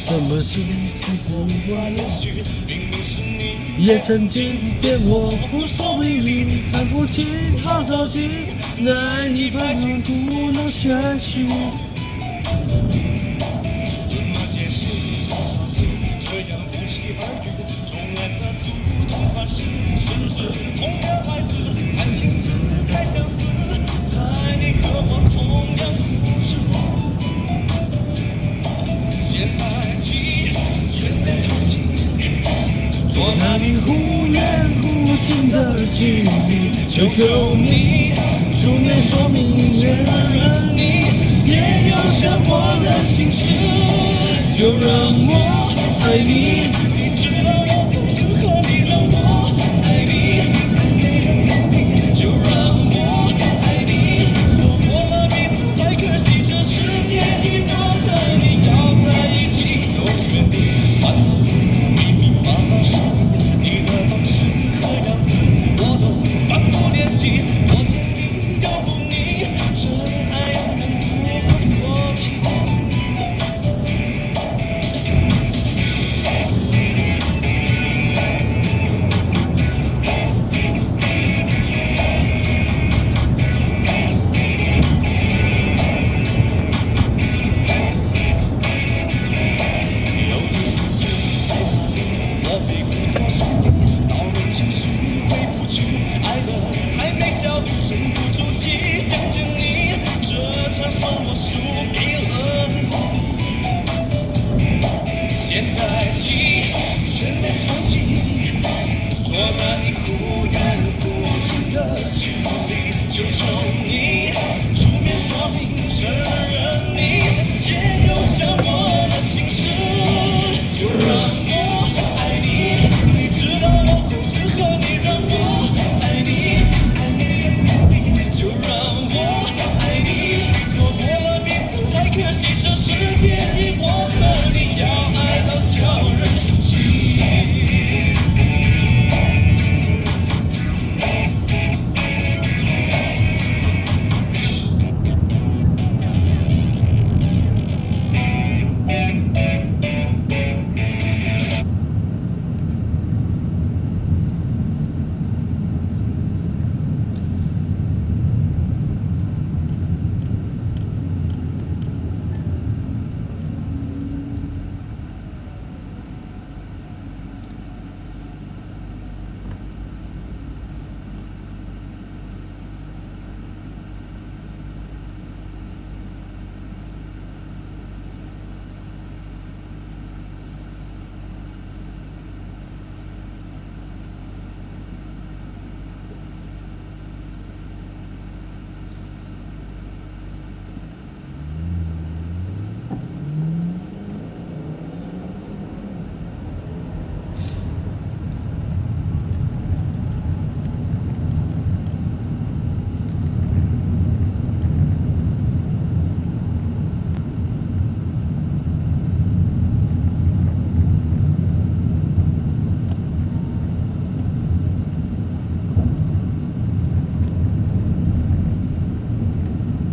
怎么轻轻风刮了去，也曾经骗我不说秘密，看不清好着急，爱你百般不能宣泄。做那里忽远忽近的距离，求求你出面说明，原来你也有像我的心事，就让我爱你。